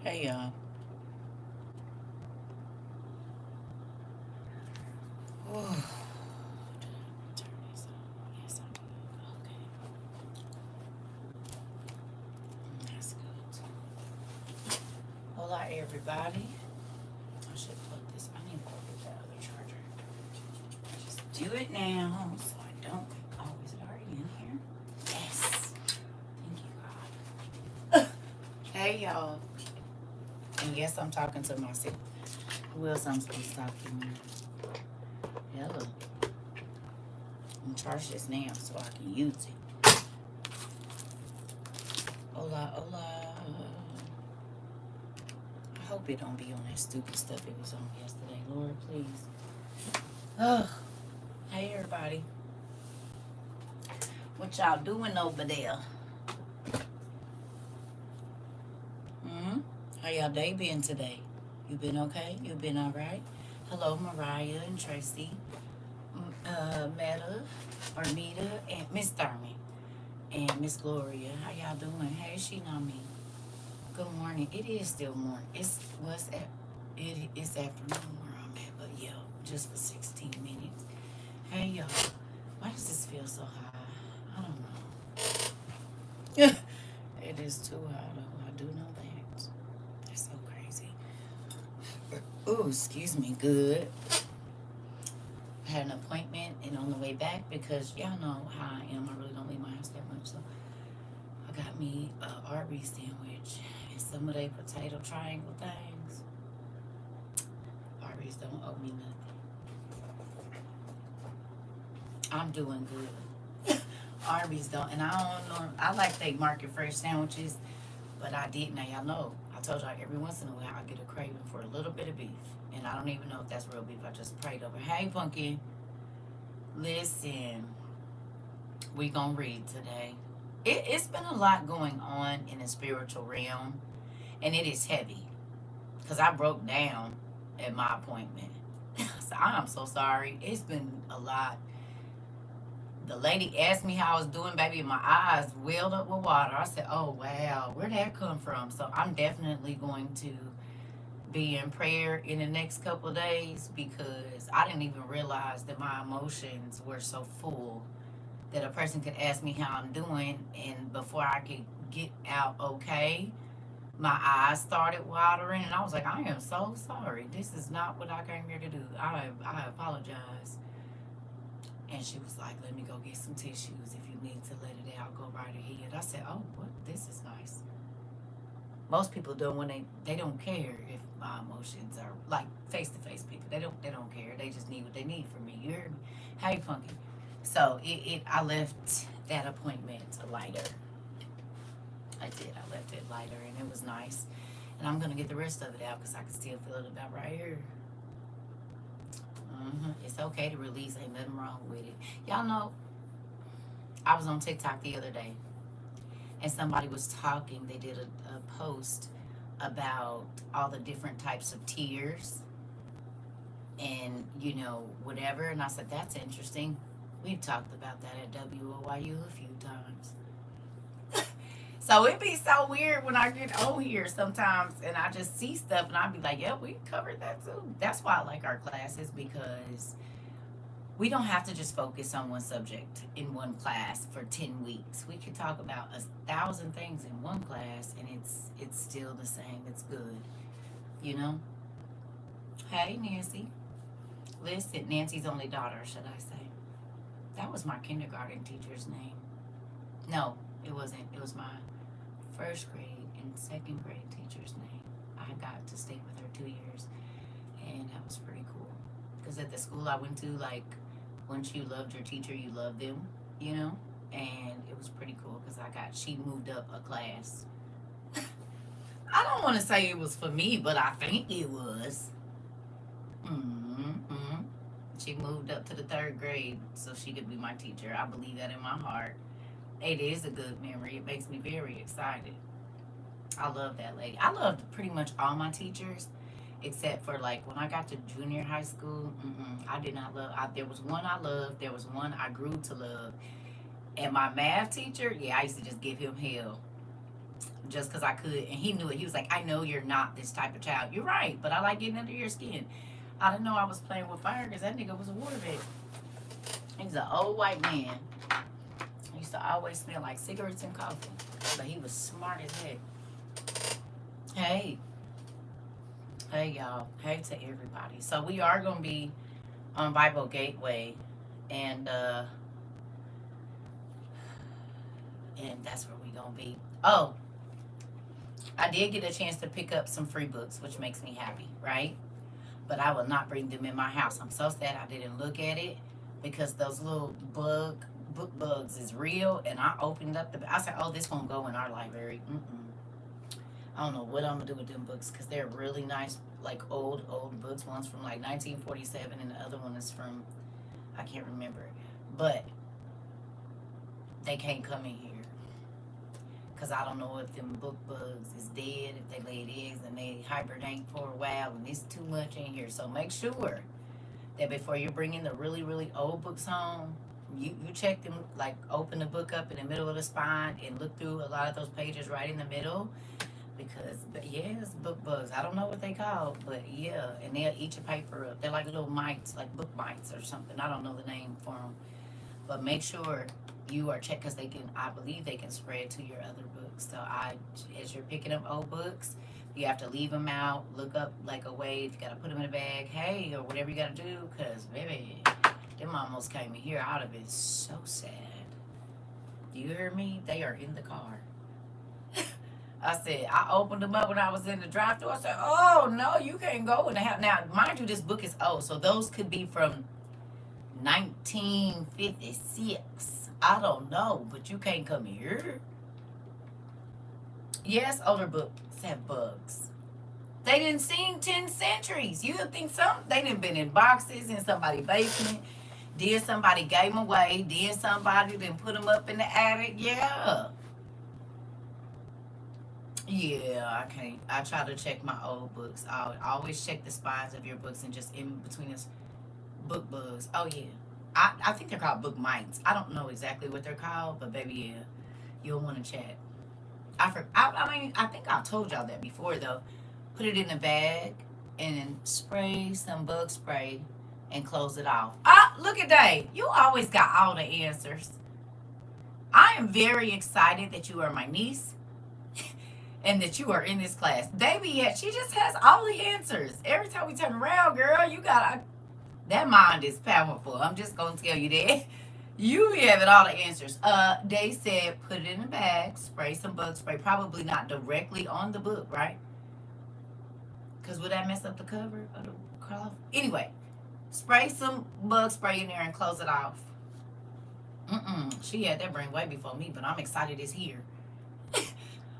Hey y'all. Oh, turn this on. Yes, I did. Okay, that's good. Hola, everybody. I should plug this. I need to go get that other charger. Just do it now, so I don't. Oh, is it already in here? Yes. Thank you, God. Hey y'all. And yes, I'm talking to myself. Who else I'm supposed to talk to? Hello. I'm charge this now so I can use it. Hola, hola. I hope it don't be on that stupid stuff it was on yesterday. Lord, please. Ugh. Hey, everybody. What y'all doing over there? Hmm? How y'all day been today? You been okay? You been all right? Hello, Mariah and Tracy. Meta, Armita, and Miss Thurman. And Miss Gloria. How y'all doing? Hey, she know me. Good morning. It is still morning. It's afternoon where I'm at, but yeah, just for 16 minutes. Hey y'all, why does this feel so high? I don't know. It is too high though. I do know that. That's so crazy. Ooh, excuse me. Good. I had an appointment and on the way back because y'all know how I am. I really don't leave my house that much, so I got me a Arby's sandwich and some of their potato triangle things. Arby's don't owe me nothing. I'm doing good. Arby's don't, and I don't know. I like they market fresh sandwiches, but I did. Now y'all know. I told y'all every once in a while I get a craving for a little bit of beef, and I don't even know if that's real beef. I just prayed over. Hey, Pumpkin, listen, we gonna read today. It's been a lot going on in the spiritual realm, and it is heavy because I broke down at my appointment. So I'm so sorry. It's been a lot. The lady asked me how I was doing, baby, and my eyes welled up with water. I said, "Oh wow, where'd that come from?" So I'm definitely going to be in prayer in the next couple of days because I didn't even realize that my emotions were so full that a person could ask me how I'm doing, and before I could get out okay, my eyes started watering, and I was like, "I am so sorry. This is not what I came here to do. I apologize." And she was like, "Let me go get some tissues. If you need to let it out, go right ahead." I said, "Oh, what? This is nice." Most people don't when they don't care if my emotions are like face to face people. They don't care. They just need what they need from me. You heard me? Hey, Punky. So I left that appointment lighter. I did. I left it lighter, and it was nice. And I'm gonna get the rest of it out because I can still feel it about right here. It's okay to release. Ain't nothing wrong with it. Y'all know I was on TikTok the other day and somebody was talking. They did a post about all the different types of tears and, whatever. And I said, that's interesting. We've talked about that at WOYU a few times. So it'd be so weird when I get on here sometimes and I just see stuff and I'd be like, yeah, we covered that too. That's why I like our classes because we don't have to just focus on one subject in one class for 10 weeks. We can talk about 1,000 things in one class and it's still the same. It's good, you know? Hey, Nancy. Listen, Nancy's only daughter, should I say. That was my kindergarten teacher's name. No, it wasn't. It was my first grade and second grade teacher's name. I got to stay with her 2 years, and that was pretty cool. Because at the school I went to, like, once you loved your teacher, you loved them, you know? And it was pretty cool because she moved up a class. I don't want to say it was for me, but I think it was. Mm-hmm. She moved up to the third grade so she could be my teacher. I believe that in my heart. It is a good memory. It makes me very excited. I love that lady. I loved pretty much all my teachers, except for like when I got to junior high school. I did not love. There was one I loved. There was one I grew to love, and my math teacher. Yeah, I used to just give him hell. just because I could. And he knew it. He was like, I know you're not this type of child. You're right, but I like getting under your skin. I didn't know I was playing with fire because that nigga was a water vet. He's an old white man. He used to always smell like cigarettes and coffee. But he was smart as heck. Hey. Hey, y'all. Hey to everybody. So we are going to be on Bible Gateway. And that's where we going to be. Oh, I did get a chance to pick up some free books, which makes me happy, right? But I will not bring them in my house. I'm so sad I didn't look at it because those little book bugs is real. And I opened up I said, oh, this won't go in our library. I don't know what I'm going to do with them books because they're really nice, like old books. One's from like 1947 and the other one is from, I can't remember. But they can't come in here. Because I don't know if them book bugs is dead, if they laid eggs and they hibernate for a while, and it's too much in here. So make sure that before you're bringing the really, really old books home, you check them, like open the book up in the middle of the spine and look through a lot of those pages right in the middle. Because, it's book bugs. I don't know what they call, but yeah, and they'll eat your paper up. They're like little mites, like book mites or something. I don't know the name for them. But make sure you are checked because I believe they can spread to your other books. So as you're picking up old books, you have to leave them out, look up like a way, if you got to put them in a bag, hey, or whatever you got to do, because, baby, them almost came in here out of it. So sad. You hear me? They are in the car. I said, I opened them up when I was in the drive-thru. I said, oh, no, you can't go in the house. Now, mind you, this book is old, so those could be from 1956. I don't know, but you can't come here. Yes, older books have bugs. They didn't seen 10 centuries. You would think they didn't been in boxes in somebody's basement. Then somebody gave them away. Then somebody didn't put them up in the attic. Yeah. Yeah, I can't. I try to check my old books. I always check the spines of your books and just in between us book bugs. Oh, yeah. I think they're called book mites. I don't know exactly what they're called, but baby, yeah, you'll want to check. I think I told y'all that before, though. Put it in a bag and then spray some bug spray and close it off. Ah, look at that. You always got all the answers. I am very excited that you are my niece and that you are in this class. Baby, she just has all the answers. Every time we turn around, girl, that mind is powerful. I'm just going to tell you that. You have all the answers. They said put it in a bag, spray some bug spray. Probably not directly on the book, right? Because would that mess up the cover of the cloth? Anyway, spray some bug spray in there and close it off. She had that brain way before me, but I'm excited it's here.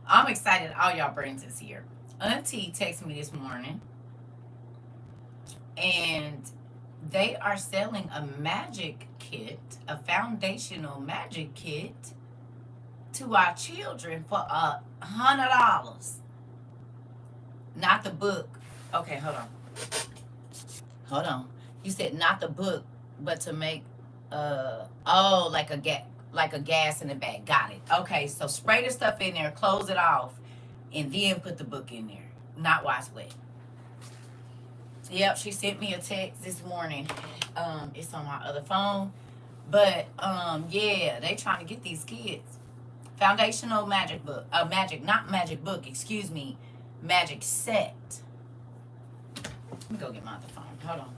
I'm excited all y'all brains is here. Auntie texted me this morning, and they are selling a magic kit, a foundational magic kit, to our children for $100. Not the book. Okay, hold on. You said not the book, but to make like a gas in the bag. Got it. Okay, so spray the stuff in there, close it off, and then put the book in there. Not while it's wet. Yep, she sent me a text this morning. It's on my other phone. But yeah, they trying to get these kids. Foundational magic book. Not magic book, excuse me. Magic set. Let me go get my other phone. Hold on.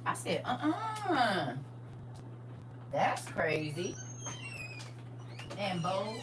I said, that's crazy. And bold.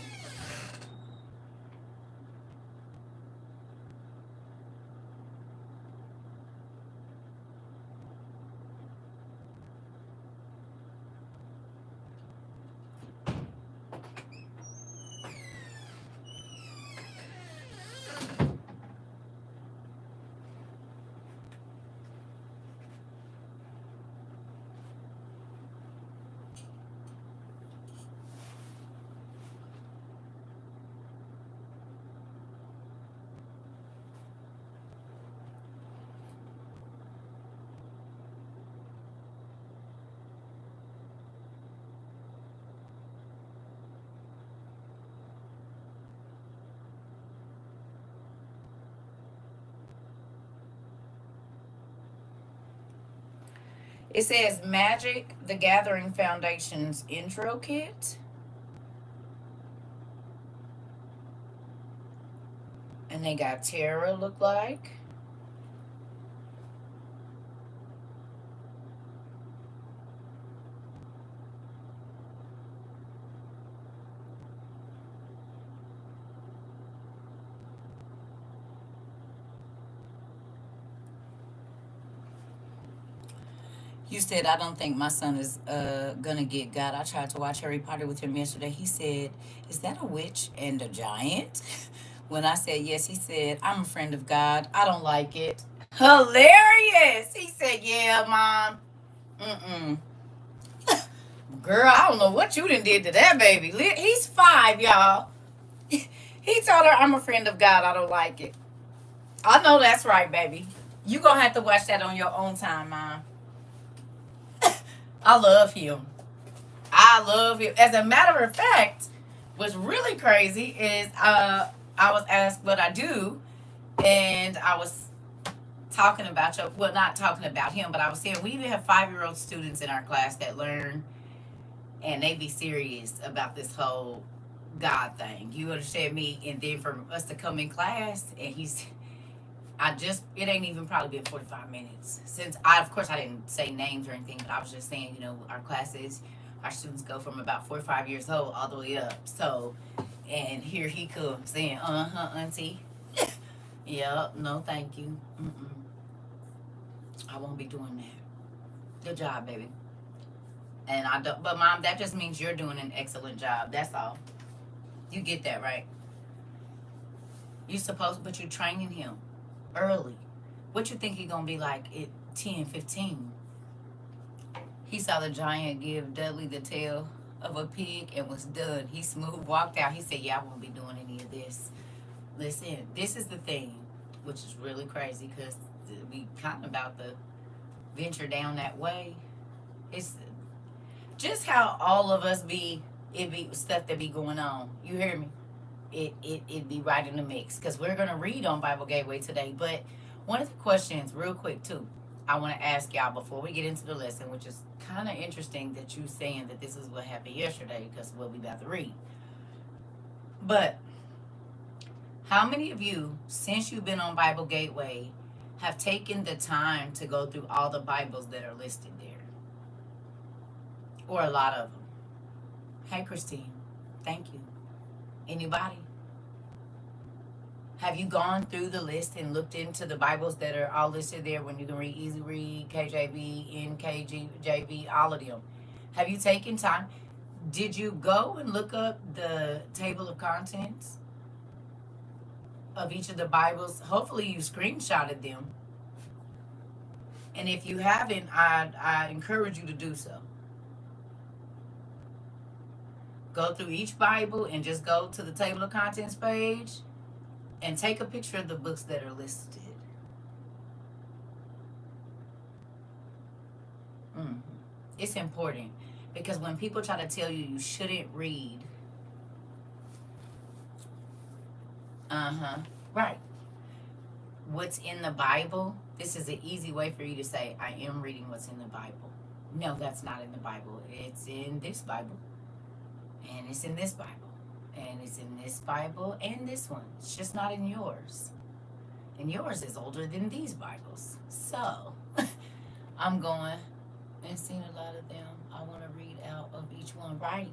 It says Magic the Gathering Foundation's intro kit. And they got Terra look like. You said, I don't think my son is gonna get God. I tried to watch Harry Potter with him yesterday. He said, is that a witch and a giant? When I said yes, he said, I'm a friend of God. I don't like it. Hilarious. He said, yeah, Mom. Mm-mm. Girl, I don't know what you done did to that baby. He's 5, y'all. He told her, I'm a friend of God. I don't like it. I know that's right, baby. You gonna have to watch that on your own time, Mom. I love him. I love him. As a matter of fact, what's really crazy is I was asked what I do, and I was talking about well, not talking about him, but I was saying we even have 5-year-old students in our class that learn, and they be serious about this whole God thing. You understand me? And then for us to come in class, and it ain't even probably been 45 minutes since of course, I didn't say names or anything, but I was just saying, our classes, our students go from about 4 or 5 years old all the way up. So, and here he comes saying, auntie. Yep, no, thank you. I won't be doing that. Good job, baby. And I don't, but Mom, that just means you're doing an excellent job. That's all. You get that, right? But you're training him early. What you think he gonna be like at 10, 15? He saw the giant give Dudley the tail of a pig and was done. He smooth walked out. He said, yeah, I won't be doing any of this. Listen, this is the thing, which is really crazy because we kind of about to venture down that way. It's just how all of us it be stuff that be going on. You hear me? It be right in the mix because we're going to read on Bible Gateway today. But one of the questions, real quick, too, I want to ask y'all before we get into the lesson, which is kind of interesting that you saying that this is what happened yesterday because what we about to read. But how many of you, since you've been on Bible Gateway, have taken the time to go through all the Bibles that are listed there? Or a lot of them? Hey, Christine. Thank you. Anybody? Have you gone through the list and looked into the Bibles that are all listed there when you can read Easy Read, KJV, NKJV, all of them? Have you taken time? Did you go and look up the table of contents of each of the Bibles? Hopefully you screenshotted them. And if you haven't, I encourage you to do so. Go through each Bible and just go to the table of contents page and take a picture of the books that are listed. It's important because when people try to tell you you shouldn't read, right, what's in the Bible, this is an easy way for you to say, I am reading what's in the Bible. No, that's not in the Bible. It's in this Bible. And it's in this Bible. And it's in this Bible and this one. It's just not in yours. And yours is older than these Bibles. So, I'm going and seeing a lot of them. I want to read out of each one, right?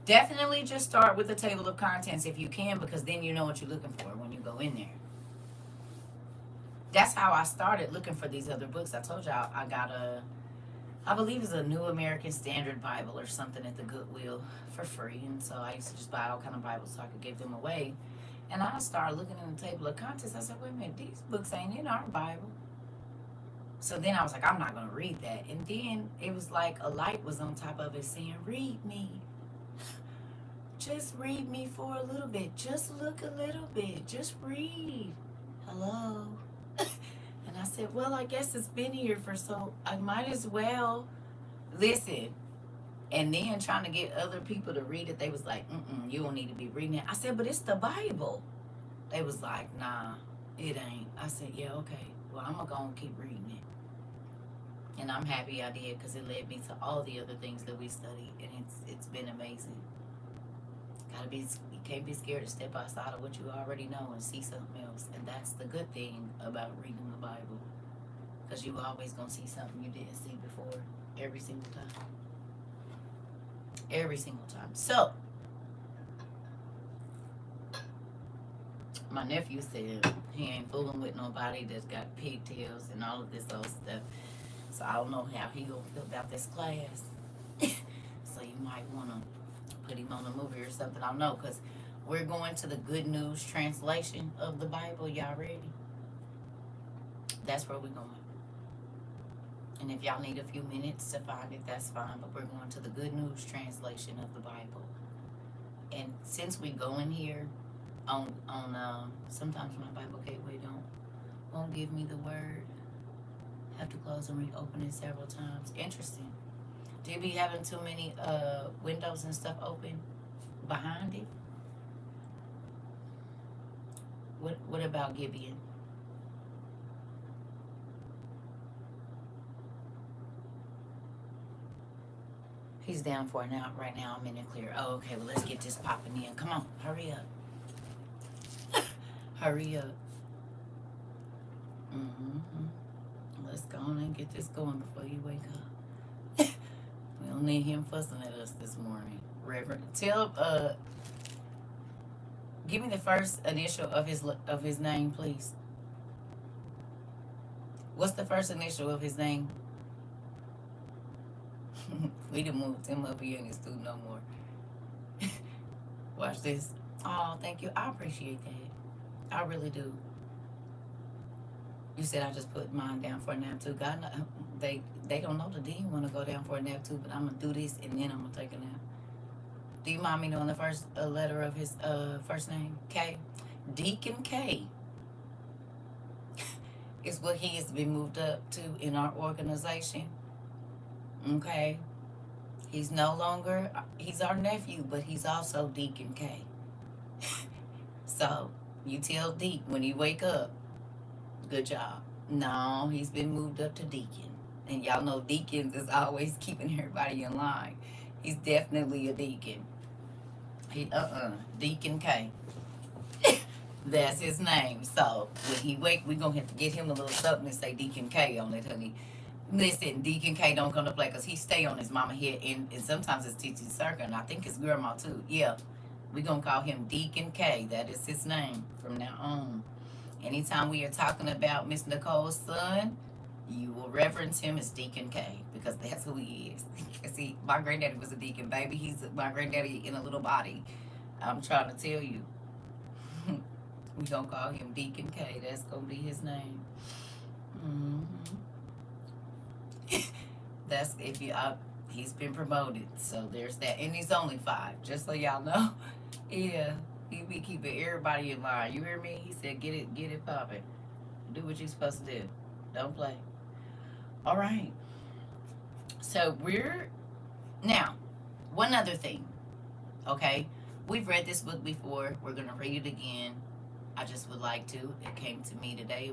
Definitely just start with the table of contents if you can, because then you know what you're looking for when you go in there. That's how I started looking for these other books. I told y'all I got I believe it's a New American Standard Bible or something at the Goodwill for free. And so I used to just buy all kind of Bibles so I could give them away. And I started looking in the table of contents. I said, wait a minute, these books ain't in our Bible. So then I was like, I'm not going to read that. And then it was like a light was on top of it saying, read me. Just read me for a little bit. Just look a little bit. Just read. Hello. And I said, well, I guess it's been here so I might as well listen. And then trying to get other people to read it, they was like, you don't need to be reading it. I said, but it's the Bible. They was like, nah, it ain't. I said, yeah, okay. Well, I'm going to go and keep reading it. And I'm happy I did, because it led me to all the other things that we studied, and it's been amazing. You can't be scared to step outside of what you already know and see something else. And that's the good thing about reading the Bible, because you always gonna see something you didn't see before, every single time. Every single time. So my nephew said he ain't fooling with nobody that's got pigtails and all of this old stuff. So I don't know how he gonna feel about this class. So you might wanna put him on a movie or something. I don't know, because we're going to the Good News translation of the Bible. Y'all ready? That's where we're going. And if y'all need a few minutes to find it, that's fine. But we're going to the Good News translation of the Bible. And since we go in here on sometimes my Bible gateway won't give me the word. Have to close and reopen it several times. Interesting. Do you be having too many windows and stuff open behind it? What about Gibeon? He's down for it now. Right now, I'm in the clear. Oh, okay. Well, let's get this popping in. Come on, hurry up. Hurry up. Let's go on and get this going before you wake up. We don't need him fussing at us this morning. Reverend, give me the first initial of his name, please. What's the first initial of his name? We done moved him up here in his studio no more. Watch this. Oh, thank you. I appreciate that. I really do. You said I just put mine down for a nap too. God, they don't know the dean want to go down for a nap too, but I'm gonna do this and then I'm gonna take a nap. Do you mind me knowing the first letter of his first name? K. Deacon K is what he has been moved up to in our organization. Okay. He's no longer, he's our nephew, but he's also Deacon K. So you tell Deke when you wake up, good job. No, he's been moved up to deacon. And y'all know deacons is always keeping everybody in line. He's definitely a deacon. Deacon K. That's his name. So when he wake, we're going to have to get him a little something and say Deacon K on it, honey. Listen, Deacon K don't come to play because he stay on his mama head. And sometimes it's teaching CERCA, and I think his grandma too. Yeah, we're going to call him Deacon K. That is his name from now on. Anytime we are talking about Miss Nicole's son, you will reference him as Deacon K, because that's who he is. See, my granddaddy was a deacon, baby. He's my granddaddy in a little body. I'm trying to tell you. We're going to call him Deacon K. That's going to be his name. That's if you he's been promoted, so there's that. And he's only 5, just so y'all know. Yeah, he be keeping everybody in line. You hear me? He said, get it popping. Do what you're supposed to do. Don't play. All right. So now, one other thing, okay? We've read this book before. We're going to read it again. I just would like to. It came to me today.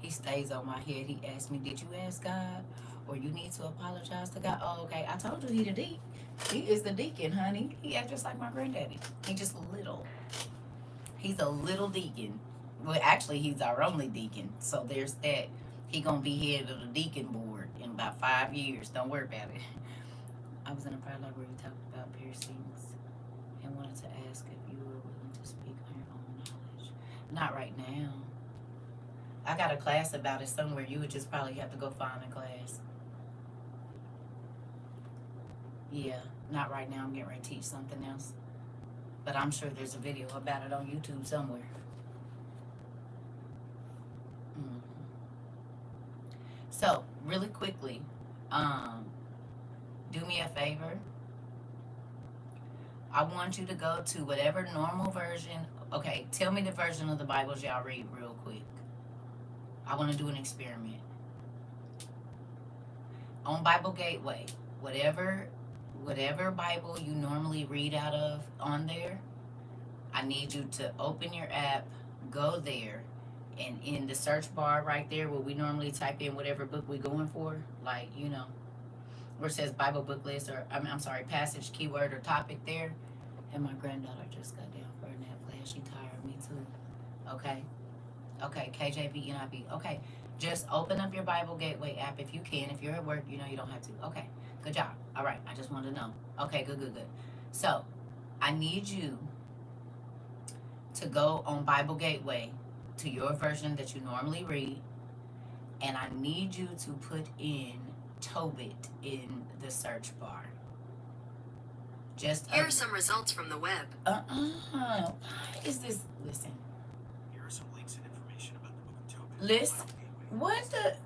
He stays on my head. He asked me, did you ask God? Or you need to apologize to God? Oh, okay. I told you he the deacon. He is the deacon, honey. He acts just like my granddaddy. He just little. He's a little deacon. Well, actually, he's our only deacon. So there's that. He gonna be head of the deacon board in about 5 years. Don't worry about it. I was in a prayer library talking about piercings and wanted to ask if you were willing to speak on your own knowledge. Not right now. I got a class about it somewhere. You would just probably have to go find a class. Yeah, not right now. I'm getting ready to teach something else. But I'm sure there's a video about it on YouTube somewhere. So, really quickly, do me a favor. I want you to go to whatever normal version. Okay, tell me the version of the Bibles y'all read real quick. I want to do an experiment. On Bible Gateway, whatever Bible you normally read out of on there, I need you to open your app, go there, And in the search bar right there where we normally type in whatever book we're going for, like, you know, where it says Bible book list, or I'm sorry, passage, keyword, or topic there. And my granddaughter just got down for a nap class. She tired me too. Okay. Okay, KJV, NIV. Okay. Just open up your Bible Gateway app if you can. If you're at work, you know you don't have to. Okay. Good job. All right. I just wanted to know. Okay, good, good, good. So I need you to go on Bible Gateway to your version that you normally read, and I need you to put in Tobit in the search bar. Just here are some results from the web. Why is this? Listen. Here are some links and information about the book of Tobit. Listen. What the?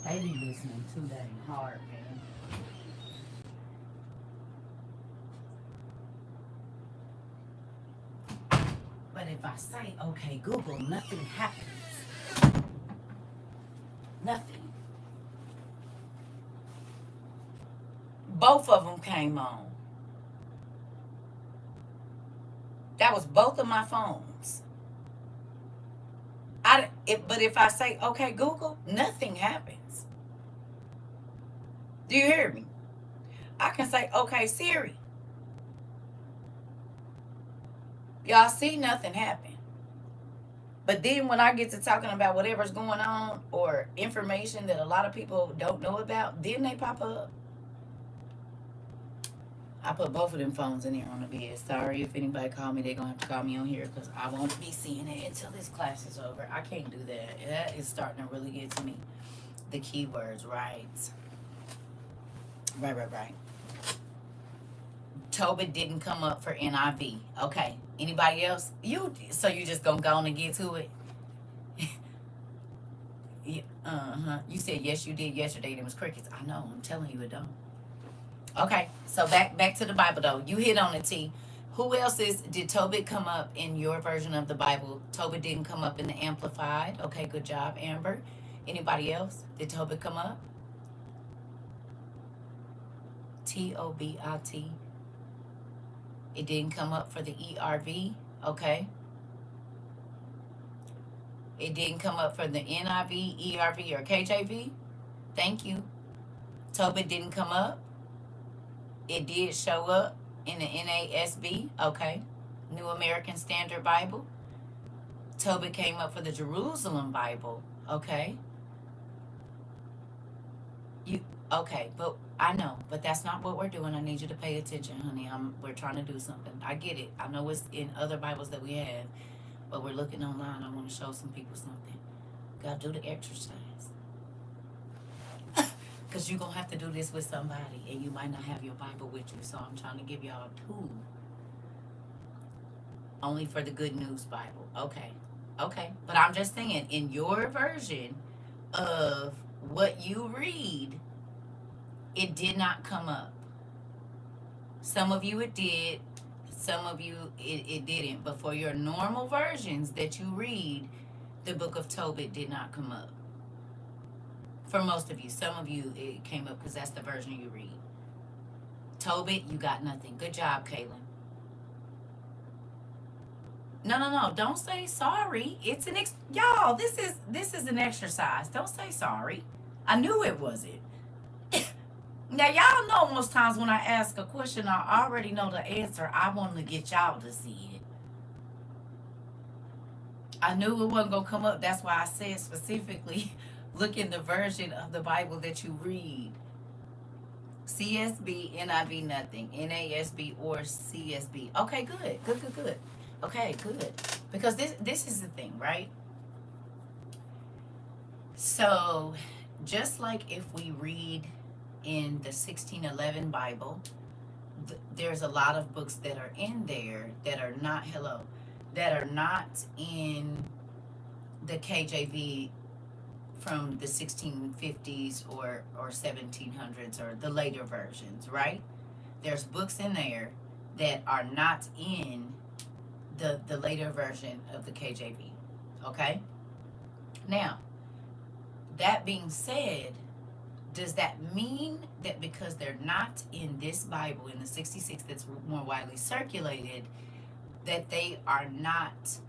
They be listening too dang hard, man. But if I say, okay, Google, nothing happens. Nothing. Both of them came on. That was both of my phones. But if I say, okay, Google, nothing happens. Do you hear me? I can say, okay, Siri. Y'all see, nothing happen. But then when I get to talking about whatever's going on or information that a lot of people don't know about, then they pop up. I put both of them phones in here on the bed. Sorry if anybody call me, they're going to have to call me on here because I won't be seeing it until this class is over. I can't do that. That is starting to really get to me. The keywords, right? Right. Tobit didn't come up for NIV. Okay. Anybody else? So you just going to go on and get to it? You said yes, you did yesterday. It was crickets. I know. I'm telling you it don't. Okay, so back to the Bible though. You hit on it, T. Who else did Tobit come up in your version of the Bible? Tobit didn't come up in the Amplified. Okay, good job, Amber. Anybody else? Did Tobit come up? Tobit. It didn't come up for the ERV. Okay. It didn't come up for the NIV, ERV, or KJV. Thank you. Tobit didn't come up. It did show up in the NASB, okay. New American Standard Bible. Tobit came up for the Jerusalem Bible, okay. Okay, but I know, but that's not what we're doing. I need you to pay attention, honey. We're trying to do something. I get it. I know it's in other Bibles that we have, but we're looking online. I want to show some people something. Gotta do the exercise. Because you're going to have to do this with somebody, and you might not have your Bible with you. So I'm trying to give y'all a tool. Only for the Good News Bible. Okay. But I'm just saying, in your version of what you read, it did not come up. Some of you it did. Some of you it didn't. But for your normal versions that you read, the book of Tobit did not come up. For most of you. Some of you, it came up because that's the version you read. Tobit, you got nothing. Good job, Kaylin. No. Don't say sorry. It's y'all, this is an exercise. Don't say sorry. I knew it wasn't. Now, y'all know most times when I ask a question, I already know the answer. I want to get y'all to see it. I knew it wasn't going to come up. That's why I said specifically, look in the version of the Bible that you read. CSB, NIV, nothing. NASB or CSB. Okay, good. Okay, good. Because this is the thing, right? So, just like if we read in the 1611 Bible, there's a lot of books that are in there that are not, that are not in the KJV from the 1650s or 1700s or the later versions, right? There's books in there that are not in the later version of the KJV. Okay? Now, that being said, does that mean that because they're not in this Bible, in the 66 that's more widely circulated, that they are not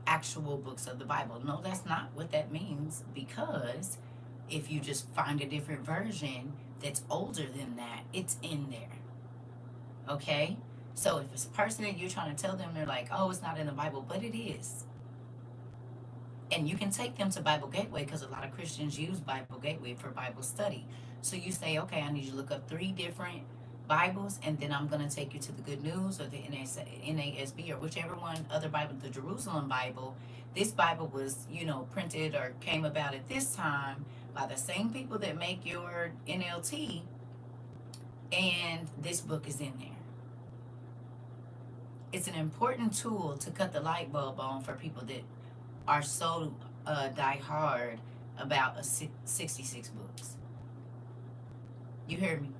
actual books of the Bible? No, that's not what that means, because if you just find a different version that's older than that, it's in there. Okay? So if it's a person that you're trying to tell them, they're like, oh, it's not in the Bible, but it is. And you can take them to Bible Gateway, because a lot of Christians use Bible Gateway for Bible study. So you say, okay, I need you to look up 3 different Bibles, and then I'm going to take you to the Good News or the NASB or whichever one other Bible, the Jerusalem Bible. This Bible was, printed or came about at this time by the same people that make your NLT, and this book is in there. It's an important tool to cut the light bulb on for people that are so die hard about 66 books. You hear me?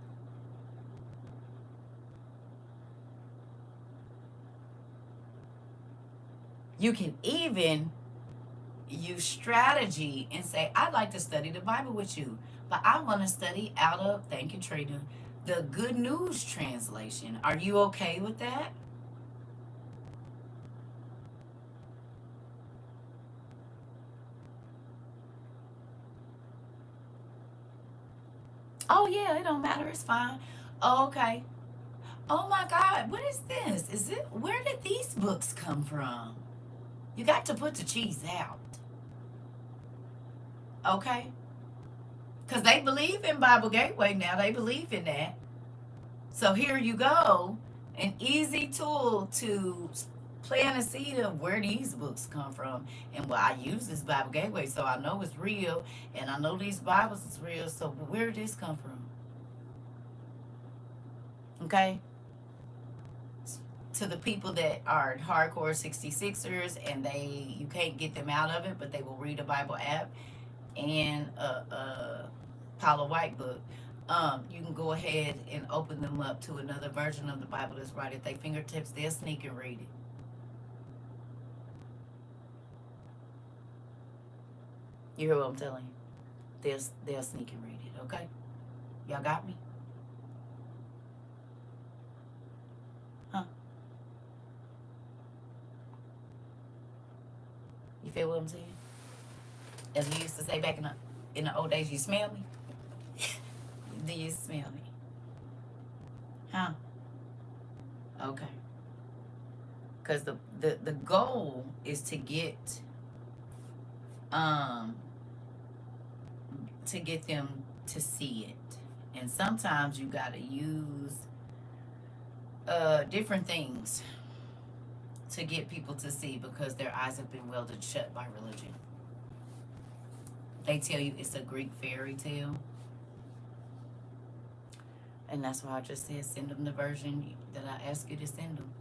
You can even use strategy and say, I'd like to study the Bible with you, but I want to study out of, thank you, Trina, the Good News translation. Are you okay with that? Oh, yeah, it don't matter. It's fine. Okay. Oh, my God. What is this? Where did these books come from? You got to put the cheese out. Okay? Because they believe in Bible Gateway now. They believe in that. So here you go. An easy tool to plant a seed of where these books come from. And well, I use this Bible Gateway, so I know it's real. And I know these Bibles is real. So where did this come from? Okay? To the people that are hardcore 66ers and you can't get them out of it, but they will read a Bible app and a Paula White book, you can go ahead and open them up to another version of the Bible that's right at their fingertips. They'll sneak and read it. You hear what I'm telling you? They'll sneak and read it, okay? Y'all got me? Huh? You feel what I'm saying? As we used to say back in the old days, you smell me? Do you smell me? Huh? Okay. Because the goal is to get them to see it. And sometimes you gotta use different things to get people to see, because their eyes have been welded shut by religion. They tell you it's a Greek fairy tale. And that's why I just said send them the version that I asked you to send them.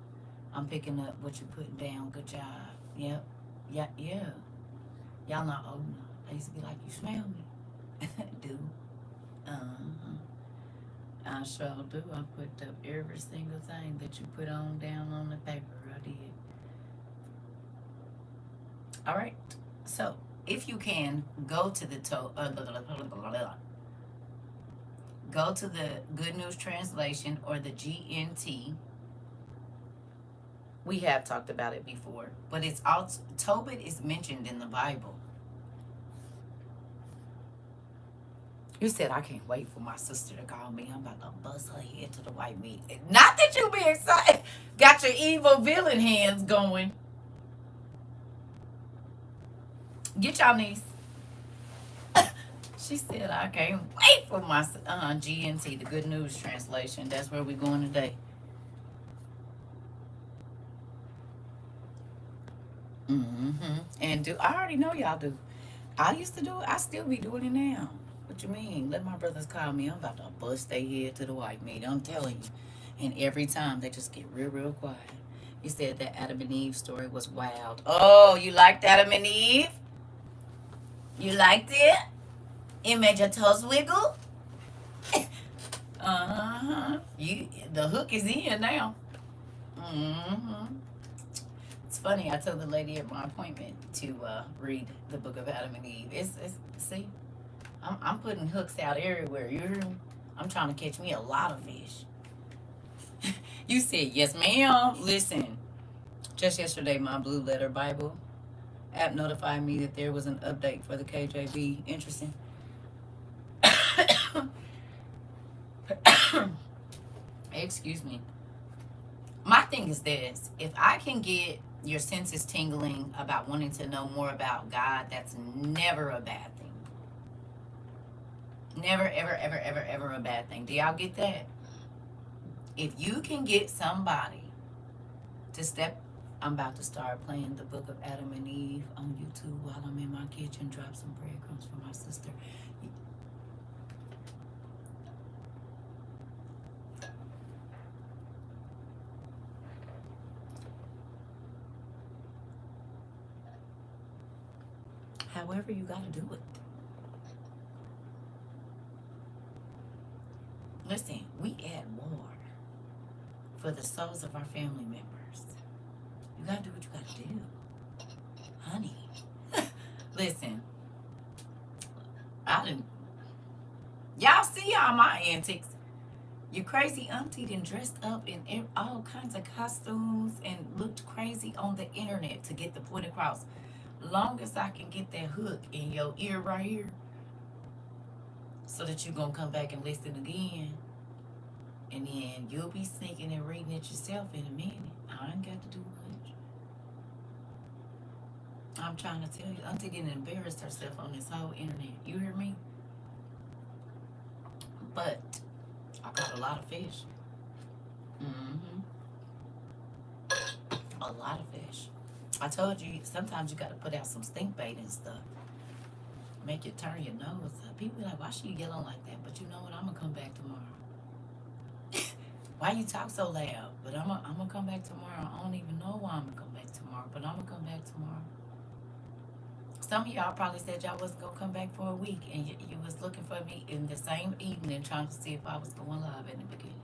I'm picking up what you're putting down. Good job. Yep. Yeah. Y'all not old enough. I used to be like, you smell me. Do. I sure do. I put up every single thing that you put on down on the paper. I did. All right. So, if you can, go to the Good News Translation or the GNT. We have talked about it before, but it's also, Tobit is mentioned in the Bible. You said, I can't wait for my sister to call me. I'm about to bust her head to the white meat. Not that you be excited. Got your evil villain hands going. Get y'all niece. She said, I can't wait for my GNT, the Good News Translation. That's where we're going today. And I already know y'all do. I used to do it. I still be doing it now. What you mean? Let my brothers call me. I'm about to bust their head to the white meat. I'm telling you. And every time they just get real quiet. You said that Adam and Eve story was wild. Oh, you liked Adam and Eve? You liked it? It made your toes wiggle? The hook is in now. It's funny. I told the lady at my appointment to read the book of Adam and Eve. It's see, I'm putting hooks out everywhere. You hear me? I'm trying to catch me a lot of fish. You said yes, ma'am. Listen, just yesterday, my Blue Letter Bible app notified me that there was an update for the KJV. Interesting. Excuse me. My thing is this: if I can get your senses tingling about wanting to know more about God, that's never a bad thing. Never, ever, ever, ever, ever a bad thing. Do y'all get that? If you can get somebody to step, I'm about to start playing the book of Adam and Eve on YouTube while I'm in my kitchen. Drop some breadcrumbs for my sister. However you got to do it. Listen, we at war for the souls of our family members. You got to do what you got to do. Honey. Listen, I didn't. Y'all see all my antics. Your crazy auntie done dressed up in all kinds of costumes and looked crazy on the internet to get the point across. Long as I can get that hook in your ear right here, so that you're going to come back and listen again. And then you'll be sneaking and reading it yourself in a minute. I ain't got to do much. I'm trying to tell you, auntie didn't embarrass herself on this whole internet. You hear me? But I got a lot of fish. Mm-hmm. A lot of fish. I told you, sometimes you got to put out some stink bait and stuff. Make you turn your nose up. People be like, why she yelling like that? But you know what? I'm going to come back tomorrow. Why you talk so loud? But I'm going to come back tomorrow. I don't even know why I'm going to come back tomorrow. But I'm going to come back tomorrow. Some of y'all probably said y'all wasn't going to come back for a week. And you was looking for me in the same evening trying to see if I was going live in the beginning.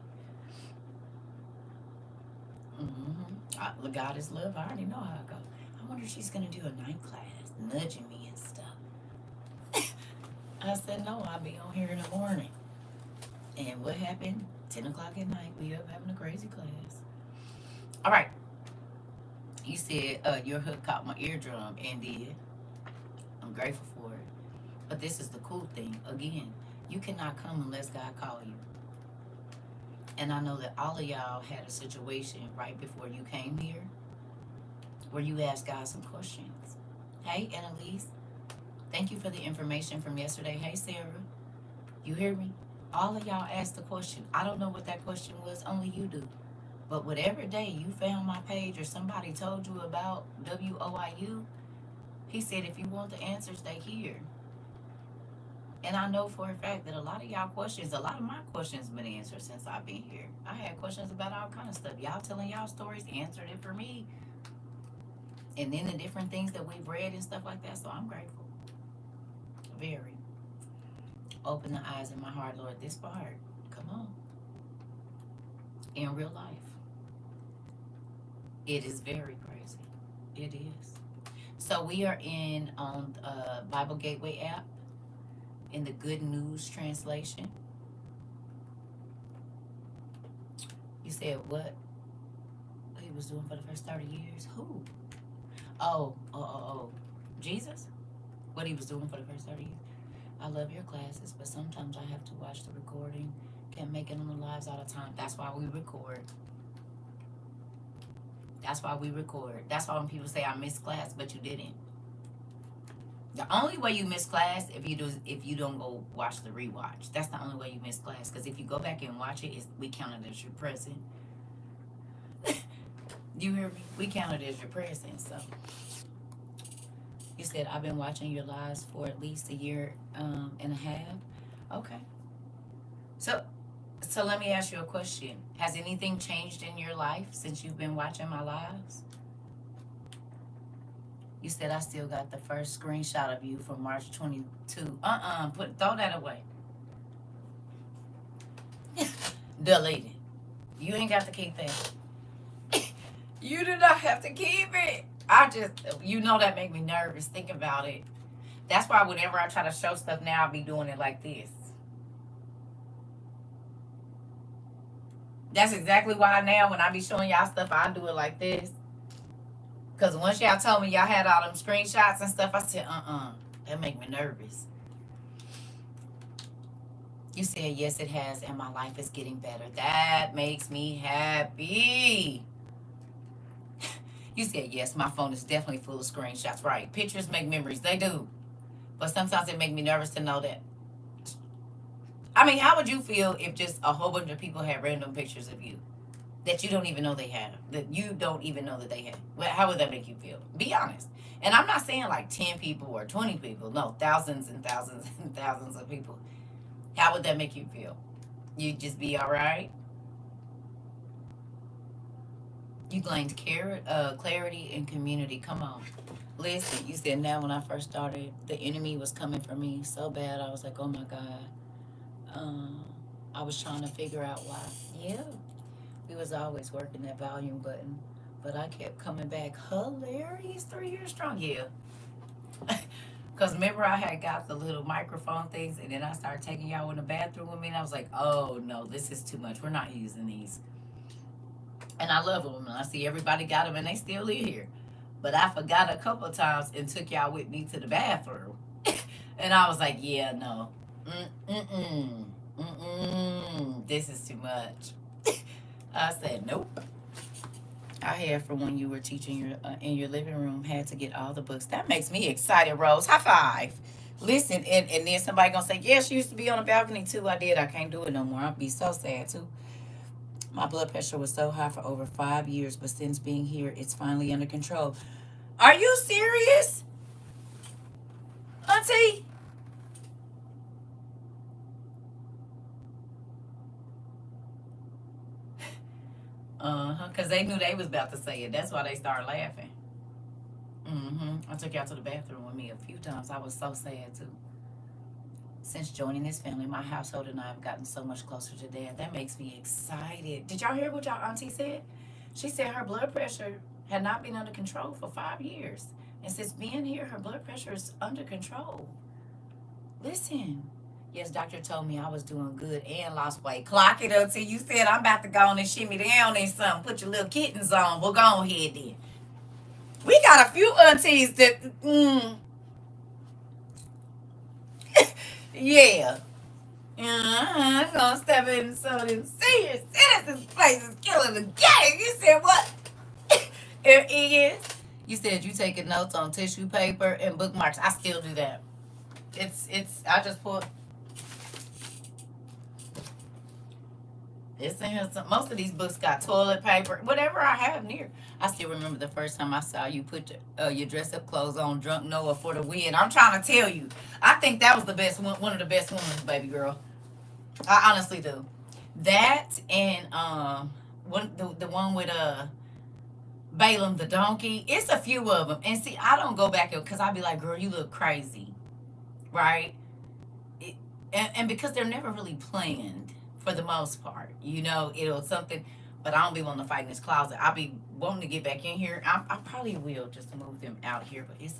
Mm-hmm. God is love. I already know how it goes. I wonder if she's going to do a night class, nudging me and stuff. I said, no, I'll be on here in the morning. And what happened? 10 o'clock at night, we up having a crazy class. All right. You said your hook caught my eardrum, and did. I'm grateful for it. But this is the cool thing. Again, you cannot come unless God call you. And I know that all of y'all had a situation right before you came here where you asked God some questions. Hey, Annalise, thank you for the information from yesterday. Hey, Sarah, you hear me? All of y'all asked the question. I don't know what that question was. Only you do. But whatever day you found my page or somebody told you about WOIU, he said, if you want the answers, they here. And I know for a fact that a lot of y'all questions, a lot of my questions been answered since I've been here. I had questions about all kind of stuff. Y'all telling y'all stories answered it for me. And then the different things that we've read and stuff like that. So I'm grateful. Very. Open the eyes in my heart, Lord. This part. Come on. In real life. It is very crazy. It is. So we are on Bible Gateway app in the Good News translation. You said what he was doing for the first 30 years? Who? Oh. Jesus? What he was doing for the first 30 years? I love your classes, but sometimes I have to watch the recording. Can't make it on the lives all the time. That's why we record. That's why we record. That's why when people say I missed class, but you didn't. The only way you miss class if you don't go watch the rewatch. That's the only way you miss class. Because if you go back and watch it, we count it as your present. You hear me? We count it as your present. So you said I've been watching your lives for at least a year and a half. Okay. So let me ask you a question. Has anything changed in your life since you've been watching my lives? You said I still got the first screenshot of you from March 22. Throw that away. Delete it. You ain't got to keep that. You do not have to keep it. I just, you know, that make me nervous. Think about it. That's why whenever I try to show stuff now, I'll be doing it like this. That's exactly why now when I be showing y'all stuff, I do it like this. Because once y'all told me y'all had all them screenshots and stuff, I said, that make me nervous. You said, yes, it has, and my life is getting better. That makes me happy. You said, yes, my phone is definitely full of screenshots. Right. Pictures make memories. They do. But sometimes it make me nervous to know that. I mean, how would you feel if just a whole bunch of people had random pictures of you that you don't even know they have, that you don't even know that they have? Well, how would that make you feel? Be honest. And I'm not saying like 10 people or 20 people. No, thousands and thousands and thousands of people. How would that make you feel? You'd just be all right? You gained clarity and community. Come on. Listen, you said now when I first started, the enemy was coming for me so bad. I was like, oh my God. I was trying to figure out why. Yeah. We was always working that volume button. But I kept coming back. Hilarious. 3 years strong. Yeah. Because remember I had got the little microphone things, and then I started taking y'all in the bathroom with me, and I was like, oh no, this is too much. We're not using these. And I love them, and I see everybody got them, and they still live here. But I forgot a couple of times and took y'all with me to the bathroom. And I was like, yeah, no. This is too much. I said, nope. I had from when you were teaching your in your living room, had to get all the books. That makes me excited, Rose. High five. Listen, and then somebody gonna say, yeah, she used to be on the balcony too. I did. I can't do it no more. I'll be so sad too. My blood pressure was so high for over 5 years, but since being here, it's finally under control. Are you serious, Auntie? Because they knew they was about to say it. That's why they started laughing. I took y'all to the bathroom with me a few times. I was so sad too. Since joining this family, my household and I have gotten so much closer to Dad. That makes me excited. Did y'all hear what y'all auntie said? She said her blood pressure had not been under control for 5 years. And since being here, her blood pressure is under control. Listen. Yes, doctor told me I was doing good and lost weight. Clock it up till you said I'm about to go on and shimmy down and something. Put your little kittens on. We'll go ahead then. We got a few aunties that, yeah. I'm gonna step in some of them senior citizens places killing the game. You said what? It is. You said you taking notes on tissue paper and bookmarks. I still do that. I just put it's in here. Most of these books got toilet paper, whatever I have near. I still remember the first time I saw you put your dress up clothes on, drunk Noah for the win. I'm trying to tell you, I think that was the best one of the best ones, baby girl. I honestly do. That and the one with Balaam the donkey. It's a few of them, and see, I don't go back because I be like, girl, you look crazy, right? And because they're never really planned for the most part, it'll something. But I don't be wanting to fight in this closet. I'll be wanting to get back in here. I probably will just move them out here, but it's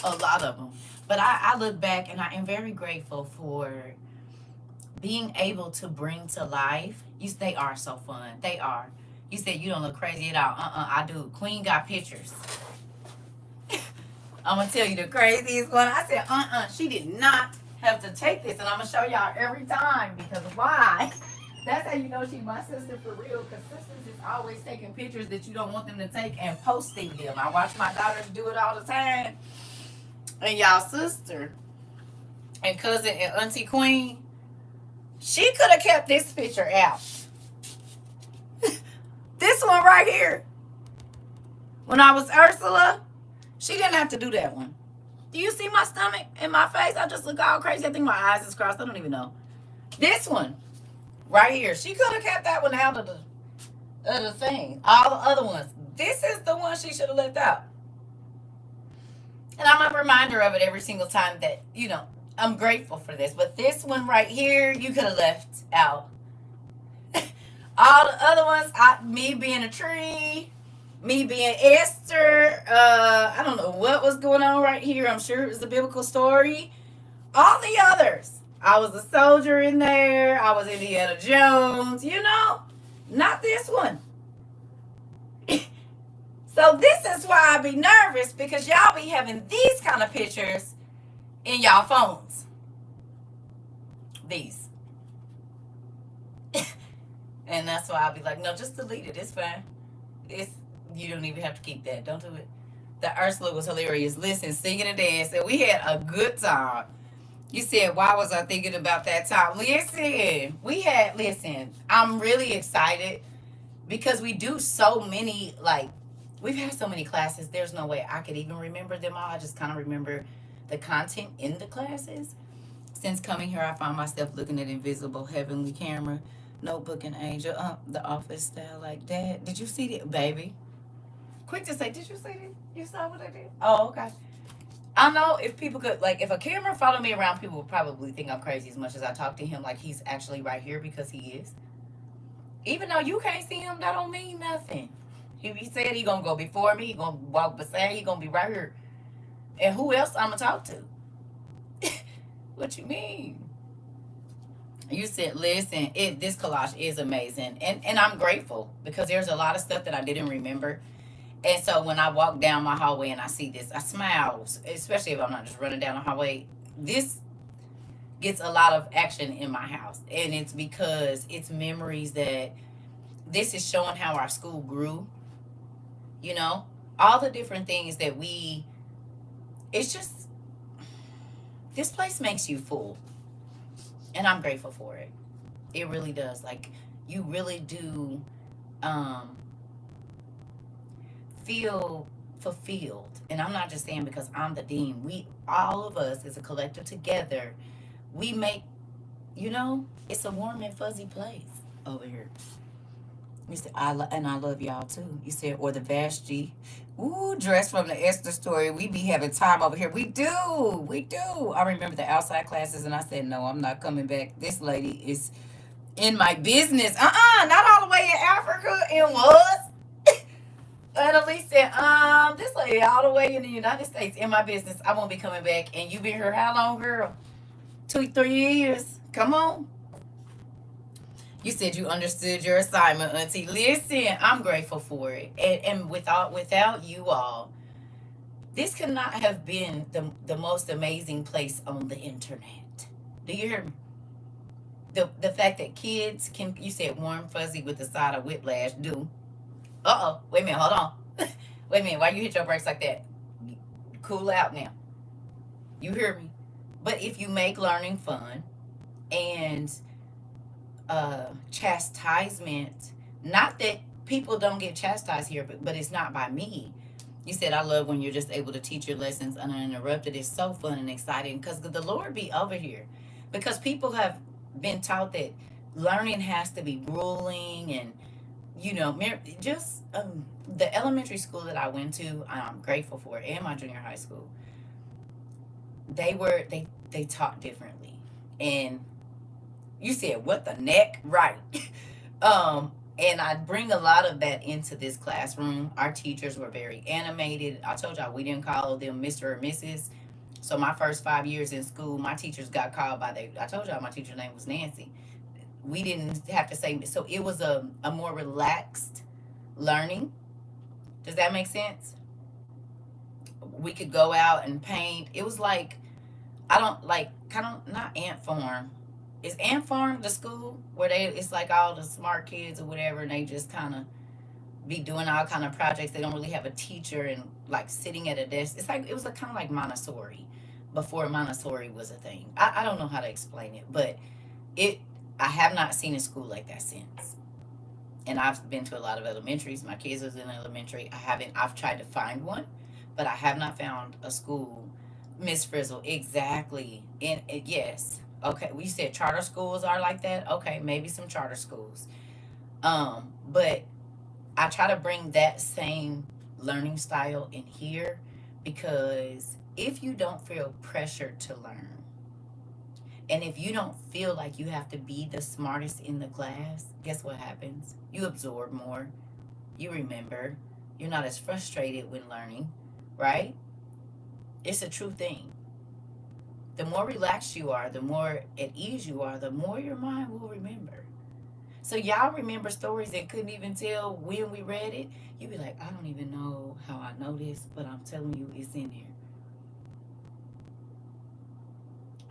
a lot of them. But I look back and I am very grateful for being able to bring to life. They are so fun. They are. You said you don't look crazy at all. I do. Queen got pictures. I'm going to tell you the craziest one. I said, she did not have to take this. And I'm going to show y'all every time because why? That's how you know she's my sister for real, because sisters is always taking pictures that you don't want them to take and posting them. I watch my daughters do it all the time. And y'all sister and cousin and auntie Queen, she could have kept this picture out. This one right here. When I was Ursula, she didn't have to do that one. Do you see my stomach and my face? I just look all crazy. I think my eyes is crossed. I don't even know. This one. Right here. She could have kept that one out of the thing. All the other ones. This is the one she should have left out. And I'm a reminder of it every single time that, I'm grateful for this. But this one right here, you could have left out. All the other ones, me being a tree, Me being Esther, I don't know what was going on right here. I'm sure it was a biblical story. All the others. I was a soldier in there. I was Indiana Jones, you know? Not this one. So this is why I be nervous, because y'all be having these kind of pictures in y'all phones. These. And that's why I'll be like, no, just delete it. It's fine. It's You don't even have to keep that. Don't do it. The Ursula was hilarious. Listen, singing and dancing. We had a good time. You said, why was I thinking about that time? Listen, I'm really excited because we do so many, like, we've had so many classes. There's no way I could even remember them all. I just kind of remember the content in the classes. Since coming here, I found myself looking at invisible heavenly camera, notebook and angel, the office style, like, Dad, did you see that, baby? Quick to say, did you see that? You saw what I did? Oh, okay. I know if people could, like, if a camera followed me around, people would probably think I'm crazy as much as I talk to him like he's actually right here, because he is. Even though you can't see him, that don't mean nothing. He said he gonna go before me, he gonna walk beside, he gonna be right here. And who else I'm gonna talk to? What you mean? You said, listen, this collage is amazing. And I'm grateful because there's a lot of stuff that I didn't remember. And so when I walk down my hallway and I see this, I smile, especially if I'm not just running down the hallway. This gets a lot of action in my house. And it's because it's memories that this is showing how our school grew, you know, all the different things that it's just, this place makes you full. And I'm grateful for it. It really does. Like, you really do feel fulfilled. And I'm not just saying because I'm the dean. We, all of us as a collective together, we make, it's a warm and fuzzy place over here. You said, and I love y'all too. You said, or the Vashti. Ooh, dress from the Esther story. We be having time over here. We do. We do. I remember the outside classes and I said, no, I'm not coming back. This lady is in my business. Not all the way in Africa. It was. And Elise said, this lady all the way in the United States in my business. I won't be coming back. And you been here how long, girl? 2-3 years. Come on. You said you understood your assignment, Auntie. Listen, I'm grateful for it. And without you all, this could not have been the most amazing place on the internet. Do you hear me? The fact that kids can, you said warm, fuzzy with the side of whiplash, do. Wait a minute, hold on. Wait a minute, why you hit your brakes like that? Cool out now. You hear me? But if you make learning fun and chastisement, not that people don't get chastised here, but it's not by me. You said, I love when you're just able to teach your lessons uninterrupted. It's so fun and exciting because the Lord be over here. Because people have been taught that learning has to be grueling and, just the elementary school that I went to, I'm grateful for it, and my junior high school. They taught differently. And you said, what the neck? Right. And I bring a lot of that into this classroom. Our teachers were very animated. I told y'all we didn't call them Mr. or Mrs. So my first 5 years in school, my teachers got called I told y'all my teacher's name was Nancy. We didn't have to say, so it was a more relaxed learning. Does that make sense? We could go out and paint. It was like, I don't like, kind of not ant farm. Is Ant Farm the school where it's like all the smart kids or whatever, and they just kind of be doing all kind of projects. They don't really have a teacher and like sitting at a desk. It's like, it was like kind of like Montessori before Montessori was a thing. I don't know how to explain it, but I have not seen a school like that since. And I've been to a lot of elementaries. My kids was in elementary. I've tried to find one, but I have not found a school. Miss Frizzle, exactly. And yes. Okay, we said charter schools are like that. Okay, maybe some charter schools. But I try to bring that same learning style in here because if you don't feel pressured to learn, and if you don't feel like you have to be the smartest in the class, guess what happens? You absorb more. You remember. You're not as frustrated when learning, right? It's a true thing. The more relaxed you are, the more at ease you are, the more your mind will remember. So y'all remember stories that couldn't even tell when we read it? You'd be like, I don't even know how I know this, but I'm telling you, it's in there.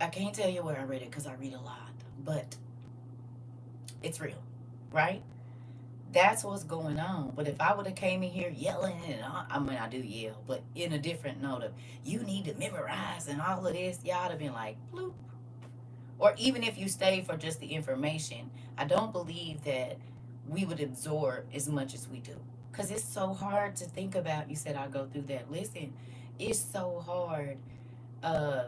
I can't tell you where I read it because I read a lot, but it's real, right? That's what's going on. But if I would have came in here yelling, and I mean, I do yell, but in a different note of, you need to memorize and all of this, y'all would have been like, bloop. Or even if you stay for just the information, I don't believe that we would absorb as much as we do. Because it's so hard to think about. You said I'll go through that. Listen, it's so hard uh,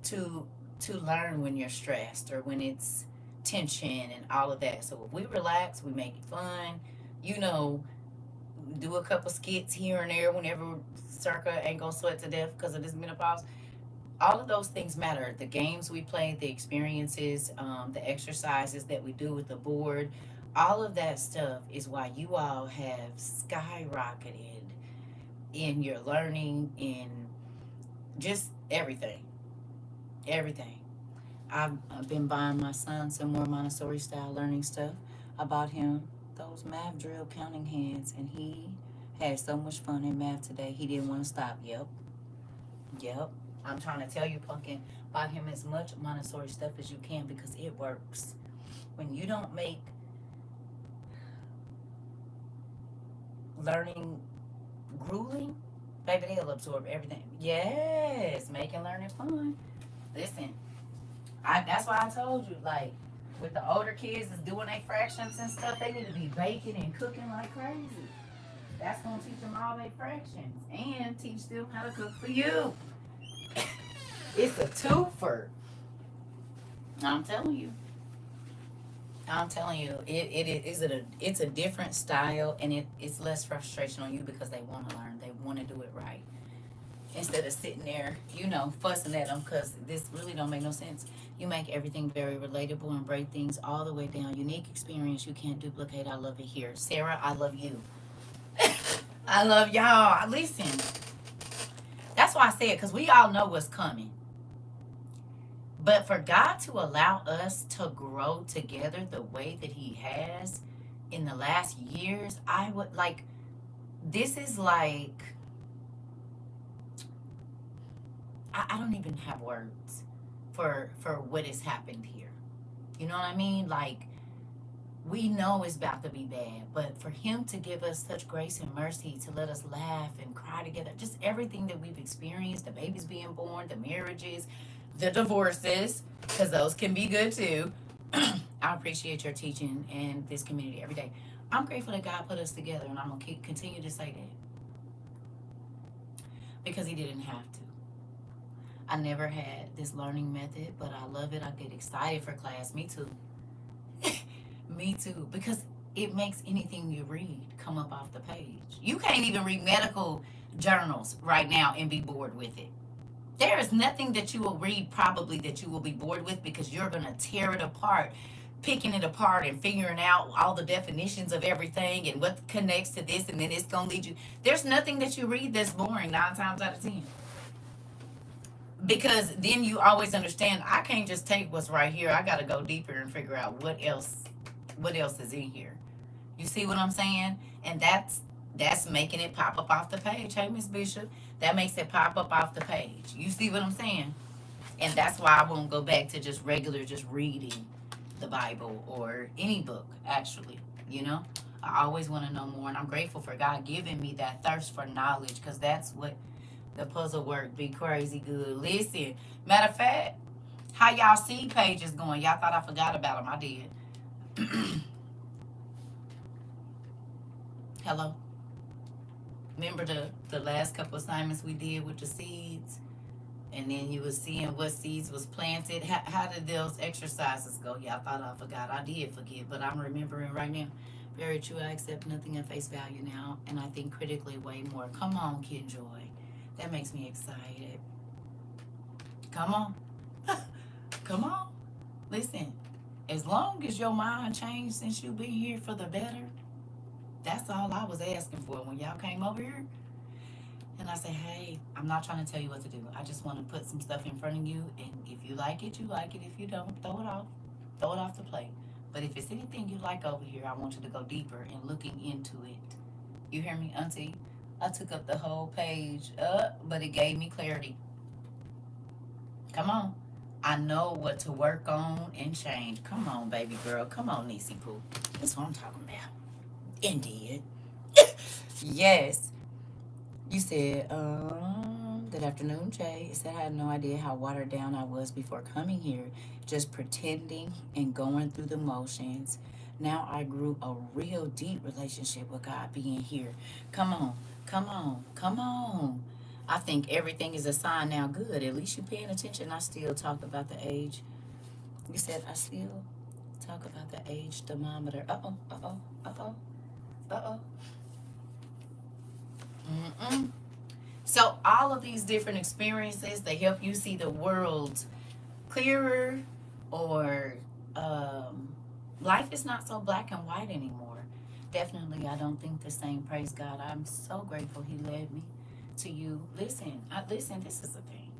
to to learn when you're stressed or when it's tension and all of that. So if we relax, we make it fun, you know, do a couple skits here and there whenever Circa ain't gonna sweat to death because of this menopause. All of those things matter. The games we play, the experiences, the exercises that we do with the board, all of that stuff is why you all have skyrocketed in your learning, in just everything. Everything. I've been buying my son some more Montessori style learning stuff. I bought him those math drill counting hands, and he had so much fun in math today. He didn't want to stop. Yep, yep. I'm trying to tell you, Pumpkin, buy him as much Montessori stuff as you can because it works. When you don't make learning grueling, baby, they'll absorb everything. Yes, making learning fun. Listen, that's why I told you, like, with the older kids that's doing their fractions and stuff, they need to be baking and cooking like crazy. That's gonna teach them all their fractions and teach them how to cook for you. It's a twofer. I'm telling you. I'm telling you, it's a different style, and it's less frustration on you because they want to learn, they want to do it right, instead of sitting there, fussing at them because this really don't make no sense. You make everything very relatable and break things all the way down. Unique experience you can't duplicate. I love it here. Sarah, I love you. I love y'all. Listen, that's why I said, because we all know what's coming. But for God to allow us to grow together the way that He has in the last years, I would like, this is like, I don't even have words for what has happened here. You know what I mean? Like, we know it's about to be bad, but for Him to give us such grace and mercy, to let us laugh and cry together, just everything that we've experienced, the babies being born, the marriages, the divorces, because those can be good too. I appreciate your teaching and this community every day. I'm grateful that God put us together, and I'm going to continue to say that because He didn't have to. I never had this learning method, but I love it. I get excited for class. Me too. Me too. Because it makes anything you read come up off the page. You can't even read medical journals right now and be bored with it. There is nothing that you will read probably that you will be bored with because you're going to tear it apart, picking it apart and figuring out all the definitions of everything and what connects to this, and then it's going to lead you. There's nothing that you read that's boring 9 times out of 10. Because then you always understand, I can't just take what's right here. I got to go deeper and figure out what else is in here. You see what I'm saying? And that's making it pop up off the page. Hey, Miss Bishop, that makes it pop up off the page. You see what I'm saying? And that's why I won't go back to just reading the Bible or any book, actually. I always want to know more, and I'm grateful for God giving me that thirst for knowledge, because that's what the puzzle work be crazy good. Listen, matter of fact, how y'all see pages going? Y'all thought I forgot about them. I did. Hello? Remember the last couple assignments we did with the seeds? And then you was seeing what seeds was planted. How did those exercises go? Y'all thought I forgot. I did forget, but I'm remembering right now. Very true. I accept nothing at face value now, and I think critically way more. Come on, Kid Joy. That makes me excited. Come on. Come on. Listen, as long as your mind changed since you've been here for the better, That's all I was asking for when y'all came over here. And I say, hey, I'm not trying to tell you what to do. I just want to put some stuff in front of you. And if you like it, you like it. If you don't, throw it off. Throw it off the plate. But if it's anything you like over here, I want you to go deeper in looking into it. You hear me, Auntie? I took up the whole page, but it gave me clarity. Come on. I know what to work on and change. Come on, baby girl. Come on, Niecy Poo. That's what I'm talking about. Indeed. Yes. You said, good afternoon, Jay. It said I had no idea how watered down I was before coming here, just pretending and going through the motions. Now I grew a real deep relationship with God being here. Come on, come on, come on. I think everything is a sign now. Good. At least you're paying attention. I still talk about the age. You said I still talk about the age thermometer. Uh-oh, uh-oh, uh-oh, uh-oh. Mm-mm. So all of these different experiences, they help you see the world clearer, or life is not so black and white anymore. Definitely, I don't think the same. Praise God. I'm so grateful He led me to you. Listen, this is the thing.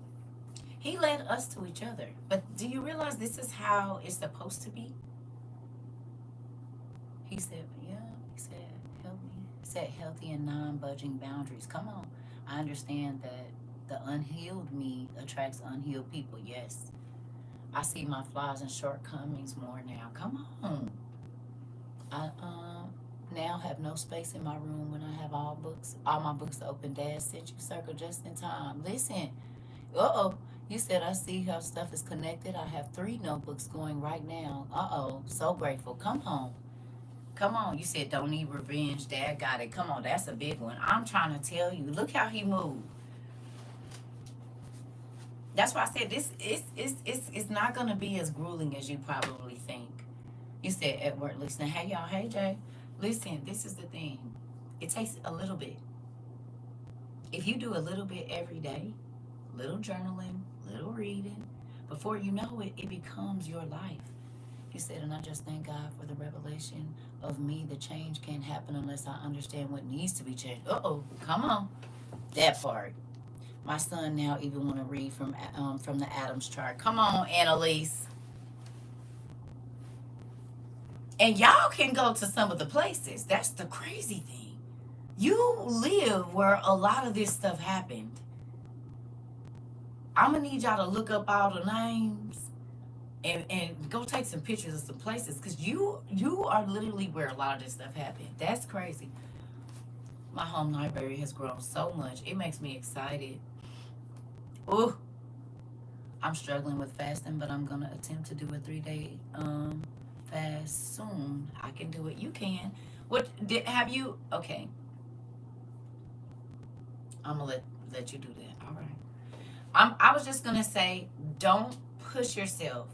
He led us to each other. But do you realize this is how it's supposed to be? He said, yeah, he said, help me. Set healthy and non-budging boundaries. Come on. I understand that the unhealed me attracts unhealed people. Yes. I see my flaws and shortcomings more now. Come on. I now have no space in my room when I have all my books open. Dad sent you circle just in time. Listen. Uh-oh. You said I see how stuff is connected. I have 3 notebooks going right now. Uh-oh. So grateful. Come on. Come on. You said don't need revenge. Dad got it. Come on. That's a big one. I'm trying to tell you. Look how he moved. That's why I said this it's not gonna be as grueling as you probably think. You said at work, listen, hey y'all, hey Jay. Listen, this is the thing. It takes a little bit. If you do a little bit every day, little journaling, little reading, before you know it, it becomes your life. You said, and I just thank God for the revelation of me. The change can't happen unless I understand what needs to be changed. Uh-oh, come on. That part. My son now even want to read from the Adams chart. Come on, Annalise. And y'all can go to some of the places. That's the crazy thing. You live where a lot of this stuff happened. I'm gonna need y'all to look up all the names and go take some pictures of some places, because you are literally where a lot of this stuff happened. That's crazy. My home library has grown so much. It makes me excited. Ooh, I'm struggling with fasting, but I'm gonna attempt to do a 3-day fast soon. I can do it. You can. Have you? Okay, I'm gonna let you do that. All right. I was just gonna say, don't push yourself.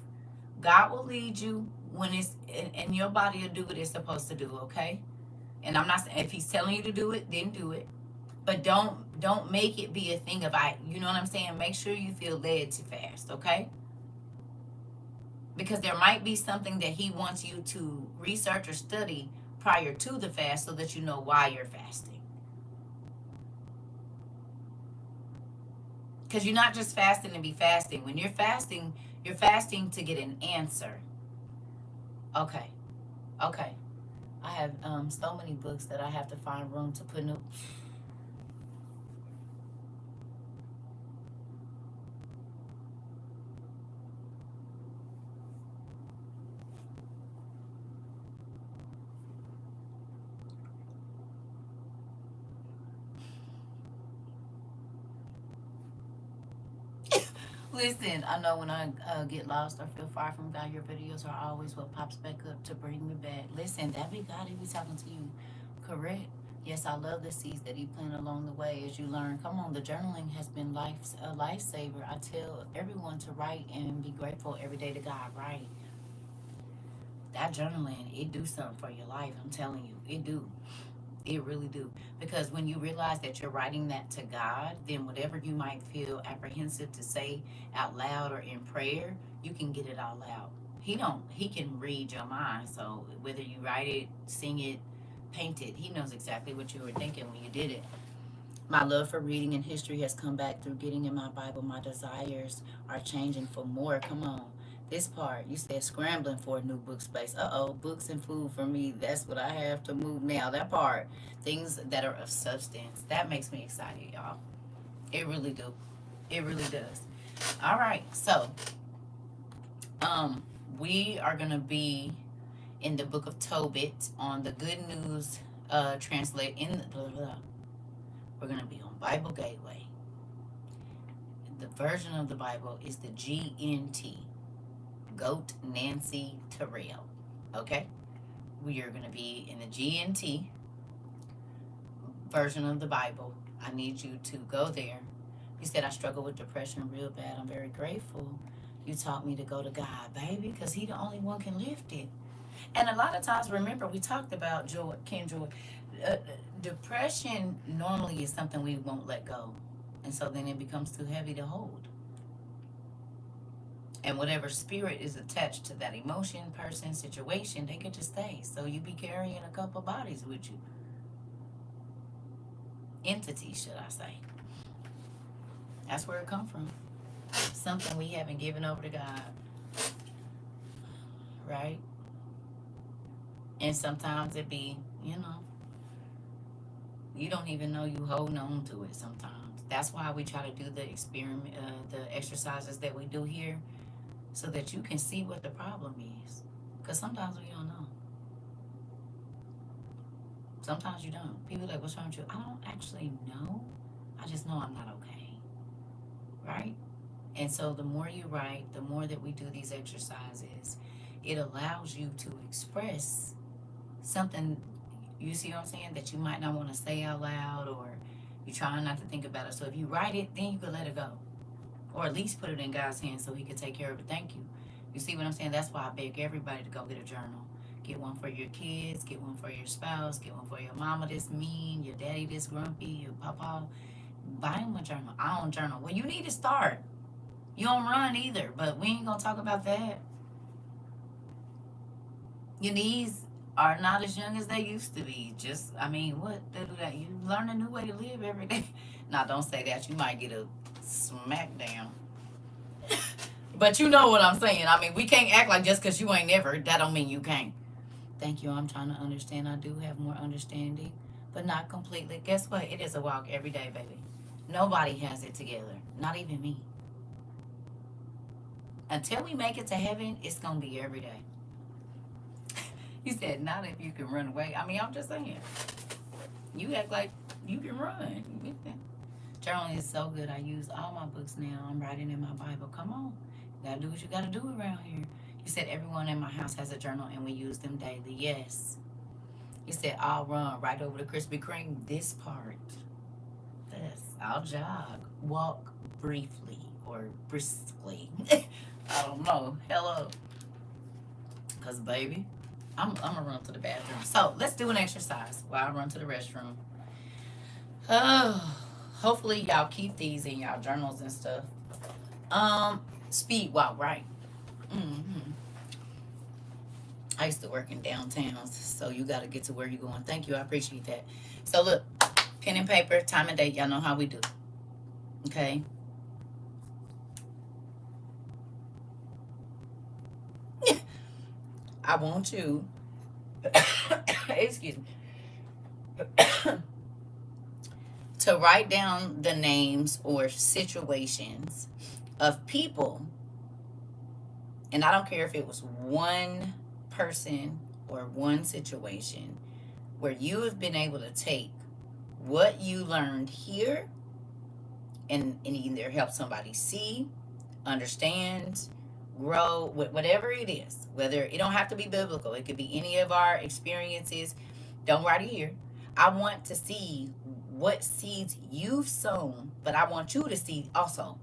God will lead you when it's and your body will do what it's supposed to do. Okay. And I'm not saying if He's telling you to do it, then do it. But don't make it be a thing of you know what I'm saying? Make sure you feel led to fast, okay? Because there might be something that He wants you to research or study prior to the fast so that you know why you're fasting. Because you're not just fasting to be fasting. When you're fasting to get an answer. Okay. Okay. I have so many books that I have to find room to put new. Listen, I know when I get lost or feel far from God, your videos are always what pops back up to bring me back. Listen, that be God. He be talking to you. Correct. Yes, I love the seeds that He planted along the way as you learn. Come on, the journaling has been a lifesaver. I tell everyone to write and be grateful every day to God. Write. That journaling, it do something for your life. I'm telling you, it do. It really do. Because when you realize that you're writing that to God, then whatever you might feel apprehensive to say out loud or in prayer, you can get it all out. He can read your mind. So whether you write it, sing it, painted. He knows exactly what you were thinking when you did it. My love for reading and history has come back through getting in my Bible. My desires are changing for more. Come on. This part, you said scrambling for a new book space. Uh-oh, books and food for me. That's what I have to move now. That part, things that are of substance. That makes me excited, y'all. It really do. It really does. All right, so we are gonna be in the book of Tobit on the Good News translate in the blah, blah, blah. We're gonna be on Bible Gateway. The version of the Bible is the GNT, Goat Nancy Terrell. Okay, we are gonna be in the GNT version of the Bible. I need you to go there. You said I struggle with depression real bad. I'm very grateful. You taught me to go to God, baby, because He the only one can lift it. And a lot of times, remember, we talked about joy, Ken Joy. Depression normally is something we won't let go. And so then it becomes too heavy to hold. And whatever spirit is attached to that emotion, person, situation, they get to stay. So you be carrying a couple bodies with you. Entity, should I say. That's where it come from. Something we haven't given over to God. Right? And sometimes it be, you don't even know you holding on to it sometimes. That's why we try to do the experiment, the exercises that we do here, so that you can see what the problem is. Because sometimes we don't know. Sometimes you don't. People are like, what's wrong with you? I don't actually know. I just know I'm not okay. Right? And so the more you write, the more that we do these exercises, it allows you to express something, you see what I'm saying, that you might not want to say out loud, or you try not to think about it. So if you write it, then you can let it go. Or at least put it in God's hands so He can take care of it. Thank you. You see what I'm saying? That's why I beg everybody to go get a journal. Get one for your kids, get one for your spouse, get one for your mama this mean, your daddy this grumpy, your papa. Buy them a journal. I don't journal. Well, you need to start. You don't run either, but we ain't going to talk about that. Your knees are not as young as they used to be. Just, what? They do that. You learn a new way to live every day. Now, don't say that. You might get a smackdown. But you know what I'm saying. We can't act like just because you ain't never, that don't mean you can't. Thank you. I'm trying to understand. I do have more understanding, but not completely. Guess what? It is a walk every day, baby. Nobody has it together. Not even me. Until we make it to heaven, it's going to be every day. You said, not if you can run away. I'm just saying. You act like you can run. Journaling is so good. I use all my books now. I'm writing in my Bible. Come on. You gotta do what you gotta do around here. You said everyone in my house has a journal and we use them daily. Yes. You said I'll run right over to Krispy Kreme. This part. This. I'll jog. Walk briefly or briskly. I don't know. Hello. Because, baby, I'm going to run to the bathroom. So, let's do an exercise while I run to the restroom. Hopefully, y'all keep these in y'all journals and stuff. Speed walk, right? Mm-hmm. I used to work in downtowns, so you got to get to where you're going. Thank you. I appreciate that. So, look, pen and paper, time and date. Y'all know how we do. Okay? I want you, excuse me, to write down the names or situations of people, and I don't care if it was one person or one situation, where you have been able to take what you learned here and either help somebody see, understand, grow, whatever it is. Whether it don't have to be biblical, it could be any of our experiences. Don't write it here. I want to see what seeds you've sown, but I want you to see also,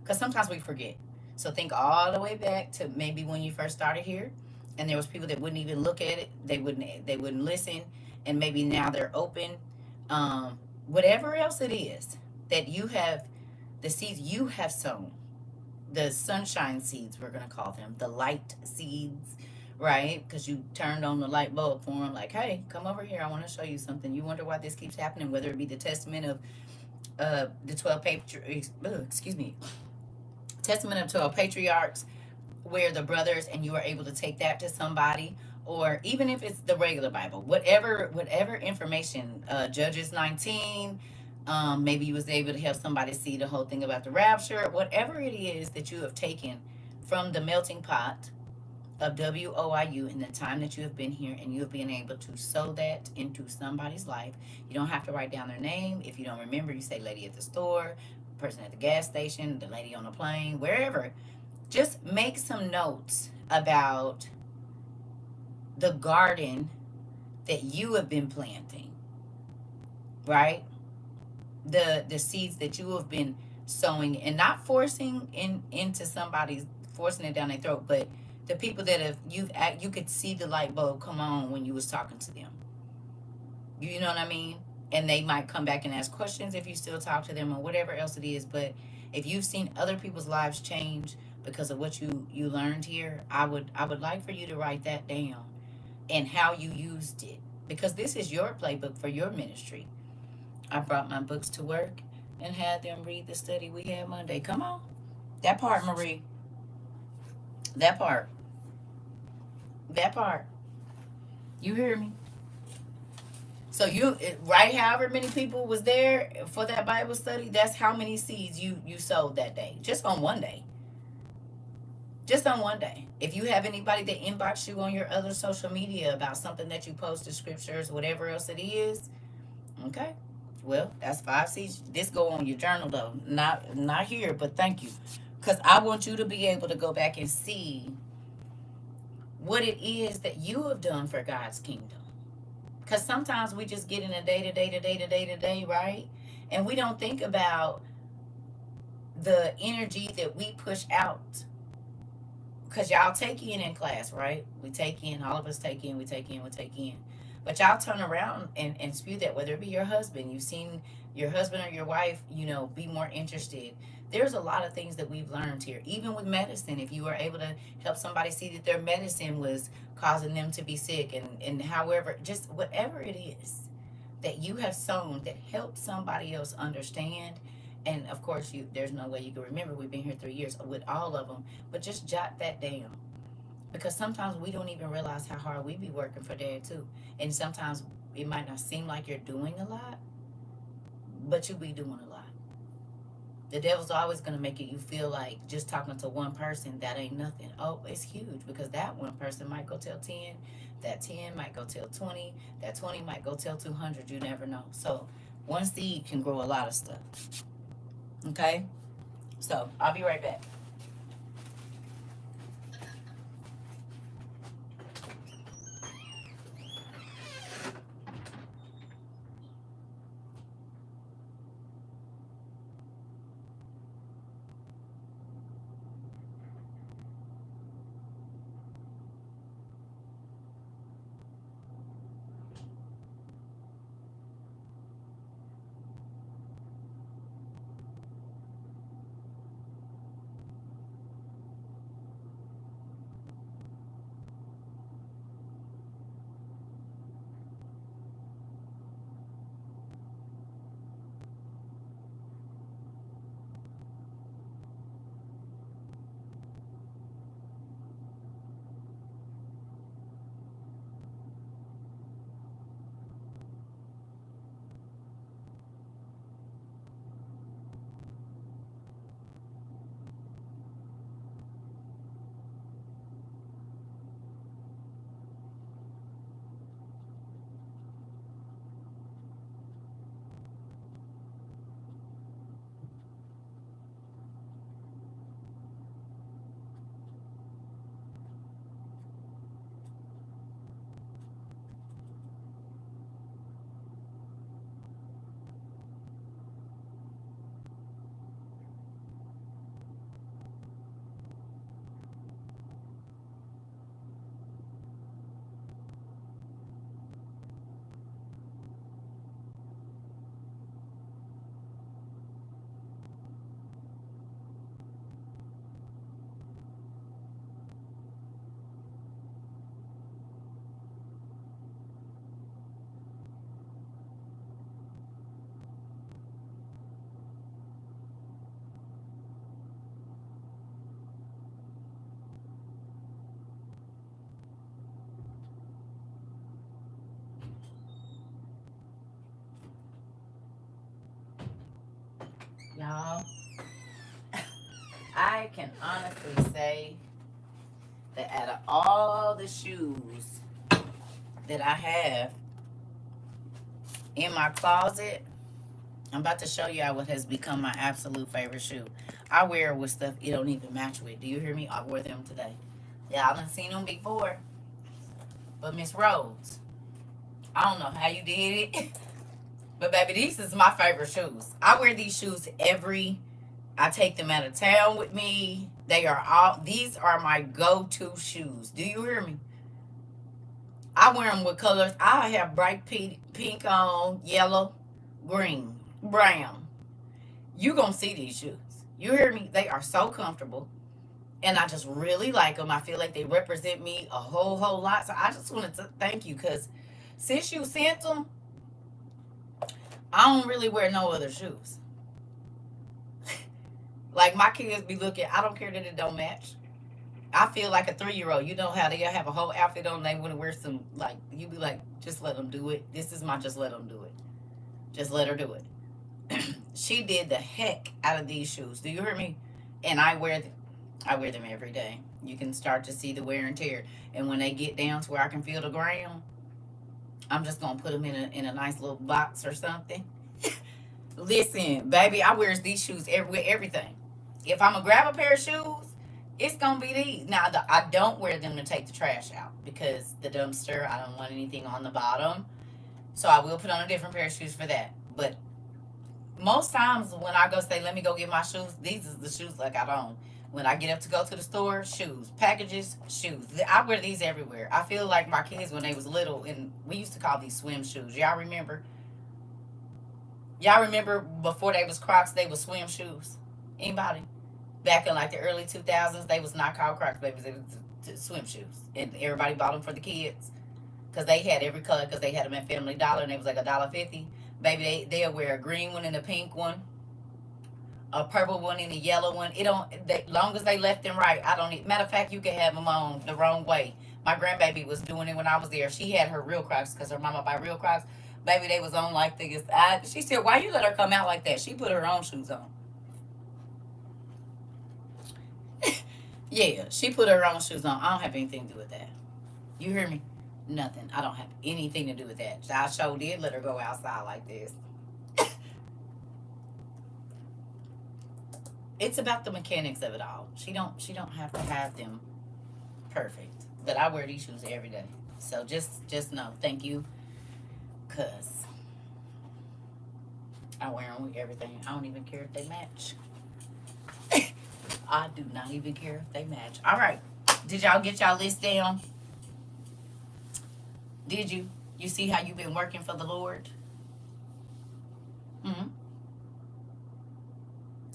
because sometimes we forget. So think all the way back to maybe when you first started here, and there was people that wouldn't even look at it. They wouldn't listen, and maybe now they're open. Whatever else it is that you have, the seeds you have sown, the sunshine seeds, we're going to call them, the light seeds, right? Because you turned on the light bulb for them, like, hey, come over here. I want to show you something. You wonder why this keeps happening, whether it be the testament of the 12 excuse me, testament of 12 patriarchs, where the brothers, and you are able to take that to somebody, or even if it's the regular Bible, whatever information, Judges 19, maybe you was able to help somebody see the whole thing about the rapture, whatever it is that you have taken from the melting pot of WOIU in the time that you have been here, and you have been able to sow that into somebody's life. You don't have to write down their name. If you don't remember, you say lady at the store, person at the gas station, the lady on the plane, wherever. Just make some notes about the garden that you have been planting, right? The seeds that you have been sowing, and not forcing into somebody's, forcing it down their throat, but the people that have you could see the light bulb come on when you was talking to them. You know what I mean? And they might come back and ask questions if you still talk to them or whatever else it is. But if you've seen other people's lives change because of what you learned here, I would like for you to write that down and how you used it, because this is your playbook for your ministry. I brought my books to work and had them read the study we had Monday. Come on. That part, Marie. That part. That part. You hear me? So you right, however many people was there for that Bible study, that's how many seeds you sowed that day. Just on one day. Just on one day. If you have anybody that inbox you on your other social media about something that you posted, scriptures, whatever else it is, okay. Well, that's 5 seeds. This go on your journal though. Not here, but thank you. Because I want you to be able to go back and see what it is that you have done for God's kingdom. Because sometimes we just get in a day to day to day to day to day, right? And we don't think about the energy that we push out. Because y'all take in class, right? We take in, all of us take in, we take in, we take in. But y'all turn around and spew that, whether it be your husband. You've seen your husband or your wife, be more interested. There's a lot of things that we've learned here. Even with medicine, if you were able to help somebody see that their medicine was causing them to be sick, and however, just whatever it is that you have sown that helped somebody else understand. And of course, there's no way you can remember. We've been here 3 years with all of them, but just jot that down, because sometimes we don't even realize how hard we be working for Dad too. And sometimes it might not seem like you're doing a lot, but you be doing a lot. The devil's always going to make it you feel like just talking to one person, that ain't nothing. Oh, it's huge, because that one person might go tell 10, that 10 might go tell 20, that 20 might go tell 200. You never know. So one seed can grow a lot of stuff. Okay? So I'll be right back. can honestly say that out of all the shoes that I have in my closet, I'm about to show y'all what has become my absolute favorite shoe. I wear it with stuff it don't even match with. Do you hear me? I wore them today. Y'all done seen them before. But Miss Rhodes, I don't know how you did it. But baby, these is my favorite shoes. I wear these shoes I take them out of town with me. These are my go-to shoes. Do you hear me? I wear them with colors. I have bright pink on, yellow, green, brown. You gonna see these shoes. You hear me? They are so comfortable. And I just really like them. I feel like they represent me a whole lot. So I just wanted to thank you because since you sent them, I don't really wear no other shoes. Like my kids be looking, I don't care that it don't match. I feel like a 3-year-old. You know how they have a whole outfit on, they want to wear some, like, you be like, just let them do it. This is my just let them do it. Just let her do it. She did the heck out of these shoes. Do you hear me? And I wear them. I wear them every day. You can start to see the wear and tear. And when they get down to where I can feel the ground, I'm just going to put them in a nice little box or something. Listen, baby, I wear these shoes with everything. If I'm going to grab a pair of shoes, it's going to be these. Now, I don't wear them to take the trash out because the dumpster, I don't want anything on the bottom. So I will put on a different pair of shoes for that. But most times when I go say, let me go get my shoes, these is the shoes I got on. When I get up to go to the store, shoes. Packages, shoes. I wear these everywhere. I feel like my kids when they was little, and we used to call these swim shoes. Y'all remember? Y'all remember before they was Crocs, they was swim shoes? Anybody? Back in like the early 2000s, they was not called Crocs, babies. They was swim shoes. And everybody bought them for the kids. Because they had every color, because they had them at Family Dollar, and they was like $1.50. Baby, they'll wear a green one and a pink one, a purple one and a yellow one. It don't, long as they left and right, I don't need. Matter of fact, you can have them on the wrong way. My grandbaby was doing it when I was there. She had her real Crocs because her mama buy real Crocs. Baby, they was on like this. She said, why you let her come out like that? She put her own shoes on. Yeah, she put her own shoes on. I don't have anything to do with that. You hear me? Nothing. I don't have anything to do with that. I sure did let her go outside like this. It's about the mechanics of it all. She don't have to have them perfect. But I wear these shoes every day. So just know, thank you. Cause I wear them with everything. I don't even care if they match. I do not even care if they match. All right. Did y'all get y'all list down? Did you? You see how you've been working for the Lord? Mm-hmm.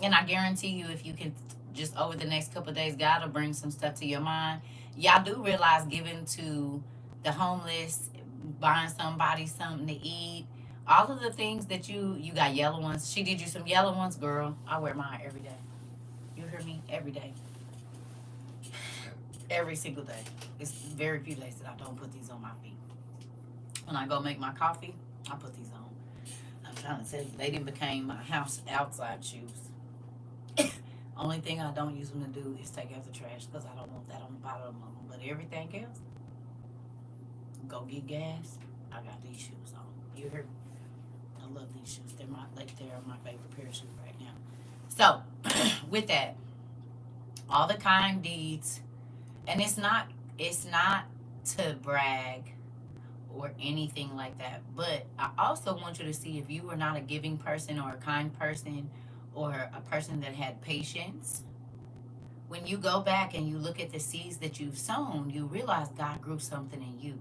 And I guarantee you, if you can just over the next couple of days, God will bring some stuff to your mind. Y'all do realize giving to the homeless, buying somebody something to eat, all of the things that you got yellow ones. She did you some yellow ones, girl. I wear mine every day. You hear me? Every day. Every single day. It's very few days that I don't put these on my feet. When I go make my coffee, I put these on. I'm trying to tell you, they didn't became my house outside shoes. Only thing I don't use them to do is take out the trash because I don't want that on the bottom of them. But everything else, go get gas. I got these shoes on. You heard me? I love these shoes. They're my favorite pair of shoes right now. So, with that, all the kind deeds, and it's not to brag or anything like that, but I also want you to see if you are not a giving person or a kind person or a person that had patience, when you go back and you look at the seeds that you've sown, you realize God grew something in you.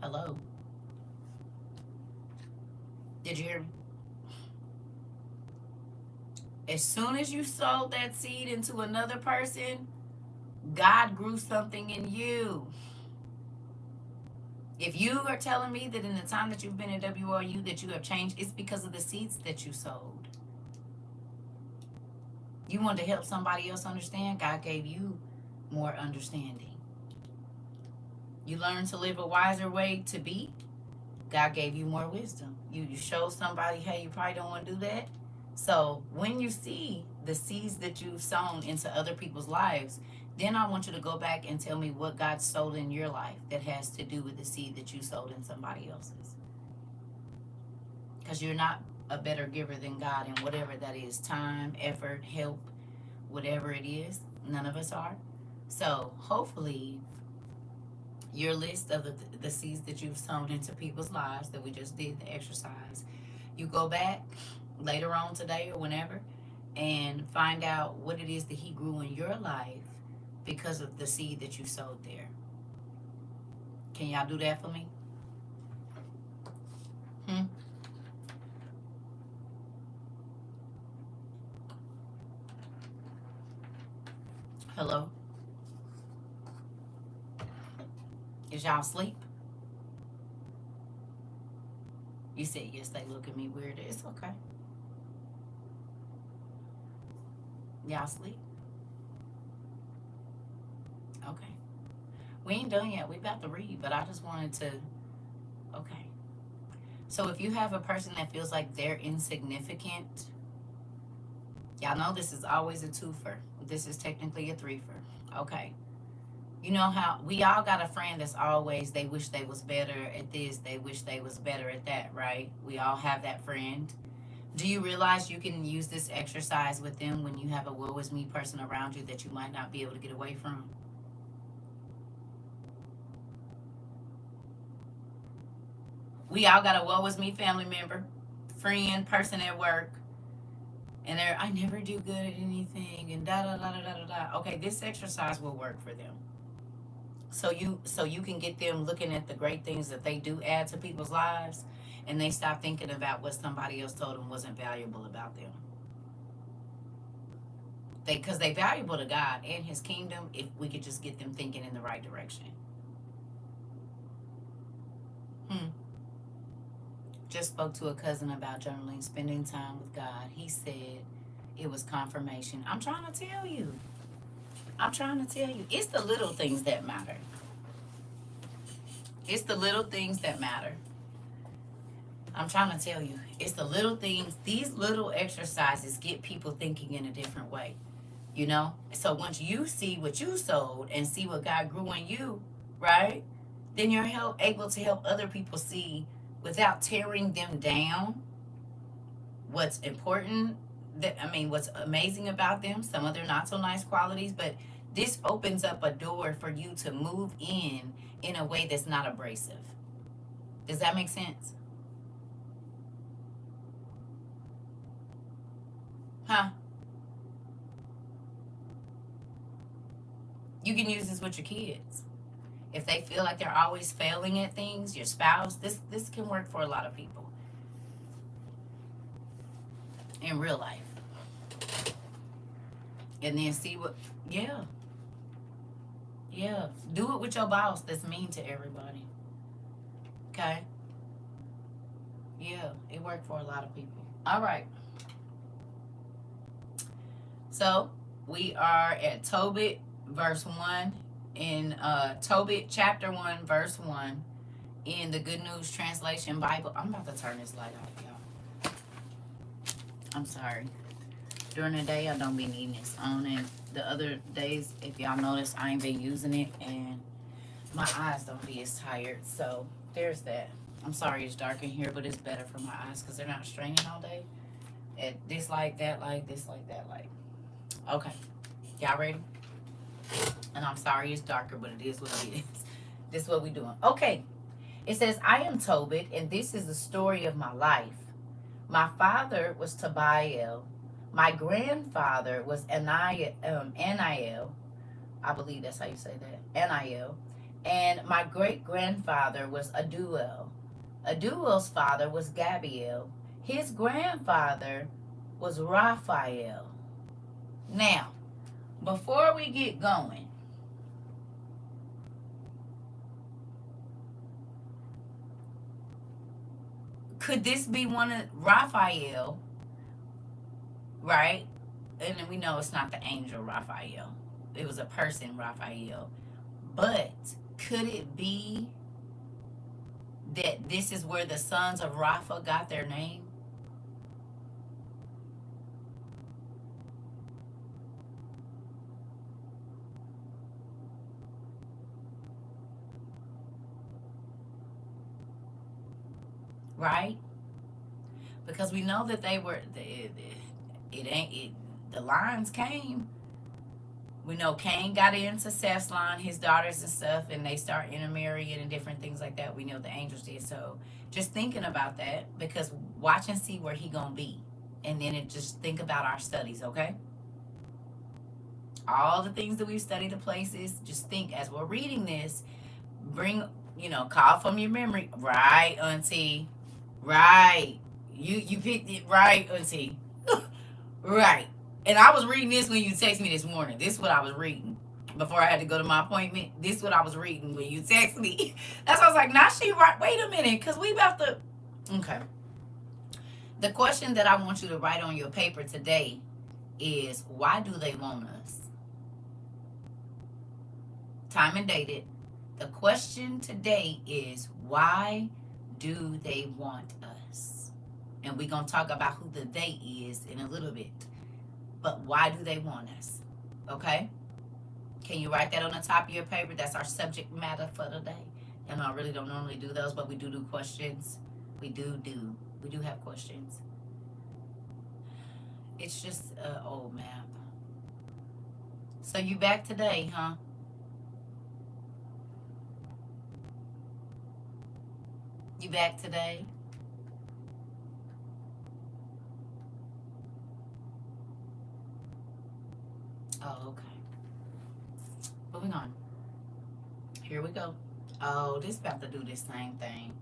Hello? Did you hear me? As soon as you sowed that seed into another person, God grew something in you. If you are telling me that in the time that you've been in WRU that you have changed, it's because of the seeds that you sowed. You wanted to help somebody else understand, God gave you more understanding. You learned to live a wiser way to be, God gave you more wisdom. You showed somebody, hey, you probably don't want to do that. So when you see the seeds that you've sown into other people's lives, then I want you to go back and tell me what God sowed in your life that has to do with the seed that you sowed in somebody else's. Because you're not a better giver than God, and whatever that is, time, effort, help, whatever it is, none of us are. So hopefully your list of the seeds that you've sown into people's lives that we just did the exercise, you go back later on today or whenever and find out what it is that he grew in your life because of the seed that you sowed there. Can y'all do that for me? Hmm? Hello? Is y'all asleep? You said yes, they look at me weird. It's okay. Y'all sleep? Okay. We ain't done yet. We about to read, but I just wanted to. Okay. So if you have a person that feels like they're insignificant, y'all know this is always a twofer. This is technically a threefer. Okay. You know how we all got a friend that's always, they wish they was better at this, they wish they was better at that, right? We all have that friend. Do you realize you can use this exercise with them when you have a woe is me person around you that you might not be able to get away from? We all got a woe is me family member, friend, person at work, and they're, I never do good at anything, and da da da da da da da. Okay, this exercise will work for them. So you can get them looking at the great things that they do add to people's lives, and they stop thinking about what somebody else told them wasn't valuable about them. Because they valuable to God and his kingdom if we could just get them thinking in the right direction. Hmm. Just spoke to a cousin about journaling, spending time with God. He said it was confirmation. I'm trying to tell you. I'm trying to tell you. It's the little things that matter. It's the little things that matter. I'm trying to tell you. It's the little things. These little exercises get people thinking in a different way. You know? So once you see what you sowed and see what God grew in you, right? Then you're able to help other people see without tearing them down what's important, what's amazing about them, some of their not so nice qualities, but this opens up a door for you to move in a way that's not abrasive. Does that make sense? Huh? You can use this with your kids. If they feel like they're always failing at things, your spouse, this can work for a lot of people in real life. And then see what, yeah, yeah. Do it with your boss that's mean to everybody. Okay? Yeah, it worked for a lot of people. All right. So we are at Tobit, verse 1, in Tobit, chapter 1, verse 1, in the Good News Translation Bible. I'm about to turn this light off, y'all. I'm sorry. During the day, I don't be needing this on, and the other days, if y'all notice, I ain't been using it, and my eyes don't be as tired. So there's that. I'm sorry it's dark in here, but it's better for my eyes because they're not straining all day. At this light, that light, this light, that light. Okay, y'all ready? And I'm sorry it's darker, but it is what it is. This is what we doing. Okay, it says, I am Tobit, and this is the story of my life. My father was Tobiel. My grandfather was Aniel. I believe that's how you say that. Aniel. And my great grandfather was Aduel. Aduel's father was Gabiel. His grandfather was Raphael. Now, before we get going, could this be one of Raphael, right? And we know it's not the angel Raphael. It was a person, Raphael. But could it be that this is where the sons of Rapha got their name? right? Because we know that they were, the lines came. We know Cain got into Seth's line, his daughters and stuff, and they start intermarrying and different things like that. We know the angels did. So just thinking about that, because watch and see where he gonna be. And then just think about our studies, okay? All the things that we've studied, the places, just think as we're reading this, bring, call from your memory. Right, auntie. Right. You picked it right, auntie. Right. And I was reading this when you texted me this morning. This is what I was reading before I had to go to my appointment. This is what I was reading when you text me. That's why I was like, nah, she right. Wait a minute, because we about to. Okay. The question that I want you to write on your paper today is, why do they want us? Time and dated. The question today is, why do they want us? And we're going to talk about who the they is in a little bit. But why do they want us? Okay? Can you write that on the top of your paper? That's our subject matter for today. And I really don't normally do those, but we do questions. We do have questions. It's just an old map. So you back today, huh? You back today? Oh, okay. Moving on. Here we go. Oh, this about to do this same thing.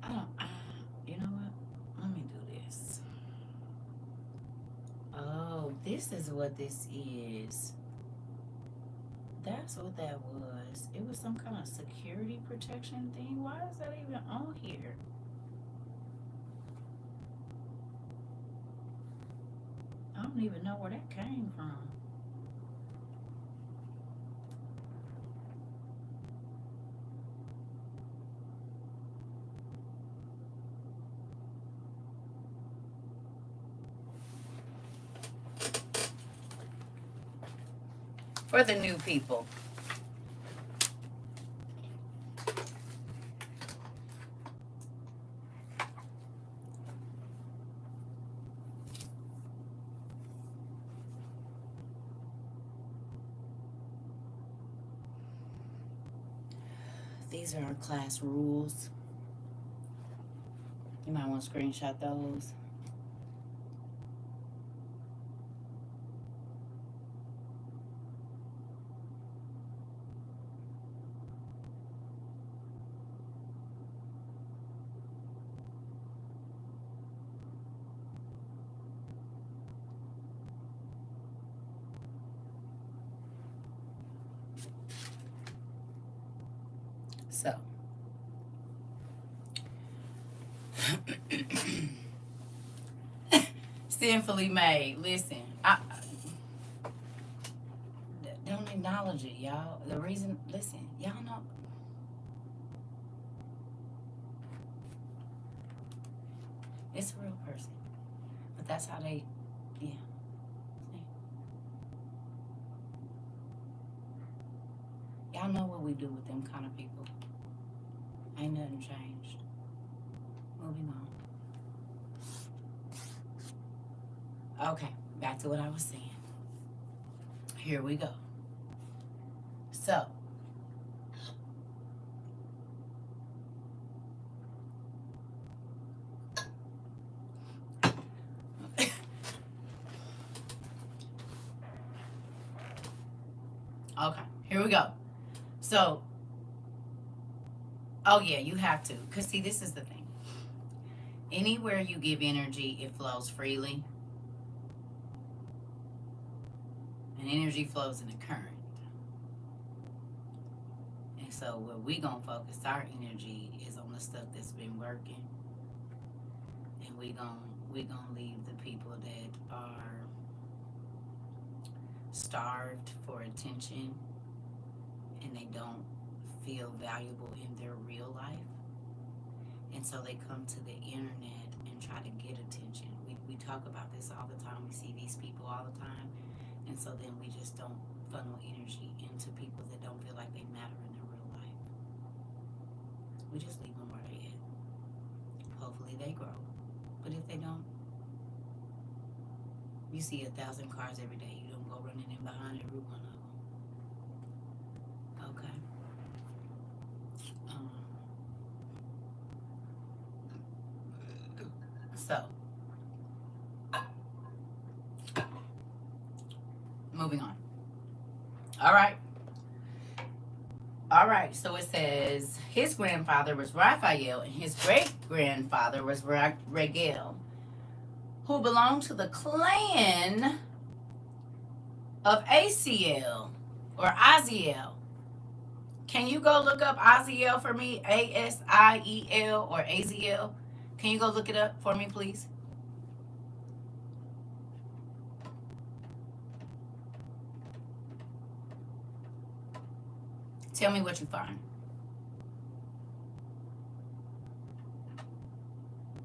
I don't. You know what? Let me do this. Oh, this is what this is. That's what that was. It was some kind of security protection thing. Why is that even on here? I don't even know where that came from. For the new people. These are our class rules. You might want to screenshot those. So, sinfully made. Listen, I don't acknowledge it, y'all. The reason, listen, y'all know. It's a real person. But that's how they, yeah. See? Y'all know what we do with them kind of people. Ain't nothing changed. Moving on. Okay, back to what I was saying. Here we go. So, okay, here we go. So, oh yeah, you have to. Because see, this is the thing. Anywhere you give energy, it flows freely. And energy flows in a current. And so where we gonna focus our energy is on the stuff that's been working. And we gonna leave the people that are starved for attention and they don't feel valuable in their real life. And so they come to the internet and try to get attention. We talk about this all the time. We see these people all the time. And so then we just don't funnel energy into people that don't feel like they matter in their real life. We just leave them where they at. eventually they grow. But if they don't, you see 1,000 cars every day. You don't go running in behind every one of them. Okay. Um, so, moving on. All right. All right. So it says his grandfather was Raphael and his great grandfather was Regel, who belonged to the clan of Asiel or Aziel. Can you go look up Aziel for me? Asiel or Aziel? Can you go look it up for me, please? Tell me what you find.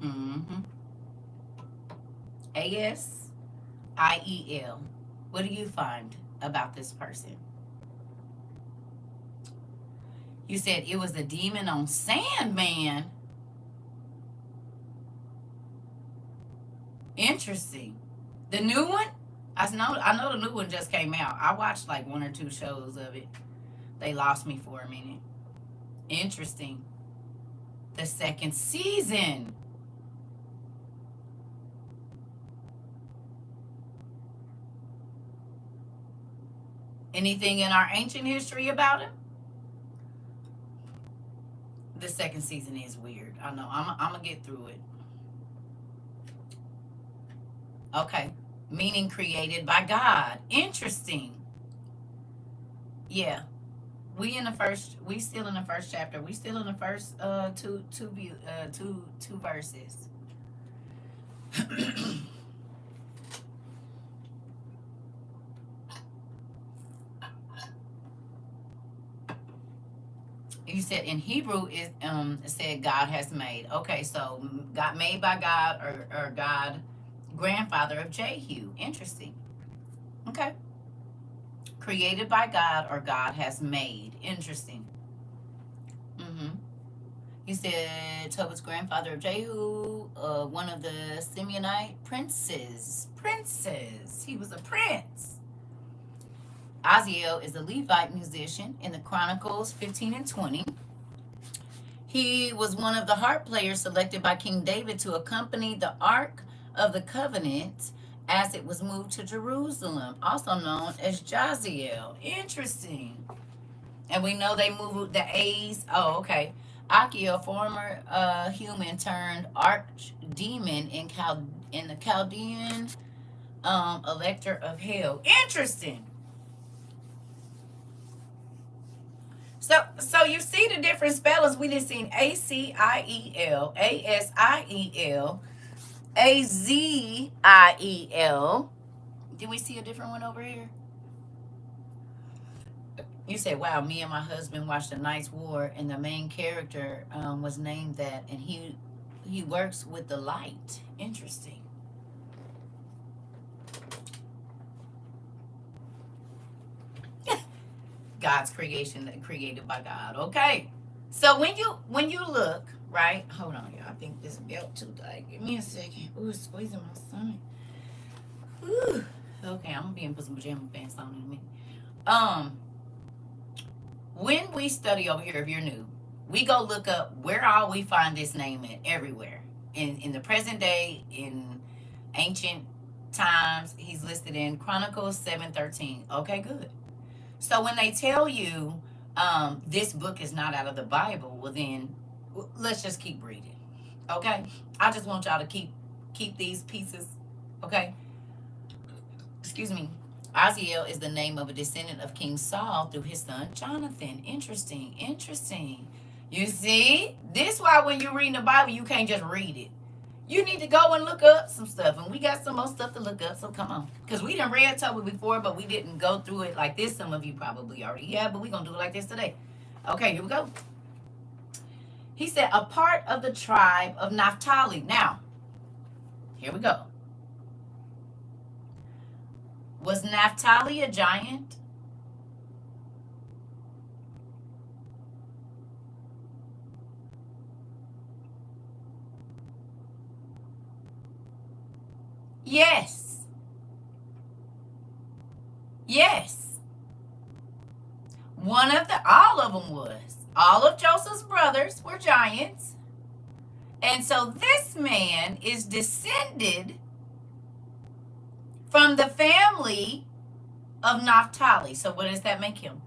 Mm-hmm. Asiel. What do you find about this person? You said it was a demon on Sandman. Interesting. The new one? I know the new one just came out. I watched like 1 or 2 shows of it. They lost me for a minute. Interesting. The 2nd season. Anything in our ancient history about him? The 2nd season is weird. I know. I'm going to get through it. Okay. Meaning created by God. Interesting. Yeah. We still in the first chapter. We still in the first two verses. You said in Hebrew it said God has made. Okay, so God made by God or God grandfather of Jehu. Interesting. Okay. Created by God or God has made. Interesting. Mm-hmm. You said Tobit's grandfather of Jehu, one of the Simeonite princes. Princes. He was a prince. Aziel is a Levite musician in the Chronicles 15 and 20. He was one of the harp players selected by King David to accompany the Ark of the Covenant as it was moved to Jerusalem, also known as Jaziel. Interesting. And we know they moved the A's. Oh, okay. Achiel, former human turned archdemon in the Chaldean elector of hell. Interesting. So you see the different spellings. We done seen Aciel, Asiel, Aziel. Did we see a different one over here? You said, "Wow, me and my husband watched The Night's War, and the main character was named that, and he works with the light." Interesting. God's creation that created by God. Okay. So when you look, right? Hold on, y'all. I think this belt too tight. Give me a second. Ooh, it's squeezing my stomach. Ooh. Okay, I'm gonna be in put some pajama pants on in a minute. When we study over here, if you're new, we go look up where all we find this name at everywhere. In the present day, in ancient times, he's listed in Chronicles 7:13. Okay, good. So when they tell you this book is not out of the Bible, well then let's just keep reading. Okay? I just want y'all to keep these pieces. Okay? Excuse me. Aziel is the name of a descendant of King Saul through his son Jonathan. Interesting. Interesting. You see? This why when you're reading the Bible, you can't just read it. You need to go and look up some stuff. And we got some more stuff to look up, so come on. Because we done read Tobit before, but we didn't go through it like this. Some of you probably already have, but we're going to do it like this today. Okay, here we go. He said, a part of the tribe of Naphtali. Now, here we go. Was Naphtali a giant? Yes. Yes. All of them was. All of Joseph's brothers were giants. And so this man is descended from the family of Naphtali. So what does that make him?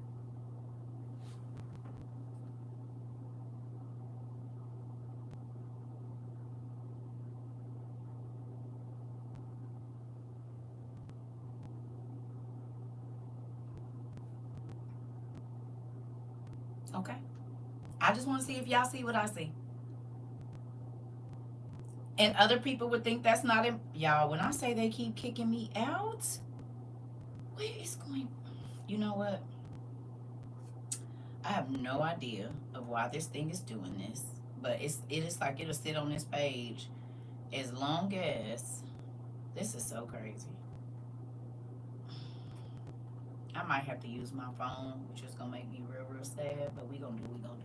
Okay. I just want to see if y'all see what I see. And other people would think that's not him. Y'all, when I say they keep kicking me out, where is going? You know what? I have no idea of why this thing is doing this. But it is like it'll sit on this page as long as this is so crazy. I might have to use my phone, which is gonna make me real, real sad, but we gonna do what we gonna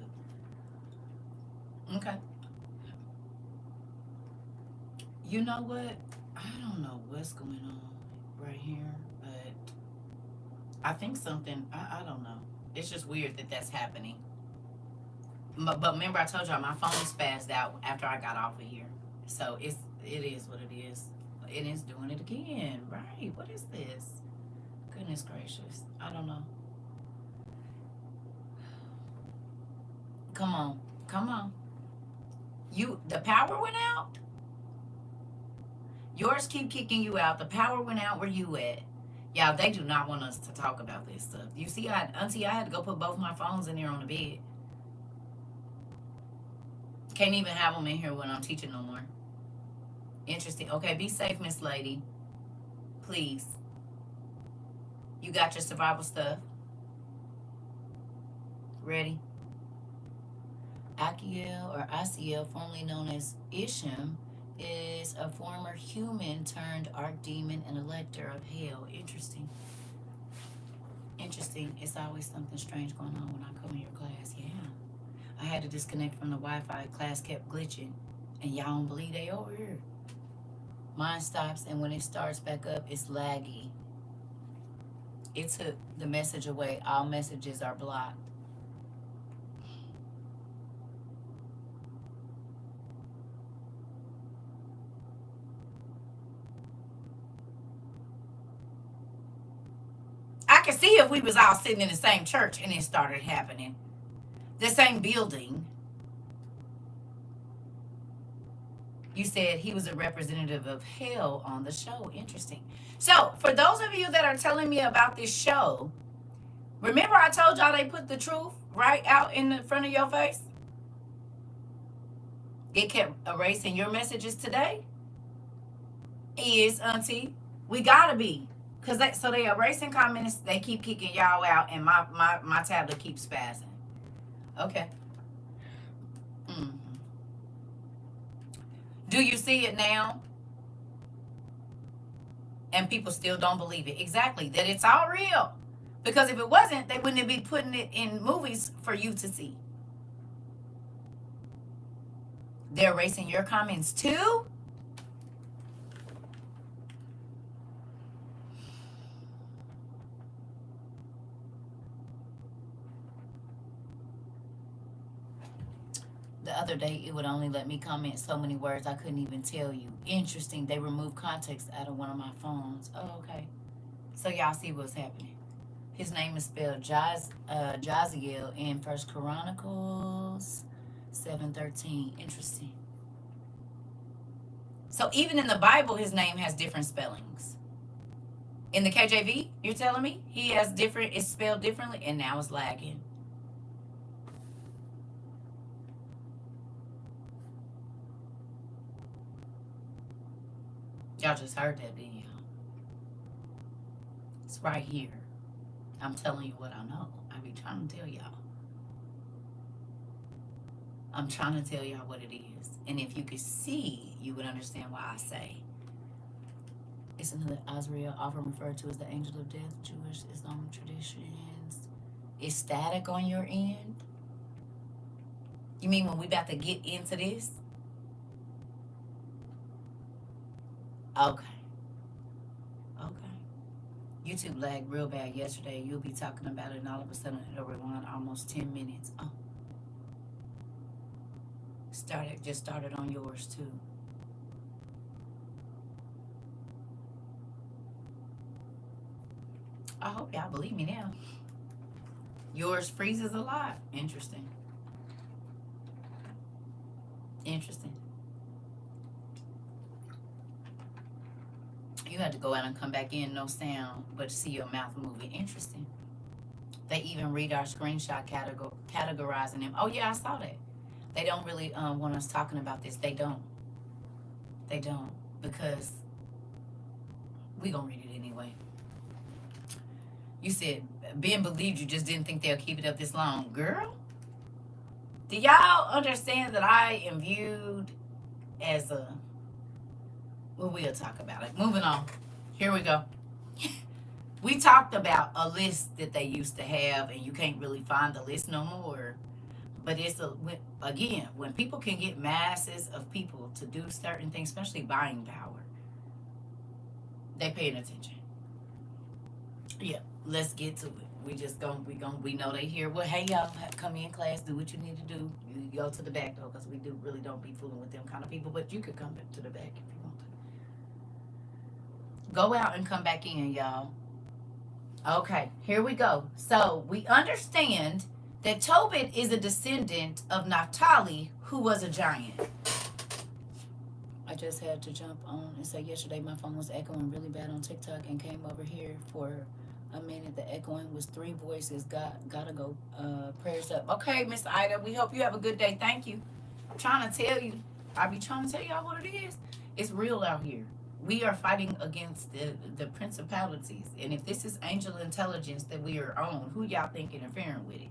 do. Okay. You know what? I don't know what's going on right here, but I think something, I don't know. It's just weird that that's happening. But remember I told y'all my phone spazzed out after I got off of here. So it is what it is. It is doing it again. Right. What is this? Goodness gracious. I don't know. Come on. Come on. The power went out? Yours keep kicking you out. The power went out. Where you at? Y'all, they do not want us to talk about this stuff. You see, Auntie, I had to go put both my phones in there on the bed. Can't even have them in here when I'm teaching no more. Interesting. Okay, be safe, Miss Lady. Please. You got your survival stuff? Ready? Achiel or Asiel, formerly known as Isham, is a former human turned archdemon and elector of hell. Interesting. Interesting. It's always something strange going on when I come in your class. Yeah. I had to disconnect from the Wi-Fi. Class kept glitching. And y'all don't believe they over here. Mine stops, and when it starts back up, it's laggy. It took the message away. All messages are blocked. I could see if we was all sitting in the same church and it started happening. The same building. You said he was a representative of hell on the show. Interesting. So, for those of you that are telling me about this show, remember I told y'all they put the truth right out in the front of your face? It kept erasing your messages today? Is, Auntie, we gotta be. Cause they erasing comments, they keep kicking y'all out, and my tablet keeps spazzing. Okay. Mm-hmm. Do you see it now? And people still don't believe it. Exactly. That it's all real. Because if it wasn't, they wouldn't be putting it in movies for you to see. They're erasing your comments too? The other day, it would only let me comment so many words I couldn't even tell you. Interesting. They removed context out of one of my phones. Oh, okay. So y'all see what's happening. His name is spelled Jaziel in First Chronicles 7:13. Interesting. So even in the Bible, his name has different spellings. In the KJV, you're telling me he has different. It's spelled differently, and now it's lagging. Y'all just heard that, didn't y'all? It's right here. I'm telling you what I know. I be trying to tell y'all. I'm trying to tell y'all what it is. And if you could see, you would understand why I say. It's another Azrael, often referred to as the angel of death, Jewish Islamic traditions. Is static on your end? You mean when we about to get into this? Okay. YouTube lagged real bad yesterday. You'll be talking about it, and all of a sudden it'll rewind almost 10 minutes. Oh, just started on yours too. I hope y'all believe me now. Yours freezes a lot. Interesting. Interesting. You had to go out and come back in, no sound, but see your mouth moving. Interesting. They even read our screenshot categorizing them. Oh yeah, I saw that. They don't really want us talking about this. They don't. They don't, because we gonna read it anyway. You said being believed, you just didn't think they'll keep it up this long. Girl, do y'all understand that I am viewed as a... Well, we'll talk about it. Moving on. Here we go. We talked about a list that they used to have, and you can't really find the list no more. But it's again, when people can get masses of people to do certain things, especially buying power, they paying attention. Yeah, let's get to it. We know they here. Well, hey y'all, come in class, do what you need to do. You go to the back though, because we really don't be fooling with them kind of people. But you could come back to the back if you want to. Go out and come back in, y'all. Okay, here we go. So we understand that Tobit is a descendant of Napali, who was a giant. I just had to jump on and say yesterday my phone was echoing really bad on TikTok and came over here for a minute. The echoing was 3 voices. Gotta go. Prayers up. Okay, Miss Ida, we hope you have a good day. Thank you. I'm trying to tell you. I be trying to tell y'all what it is. It's real out here. We are fighting against the principalities. And if this is angel intelligence that we are on, who y'all think interfering with it?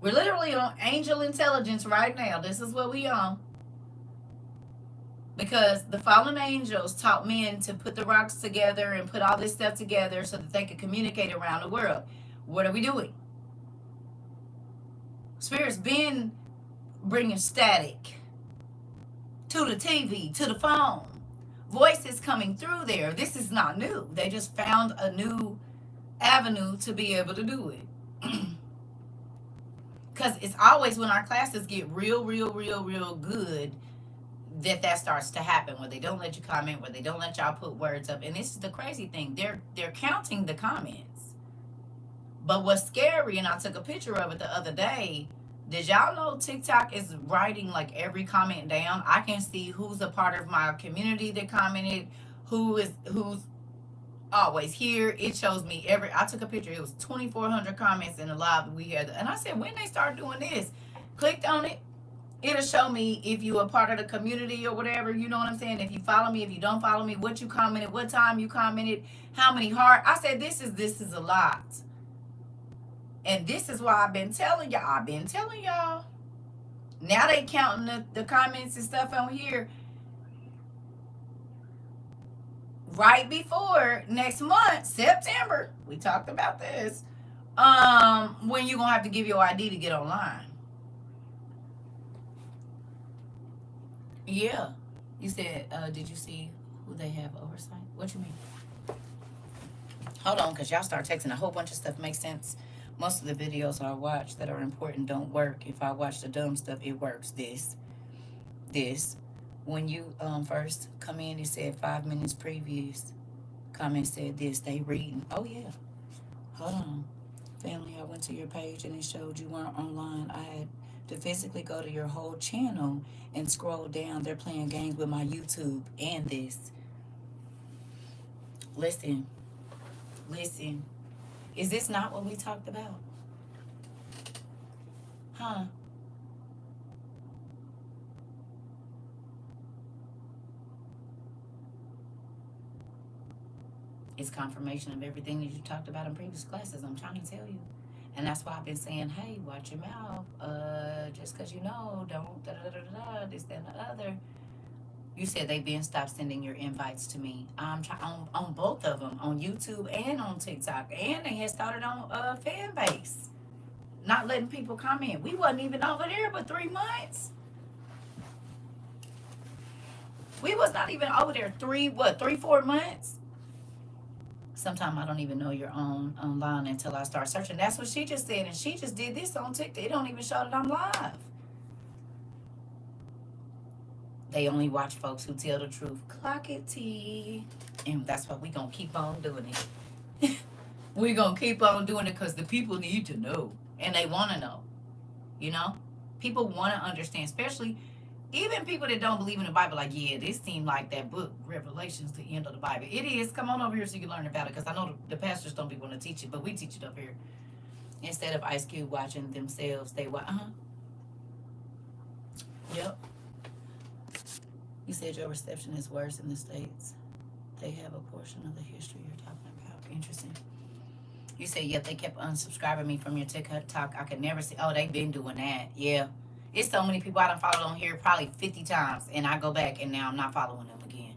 We're literally on angel intelligence right now. This is what we on. Because the fallen angels taught men to put the rocks together and put all this stuff together so that they could communicate around the world. What are we doing? Spirit's been bringing static to the TV, to the phone. Voices coming through there. This is not new. They just found a new avenue to be able to do it. Because it's always when our classes get real good that starts to happen, where they don't let you comment, where they don't let y'all put words up. And this is the crazy thing. They're counting the comments. But what's scary, and I took a picture of it the other day, did y'all know TikTok is writing like every comment down? I can see who's a part of my community that commented, who's always here. It shows me I took a picture. It was 2,400 comments in the live we had. And I said, when they start doing this, clicked on it, it'll show me if you are part of the community or whatever. You know what I'm saying? If you follow me, if you don't follow me, what you commented, what time you commented, how many hearts. I said, this is a lot. And this is why I've been telling y'all. Now they counting the comments and stuff on here. Right before next month, September, we talked about this, when you're going to have to give your ID to get online. Yeah. You said, did you see who they have oversight? What you mean? Hold on, because y'all start texting a whole bunch of stuff. Makes sense. Most of the videos I watch that are important don't work. If I watch the dumb stuff, it works. This. When you first come in, it said 5 minutes previous. Comment said this. They reading. Oh, yeah. Hold on. Family, I went to your page and it showed you weren't online. I had to physically go to your whole channel and scroll down. They're playing games with my YouTube and this. Listen. Is this not what we talked about? Huh? It's confirmation of everything that you talked about in previous classes. I'm trying to tell you. And that's why I've been saying, hey, watch your mouth. Just because you know, don't da-da-da-da-da, this, that, and the other. You said they've been stopped sending your invites to me. I'm trying on both of them, on YouTube and on TikTok. And they had started on fan base. Not letting people comment. We wasn't even over there but 3 months. We was not even over there 4 months. Sometimes I don't even know you're on online until I start searching. That's what she just said, and she just did this on TikTok. It don't even show that I'm live. They only watch folks who tell the truth. Clock it, T. And that's why we gonna keep on doing it. We're gonna keep on doing it because the people need to know. And they wanna know. You know? People wanna understand, especially even people that don't believe in the Bible, like, yeah, this seemed like that book, Revelation's the end of the Bible. It is. Come on over here so you can learn about it, because I know the pastors don't be wanting to teach it, but we teach it up here. Instead of Ice Cube watching themselves, they watch. Yep. You said your reception is worse in the States. They have a portion of the history you're talking about. Interesting. You said, yep, they kept unsubscribing me from your TikTok. I could never see. Oh, they've been doing that. Yeah. It's so many people I done followed on here probably 50 times. And I go back and now I'm not following them again.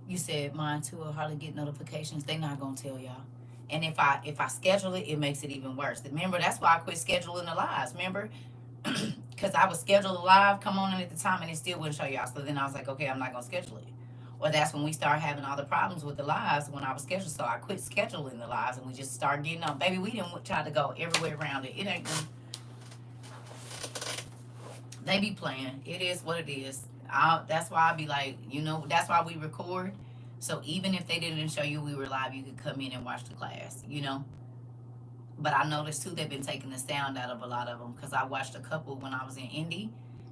You said mine too will hardly get notifications. They not going to tell y'all. And if I schedule it, it makes it even worse. Remember, that's why I quit scheduling the lives. Remember? Because I would schedule a live, come on in at the time, and it still wouldn't show y'all. So then I was like, okay, I'm not going to schedule it. Or that's when we start having all the problems with the lives when I was scheduled. So I quit scheduling the lives and we just started getting on. Baby, we didn't try to go everywhere around it. It ain't. They be playing. It is what it is. That's why I be like, you know, that's why we record. So even if they didn't show you we were live, you could come in and watch the class, you know. But I noticed too, they've been taking the sound out of a lot of them, because I watched a couple when I was in Indy.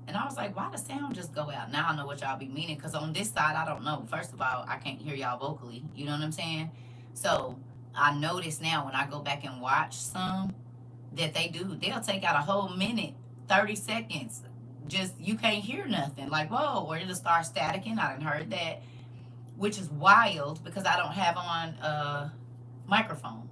And I was like, why the sound just go out? Now I know what y'all be meaning, because on this side, I don't know. First of all, I can't hear y'all vocally. You know what I'm saying? So I notice now when I go back and watch some that they'll take out a whole minute, 30 seconds. Just, you can't hear nothing. Like, whoa, or it'll start staticking. I done heard that, which is wild because I don't have on a microphone.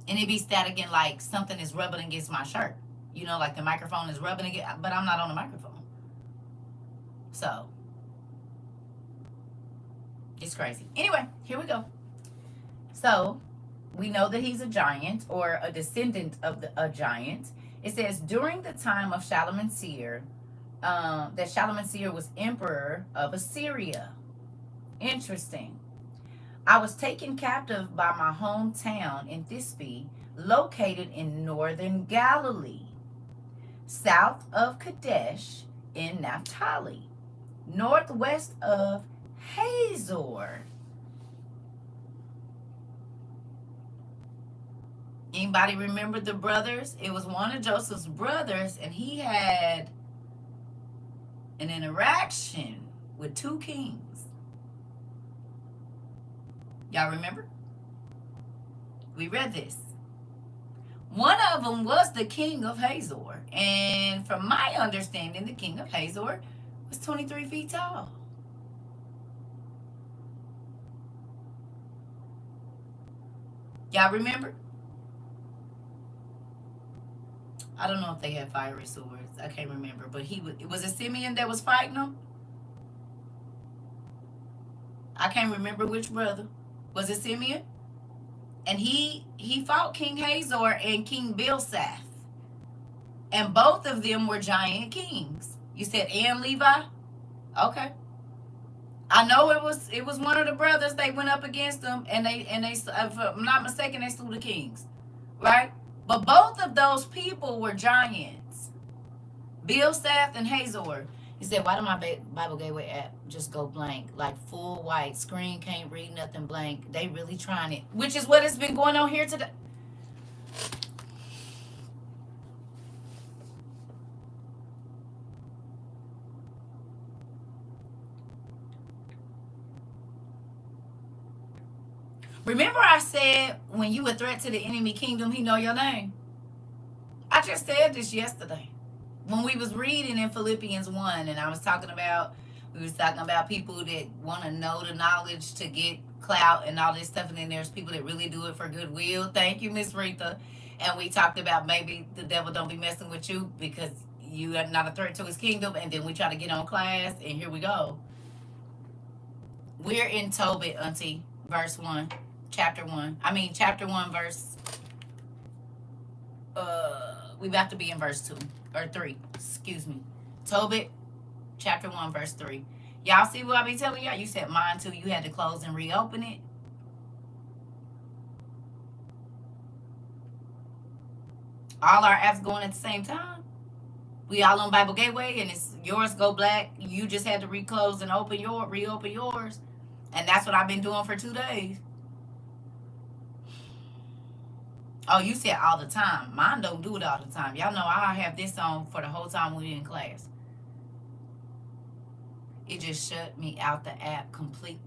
And it be staticking like something is rubbing against my shirt. You know, like the microphone is rubbing against, but I'm not on the microphone. So, it's crazy. Anyway, here we go. So, we know that he's a giant or a descendant of a giant. It says, during the time of Shalmaneser, that Shalmaneser was emperor of Assyria. Interesting. I was taken captive by my hometown in Thisbe, located in northern Galilee, south of Kadesh in Naphtali, northwest of Hazor. Anybody remember the brothers? It was one of Joseph's brothers, and he had an interaction with two kings. Y'all remember? We read this. One of them was the king of Hazor. And from my understanding, the king of Hazor was 23 feet tall. Y'all remember? I don't know if they had fiery swords. I can't remember. But was it Simeon that was fighting them? I can't remember which brother. Was it Simeon? And he fought King Hazor and King Bilsath. And both of them were giant kings. You said and Levi? Okay. I know it was one of the brothers. They went up against them, and they if I'm not mistaken, they slew the kings, right? But both of those people were giants, Bilsath and Hazor. He said, why did my Bible Gateway app just go blank? Like full white screen, can't read nothing, blank. They really trying it, which is what has been going on here today. Remember I said when you a threat to the enemy kingdom, he know your name? I just said this yesterday when we was reading in Philippians 1, and we was talking about people that want to know the knowledge to get clout and all this stuff, and then there's people that really do it for goodwill. Thank you, Miss Rita. And we talked about maybe the devil don't be messing with you because you are not a threat to his kingdom, and then we try to get on class, and here we go. We're in Tobit, Auntie, verse 1. Chapter 1, verse, we about to be in verse 2, or 3, excuse me. Tobit, chapter 1, verse 3. Y'all see what I be telling y'all? You said mine too. You had to close and reopen it. All our apps going at the same time. We all on Bible Gateway, and it's yours go black. You just had to reclose and reopen yours, and that's what I've been doing for 2 days. Oh, you said all the time. Mine don't do it all the time. Y'all know I have this on for the whole time we in class. It just shut me out the app completely.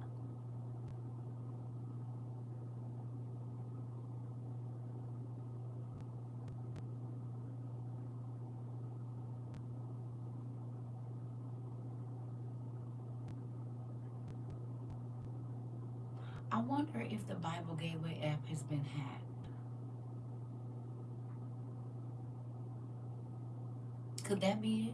I wonder if the Bible Gateway app has been hacked. Could that be it?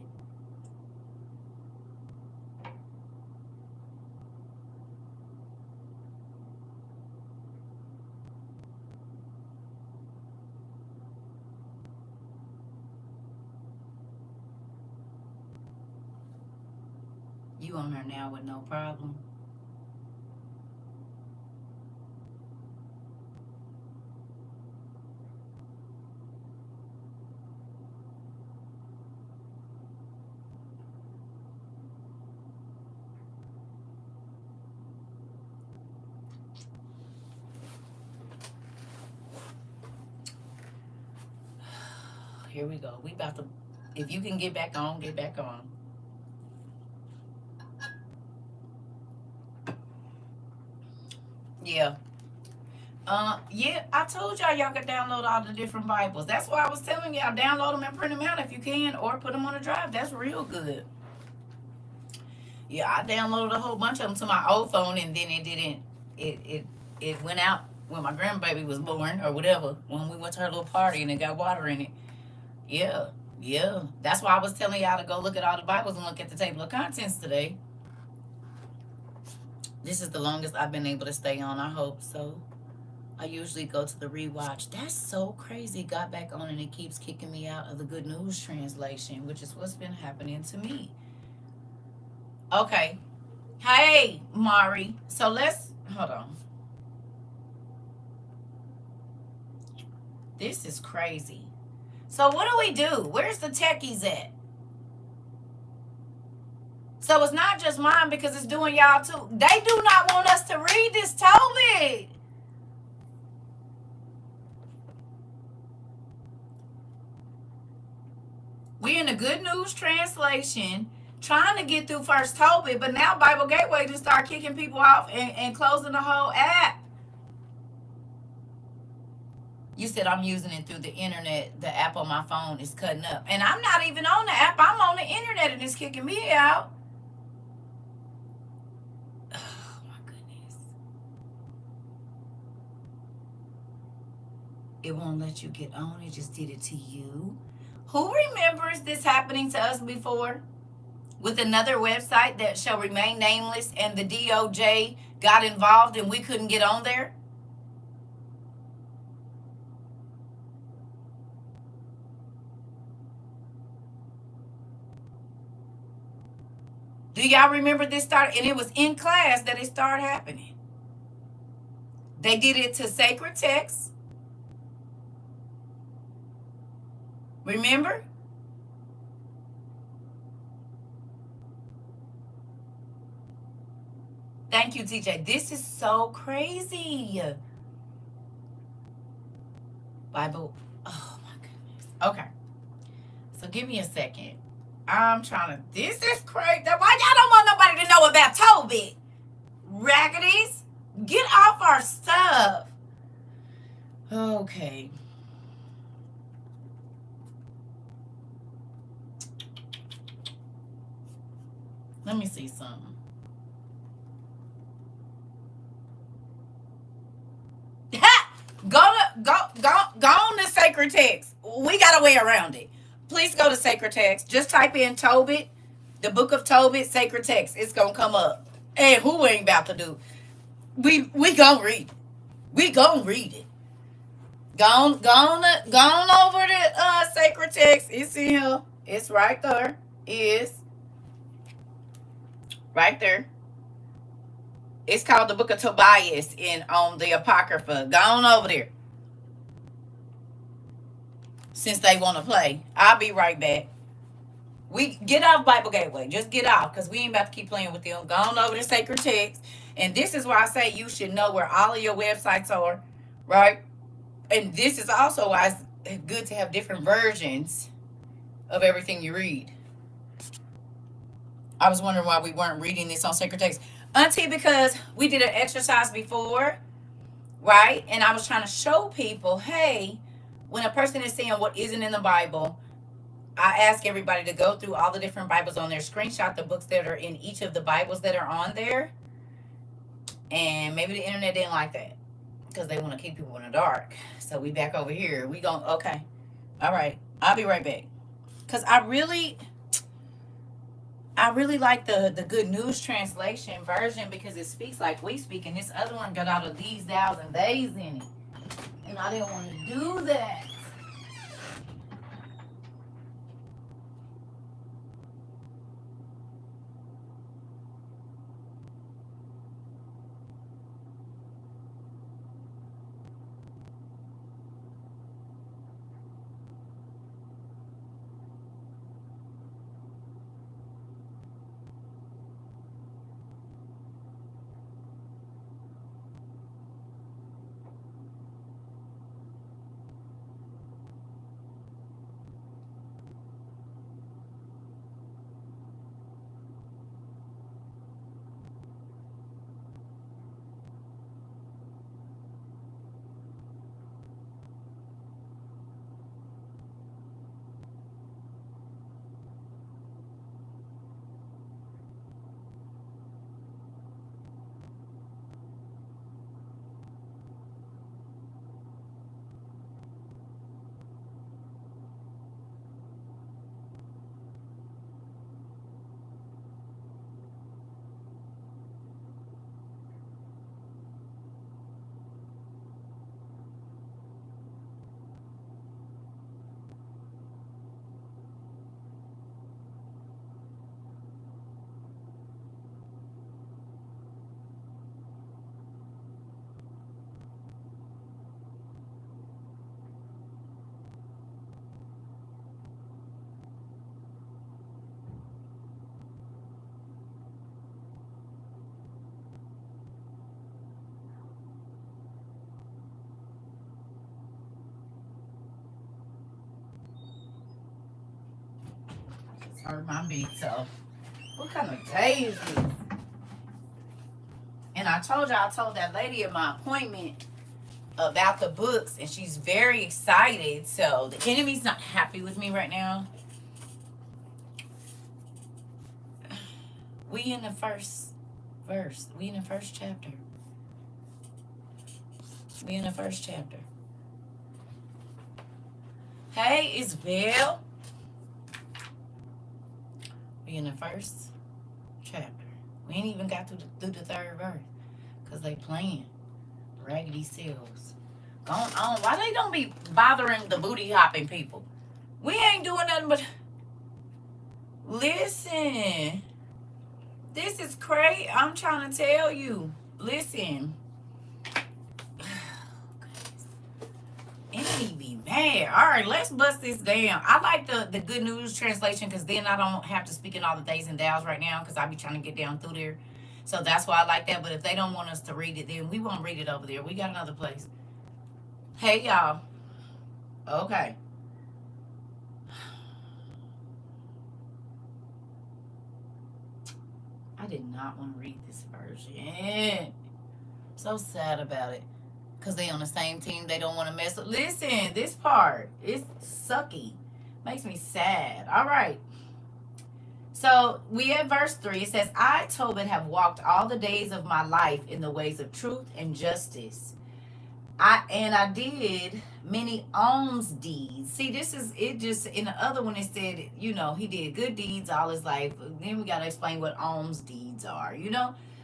You on there now with no problem? Here we go. We about to. If you can get back on, get back on. Yeah. Yeah, I told y'all could download all the different Bibles. That's why I was telling y'all, download them and print them out if you can, or put them on a drive. That's real good. Yeah, I downloaded a whole bunch of them to my old phone, and then it didn't. It went out when my grandbaby was born, or whatever. When we went to her little party, and it got water in it. Yeah, yeah. That's why I was telling y'all to go look at all the Bibles and look at the table of contents today. This is the longest I've been able to stay on. I hope so. I usually go to the rewatch. That's so crazy. Got back on and it keeps kicking me out of the Good News translation, which is what's been happening to me. Okay. Hey, Mari. So let's hold on. This is crazy. So what do we do? Where's the techies at? So it's not just mine because it's doing y'all too. They do not want us to read this Tobit. We in the Good News translation trying to get through First Tobit, but now Bible Gateway just start kicking people off and closing the whole app. You said I'm using it through the internet. The app on my phone is cutting up. And I'm not even on the app. I'm on the internet and it's kicking me out. Oh my goodness. It won't let you get on. It just did it to you. Who remembers this happening to us before? With another website that shall remain nameless and the DOJ got involved and we couldn't get on there? Do y'all remember this started? And it was in class that it started happening. They did it to sacred texts. Remember? Thank you, TJ. This is so crazy. Bible. Oh my goodness. Okay. So give me a second. I'm trying to. This is crazy. Why y'all don't want nobody to know about Tobit? Raggities, get off our stuff. Okay. Let me see something. Go on to sacred text. We got a way around it. Please go to sacred text. Just type in Tobit, the book of Tobit, sacred text. It's gonna come up. And who ain't about to do? We gonna read. We gonna read it. Go on over to sacred text. It's in here. It's right there. It's Right there. It's called the Book of Tobias on the Apocrypha. Go on over there. Since they want to play. I'll be right back. We get off Bible Gateway. Just get off, because we ain't about to keep playing with them. Go on over to Sacred Text. And this is why I say you should know where all of your websites are, right? And this is also why it's good to have different versions of everything you read. I was wondering why we weren't reading this on Sacred Text. Auntie, because we did an exercise before, right? And I was trying to show people, hey, when a person is saying what isn't in the Bible, I ask everybody to go through all the different Bibles on there, screenshot the books that are in each of the Bibles that are on there. And maybe the internet didn't like that because they want to keep people in the dark. So we back over here. We going, okay. All right. I'll be right back. Because I really like the Good News Translation version, because it speaks like we speak. And this other one got all of these, thous, and theys in it. And I didn't want to do that. Hurt my beat. So what kind of day is this? And I told that lady at my appointment about the books, and she's very excited. So the enemy's not happy with me right now. We in the first verse. We in the first chapter. We in the first chapter. Hey, Isabel. We in the first chapter. We ain't even got through the third verse, because they playing raggedy selves. Going on. Why they don't be bothering the booty hopping people? We ain't doing nothing but... Listen. This is crazy. I'm trying to tell you. Listen. Enemy be mad. All right, let's bust this down. I like the Good News Translation, because then I don't have to speak in all the theys and thous right now, because I be trying to get down through there. So that's why I like that. But if they don't want us to read it, then we won't read it over there. We got another place. Hey, y'all. Okay. I did not want to read this version. So sad about it. Because they on the same team. They don't want to mess up. Listen, this part is sucky. Makes me sad. All right. So we at verse 3. It says, I, Tobit, have walked all the days of my life in the ways of truth and justice. I did many alms deeds. See, this is it. Just in the other one, it said, he did good deeds all his life. Then we got to explain what alms deeds are.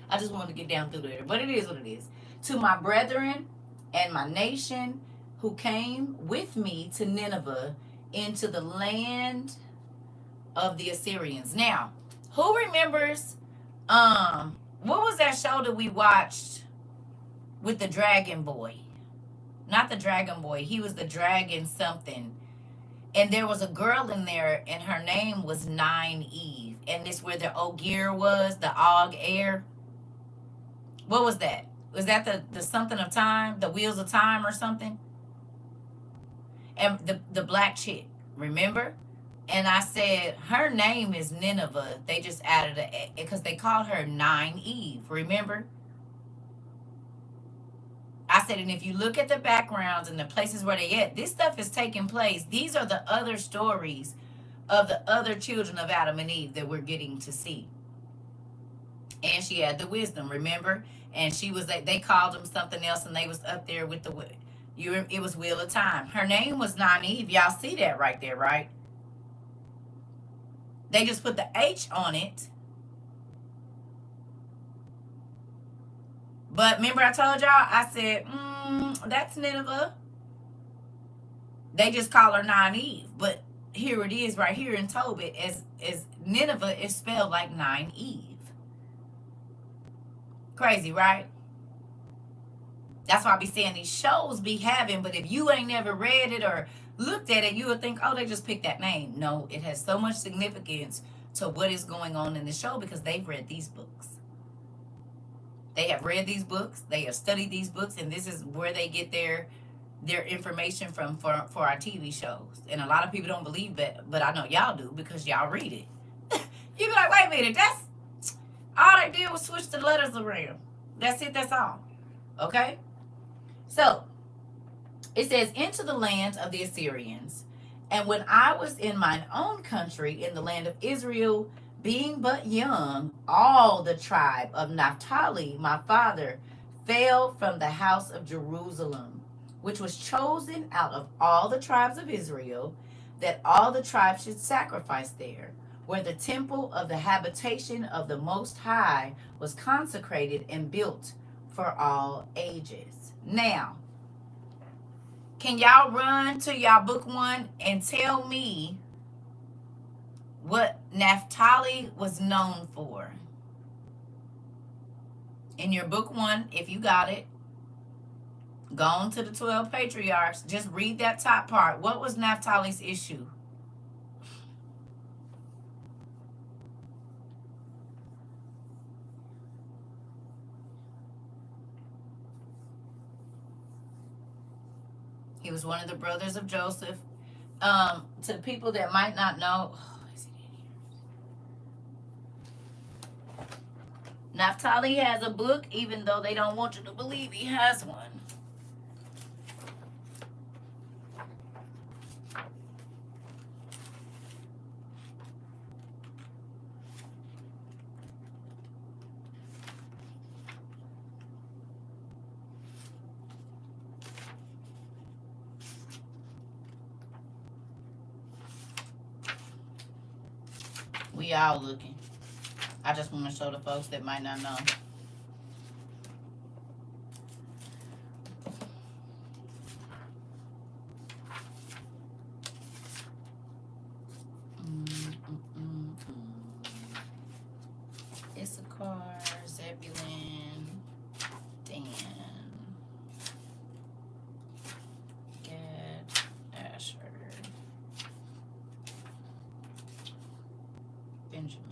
I just wanted to get down through there, but it is what it is. To my brethren and my nation who came with me to Nineveh, into the land of the Assyrians. Now, who remembers What was that show that we watched with the dragon boy? Not the dragon boy. He was the dragon something. And there was a girl in there, and her name was Nine Eve. And this where the Ogier was, the Og Air. What was that? Was that the something of time, the wheels of time or something? And the black chick, remember? And I said her name is Nineveh. They just added a because they called her Nine Eve. Remember? I said, and if you look at the backgrounds and the places where they at, this stuff is taking place. These are the other stories of the other children of Adam and Eve that we're getting to see. And she had the wisdom, remember? And she was they called them something else, and they was up there with the it was Wheel of Time. Her name was Nynaeve. Y'all see that right there, right? They just put the H on it. But remember I told y'all, I said, that's Nineveh. They just call her Nynaeve. But here it is right here in Tobit as Nineveh is spelled like Nine Eve. Crazy, right? That's why I be saying these shows be having, but if you ain't never read it or looked at it, you would think, oh, they just picked that name. No, it has so much significance to what is going on in the show because they've read these books. They have read these books, they have studied these books, and this is where they get their information from for our TV shows. And a lot of people don't believe that, but I know y'all do because y'all read it. You be like, wait a minute, that's all they did was switch the letters around. That's it, that's all. Okay? So, it says, into the land of the Assyrians. And when I was in mine own country, in the land of Israel, being but young, all the tribe of Naphtali, my father, fell from the house of Jerusalem, which was chosen out of all the tribes of Israel, that all the tribes should sacrifice there, where the temple of the habitation of the Most High was consecrated and built for all ages. Now, can y'all run to y'all book one and tell me what Naphtali was known for? In your book one, if you got it, go on to the 12 patriarchs. Just read that top part. What was Naphtali's issue? He was one of the brothers of Joseph. To the people that might not know, Naphtali has a book, even though they don't want you to believe he has one. We all looking. I just want to show the folks that might not know. Issachar, Zebulun, Dan, Gad, Asher, Benjamin.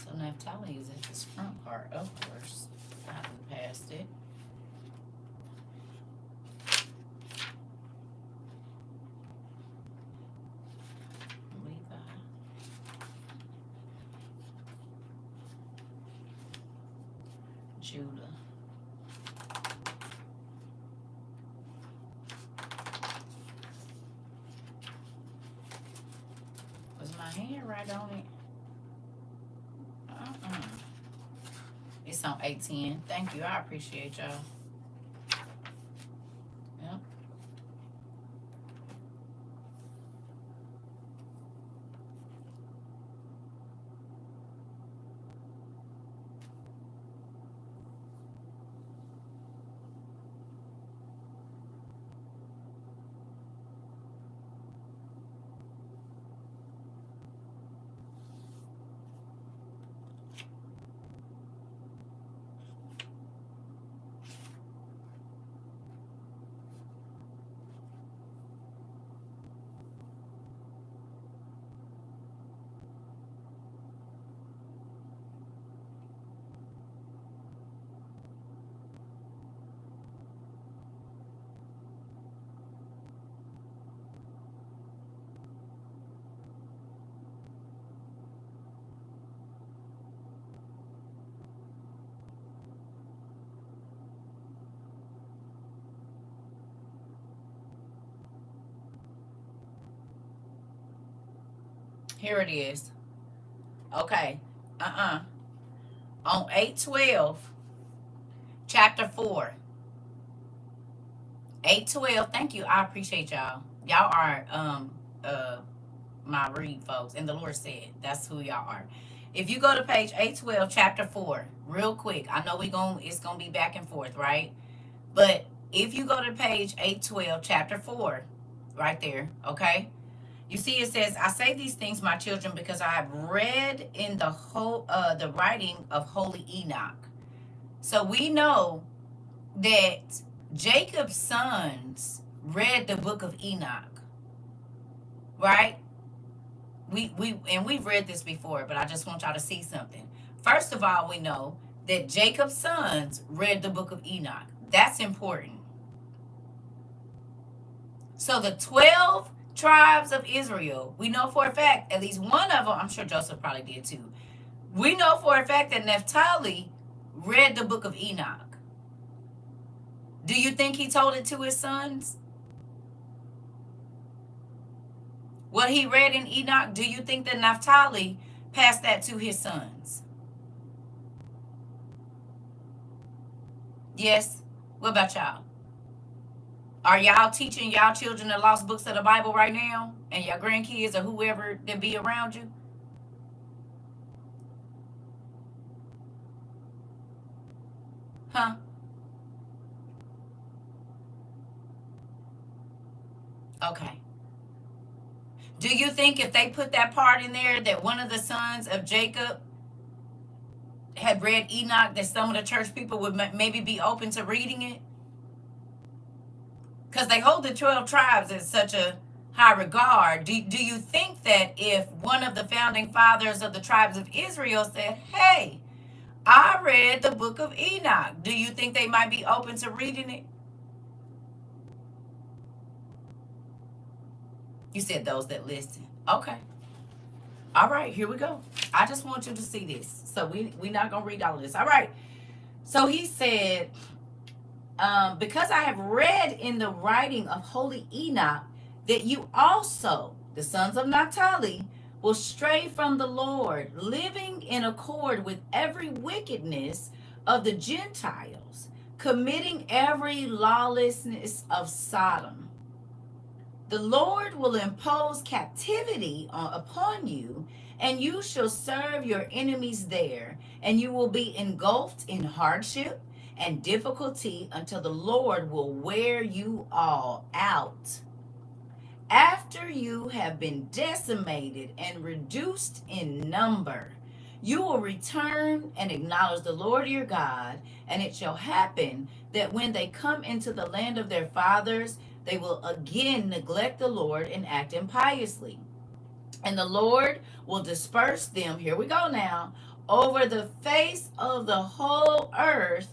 So Naphtali is at this front part, of course. I haven't passed it. Levi. Judah. Was my hand right on it? It's on 810. Thank you. I appreciate y'all. Yep. Here it is. Okay. On 8:12, chapter 4. 8:12. Thank you. I appreciate y'all. Y'all are my read folks. And the Lord said that's who y'all are. If you go to page 812, chapter 4, real quick. I know it's gonna be back and forth, right? But if you go to page 812, chapter 4, right there, okay? You see it says, I say these things, my children, because I have read in the writing of holy Enoch. So we know that Jacob's sons read the book of Enoch, right? We've read this before, but I just want y'all to see something. First of all, we know that Jacob's sons read the book of Enoch. That's important. So the 12 tribes of Israel, we know for a fact, at least one of them, I'm sure Joseph probably did too. We know for a fact that Naphtali read the book of Enoch. Do you think he told it to his sons? What he read in Enoch, do you think that Naphtali passed that to his sons? Yes? What about y'all? Are y'all teaching y'all children the lost books of the Bible right now? And your grandkids or whoever that be around you? Huh? Okay. Do you think if they put that part in there that one of the sons of Jacob had read Enoch, that some of the church people would maybe be open to reading it? Because they hold the 12 tribes in such a high regard. Do you think that if one of the founding fathers of the tribes of Israel said, hey, I read the book of Enoch, do you think they might be open to reading it? You said those that listen. Okay. All right, here we go. I just want you to see this. So we're not going to read all of this. All right. So he said, because I have read in the writing of holy Enoch that you also, the sons of Naphtali, will stray from the Lord, living in accord with every wickedness of the Gentiles, committing every lawlessness of Sodom. The Lord will impose captivity upon you, and you shall serve your enemies there, and you will be engulfed in hardship and difficulty until the Lord will wear you all out. After you have been decimated and reduced in number, you will return and acknowledge the Lord your God, and it shall happen that when they come into the land of their fathers, they will again neglect the Lord and act impiously. And the Lord will disperse them, here we go now, over the face of the whole earth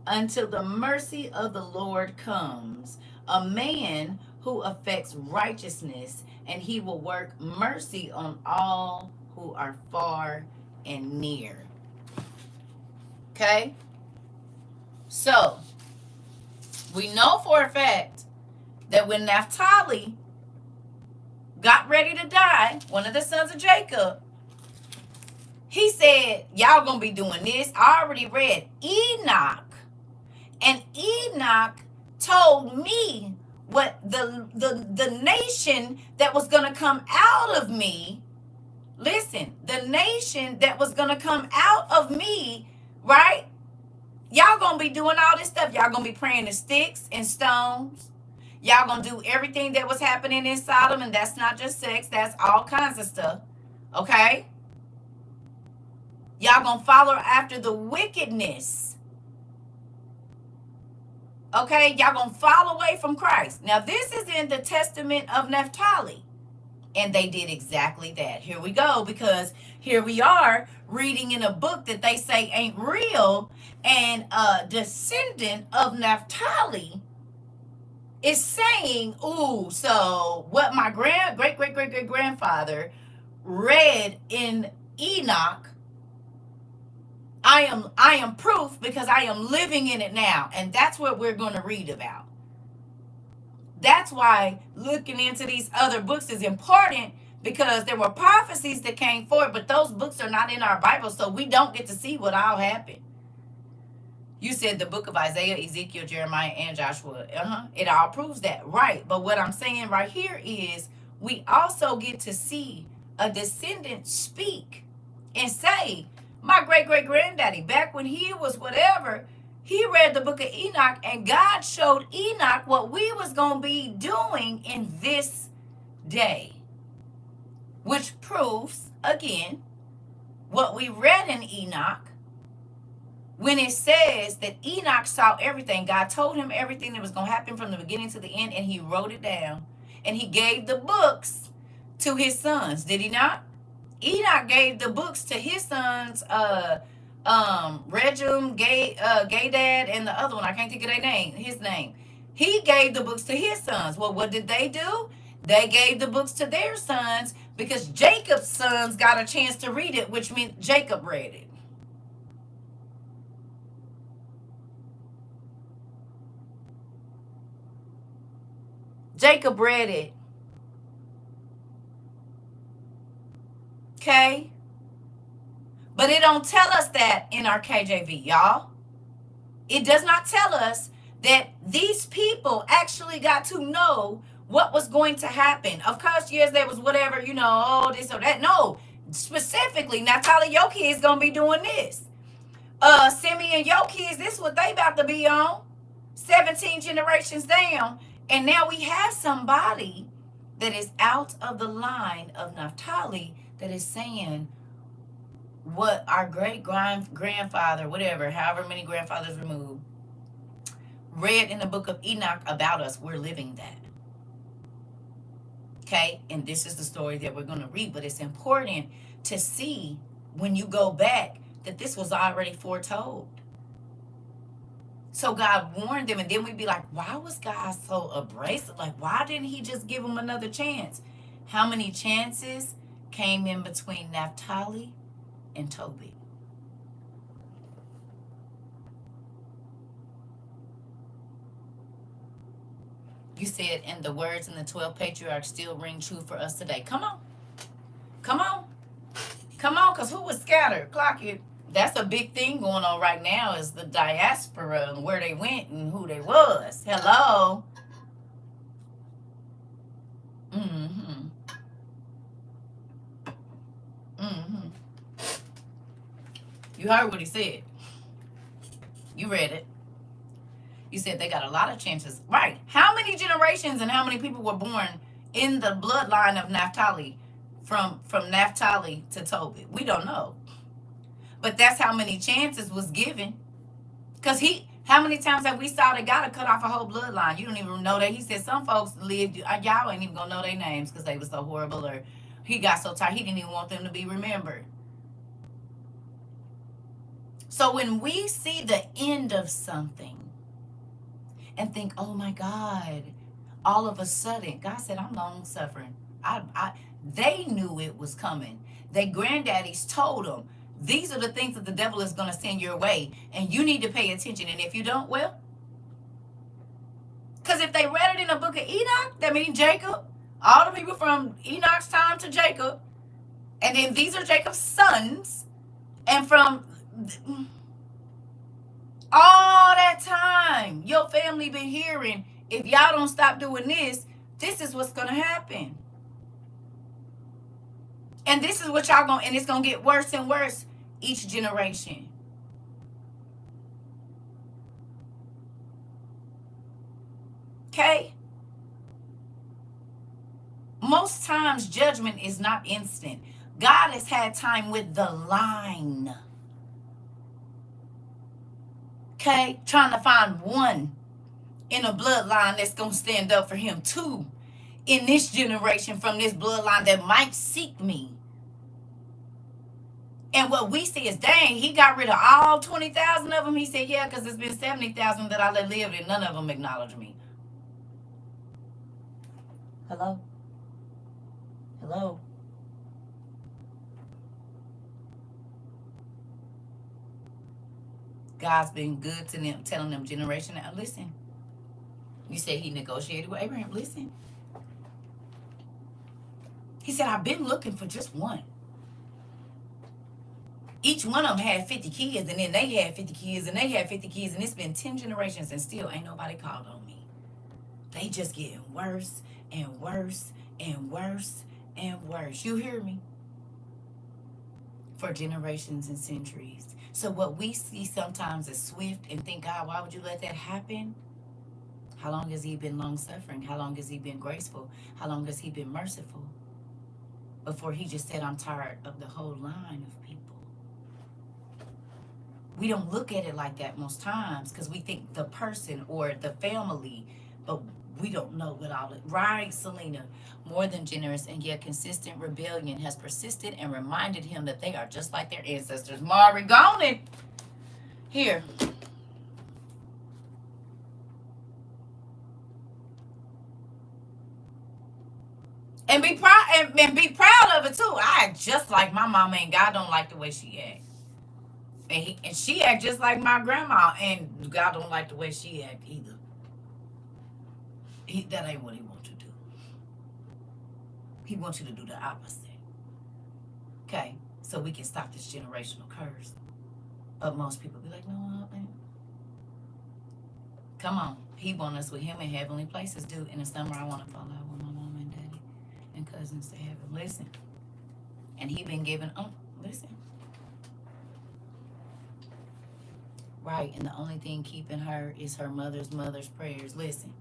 until the mercy of the Lord comes. A man who affects righteousness, and he will work mercy on all who are far and near. Okay? So, we know for a fact that when Naphtali got ready to die, one of the sons of Jacob, he said, y'all gonna be doing this. I already read Enoch, and Enoch told me what the nation that was gonna come out of me, listen, the nation that was gonna come out of me, right? Y'all gonna be doing all this stuff. Y'all gonna be praying to sticks and stones. Y'all gonna do everything that was happening in Sodom, and that's not just sex, that's all kinds of stuff. Okay? Y'all gonna follow after the wickedness. Okay? Y'all gonna fall away from Christ. Now, this is in the testament of Naphtali. And they did exactly that. Here we go, because here we are reading in a book that they say ain't real, and a descendant of Naphtali is saying, ooh, so what my great grandfather read in Enoch, I am proof, because I am living in it now. And that's what we're going to read about. That's why looking into these other books is important, because there were prophecies that came forward, but those books are not in our Bible, so we don't get to see what all happened. You said the book of Isaiah, Ezekiel, Jeremiah, and Joshua. It all proves that. Right. But what I'm saying right here is we also get to see a descendant speak and say, my great-great-granddaddy, back when he was whatever, he read the book of Enoch, and God showed Enoch what we was going to be doing in this day. Which proves, again, what we read in Enoch, when it says that Enoch saw everything. God told him everything that was going to happen from the beginning to the end, and he wrote it down. And he gave the books to his sons. Did he not? Enoch gave the books to his sons, Regem, Gadad, and the other one. I can't think of their name. His name. He gave the books to his sons. Well, what did they do? They gave the books to their sons because Jacob's sons got a chance to read it, which means Jacob read it. Jacob read it. Okay? But it don't tell us that in our KJV, y'all. It does not tell us that these people actually got to know what was going to happen. Of course, yes, there was whatever, this or that. No, specifically, Napali, your kids going to be doing this. Simeon, your kids, this is what they about to be on. 17 generations down. And now we have somebody that is out of the line of Naphtali that is saying what our great-grandfather, whatever, however many grandfathers removed, read in the book of Enoch about us. We're living that. Okay? And this is the story that we're going to read. But it's important to see when you go back that this was already foretold. So God warned them, and then we'd be like, why was God so abrasive? Like, why didn't he just give them another chance? How many chances came in between Naphtali and Tobit? You said, and the words in the 12 patriarchs still ring true for us today. Come on. Come on. Come on, because who was scattered? Clock it. That's a big thing going on right now is the diaspora and where they went and who they was. Hello. Mm-hmm. Mm-hmm. You heard what he said. You read it. You said they got a lot of chances. Right. How many generations and how many people were born in the bloodline of Naphtali from Naphtali to Tobit? We don't know. But that's how many chances was given. Because how many times have we saw that God cut off a whole bloodline? You don't even know that. He said some folks lived, y'all ain't even going to know their names because they were so horrible, or he got so tired he didn't even want them to be remembered. So when we see the end of something and think, oh my God, all of a sudden, God said, I'm long suffering. They knew it was coming. Their granddaddies told them, these are the things that the devil is going to send your way, and you need to pay attention. And if you don't, well, because if they read it in the book of Enoch, that means Jacob, all the people from Enoch's time to Jacob, and then these are Jacob's sons, and from all that time, your family been hearing, if y'all don't stop doing this, this is what's going to happen. And this is what y'all going, and it's going to get worse and worse each generation. Okay? Most times judgment is not instant. God has had time with the line. Okay? Trying to find one in a bloodline that's going to stand up for him. Two in this generation from this bloodline that might seek me. And what we see is, dang, he got rid of all 20,000 of them. He said, yeah, because it's been 70,000 that I let live and none of them acknowledge me. Hello? Hello? God's been good to them, telling them generation. Now, listen. You said he negotiated with Abraham. Listen. He said, I've been looking for just one. Each one of them had 50 kids, and then they had 50 kids, and they had 50 kids, and it's been 10 generations, and still ain't nobody called on me. They just getting worse and worse and worse and worse. You hear me? For generations and centuries. So what we see sometimes is swift and think, God, why would you let that happen? How long has he been long-suffering? How long has he been graceful? How long has he been merciful? Before he just said, I'm tired of the whole line of people. We don't look at it like that most times because we think the person or the family, but we don't know what all it. Right, Selena? More than generous and yet consistent rebellion has persisted and reminded him that they are just like their ancestors. Mari, gone it. Here. And be proud and be proud of it too. I act just like my mama, and God don't like the way she act. And she act just like my grandma, and God don't like the way she act either. That ain't what he wants you to do. He wants you to do the opposite. Okay? So we can stop this generational curse. But most people be like, no, man. Come on. He wants us with him in heavenly places, dude. In the summer, I want to fall out with my mom and daddy and cousins to heaven. Listen. And he been given, listen. Right, and the only thing keeping her is her mother's prayers. Listen.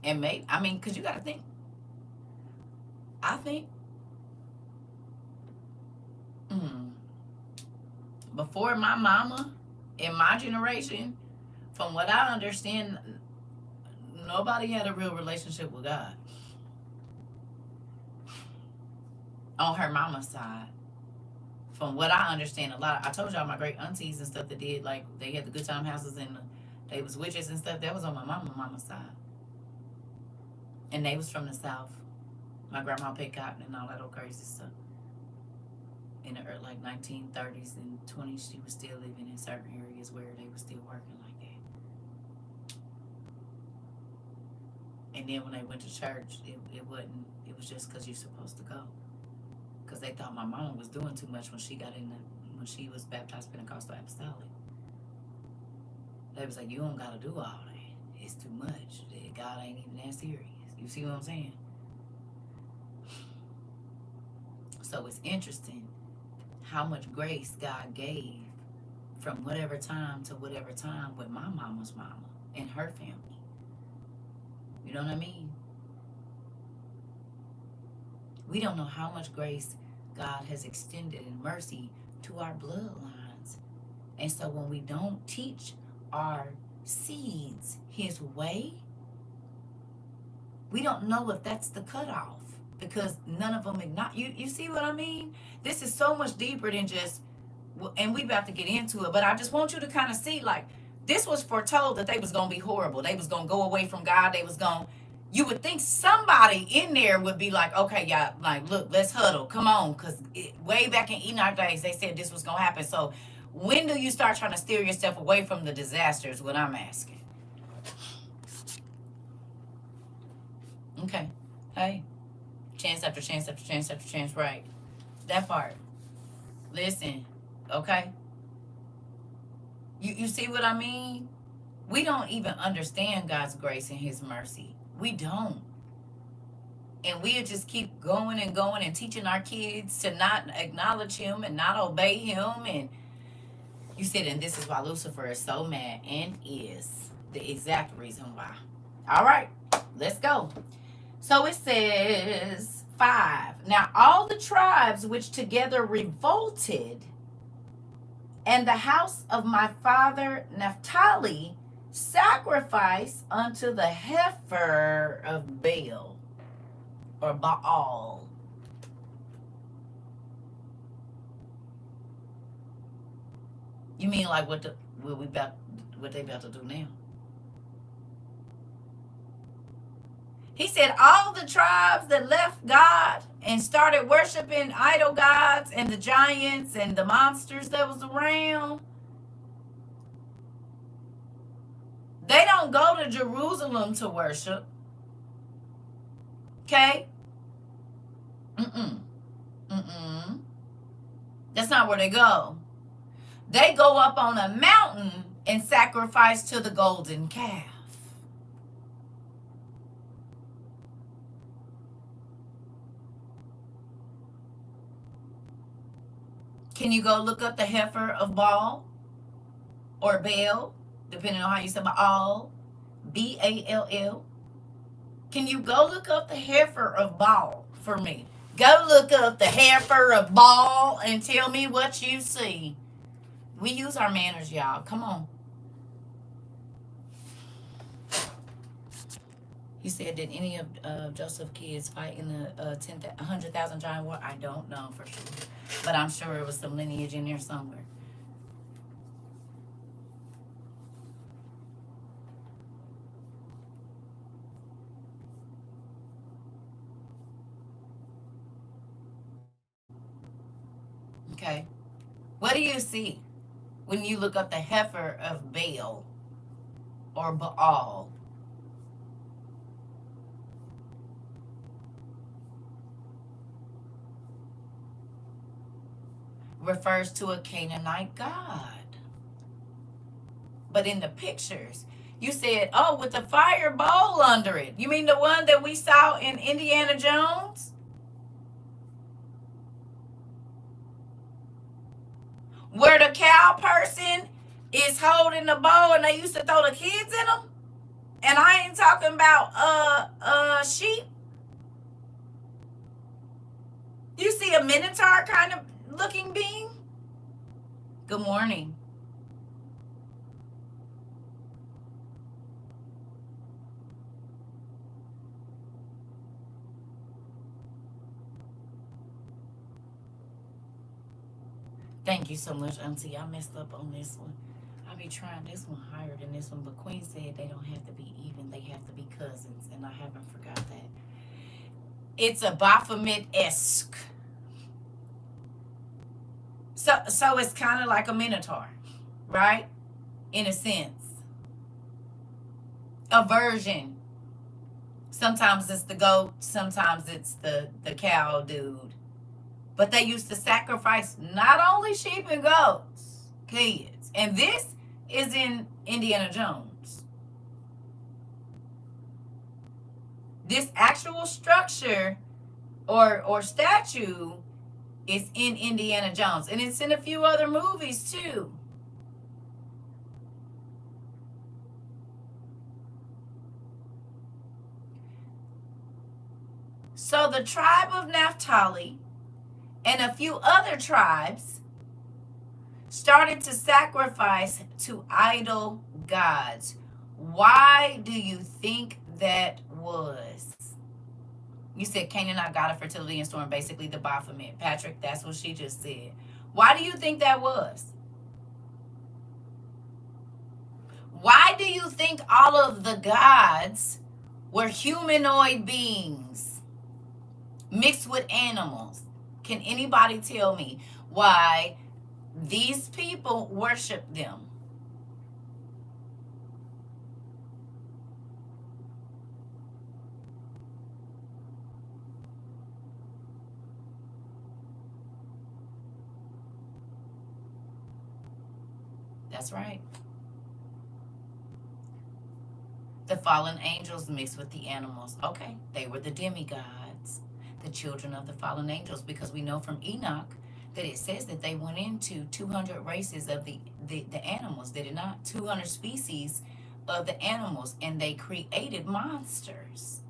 And maybe, because you got to think. I think, before my mama, in my generation, from what I understand, nobody had a real relationship with God. On her mama's side. From what I understand, I told y'all my great aunties and stuff that did, like, they had the good time houses and they was witches and stuff. That was on my mama's side. And they was from the South. My grandma picked cotton and all that old crazy stuff. In the early, like, 1930s and 20s, she was still living in certain areas where they were still working like that. And then when they went to church, it wasn't, it was just because you're supposed to go. Because they thought my mama was doing too much when she was baptized Pentecostal Apostolic. They was like, you don't got to do all that. It's too much. God ain't even that serious. You see what I'm saying? So it's interesting how much grace God gave from whatever time to whatever time with my mama's mama and her family. You know what I mean? We don't know how much grace God has extended in mercy to our bloodlines. And so when we don't teach our seeds his way, we don't know if that's the cutoff, because none of them acknowledge. You see what I mean? This is so much deeper than just, and we about to get into it, but I just want you to kind of see, like, this was foretold that they was going to be horrible. They was going to go away from God. They was going, you would think somebody in there would be like, okay, y'all, like, look, let's huddle. Come on, because way back in Enoch days, they said this was going to happen. So when do you start trying to steer yourself away from the disasters? What I'm asking. Okay. Hey. Chance after chance after chance after chance. Right. That part. Listen. Okay. You see what I mean? We don't even understand God's grace and his mercy. We don't. And we'll just keep going and going and teaching our kids to not acknowledge him and not obey him. And you said, and this is why Lucifer is so mad, and is the exact reason why. All right, let's go. So it says 5. Now all the tribes which together revolted, and the house of my father Naphtali sacrifice unto the heifer of Baal or Baal. You mean like what they about to do now? He said all the tribes that left God and started worshiping idol gods and the giants and the monsters that was around, they don't go to Jerusalem to worship. Okay? That's not where they go. They go up on a mountain and sacrifice to the golden calf. Can you go look up the heifer of Baal or Baal, depending on how you say Baal, Ball? Can you go look up the heifer of Baal for me? Go look up the heifer of Baal and tell me what you see. We use our manners, y'all. Come on. He said, did any of Joseph's kids fight in the 100,000 giant war? I don't know for sure. But I'm sure it was some lineage in there somewhere. Okay. What do you see when you look up the heifer of Baal or Baal? Refers to a Canaanite god. But in the pictures, you said, oh, with the fire bowl under it. You mean the one that we saw in Indiana Jones? Where the cow person is holding the bowl and they used to throw the kids in them? And I ain't talking about sheep. You see a minotaur kind of looking being? Good morning. Thank you so much, Auntie. I messed up on this one. I be trying this one higher than this one, but Queen said they don't have to be even. They have to be cousins, and I haven't forgot that. It's a Baphomet-esque. So it's kind of like a minotaur, right? In a sense. A version. Sometimes it's the goat. Sometimes it's the cow dude. But they used to sacrifice not only sheep and goats, kids. And this is in Indiana Jones. This actual structure or statue is in Indiana Jones. And it's in a few other movies too. So the tribe of Naphtali and a few other tribes started to sacrifice to idol gods. Why do you think that was? You said Canaanite god of fertility and storm, basically the Baphomet. Patrick, that's what she just said. Why do you think that was? Why do you think all of the gods were humanoid beings mixed with animals? Can anybody tell me why these people worship them? That's right. The fallen angels mixed with the animals. Okay, they were the demigods, the children of the fallen angels, because we know from Enoch that it says that they went into 200 races of the animals, did it not? 200 species of the animals, and they created monsters.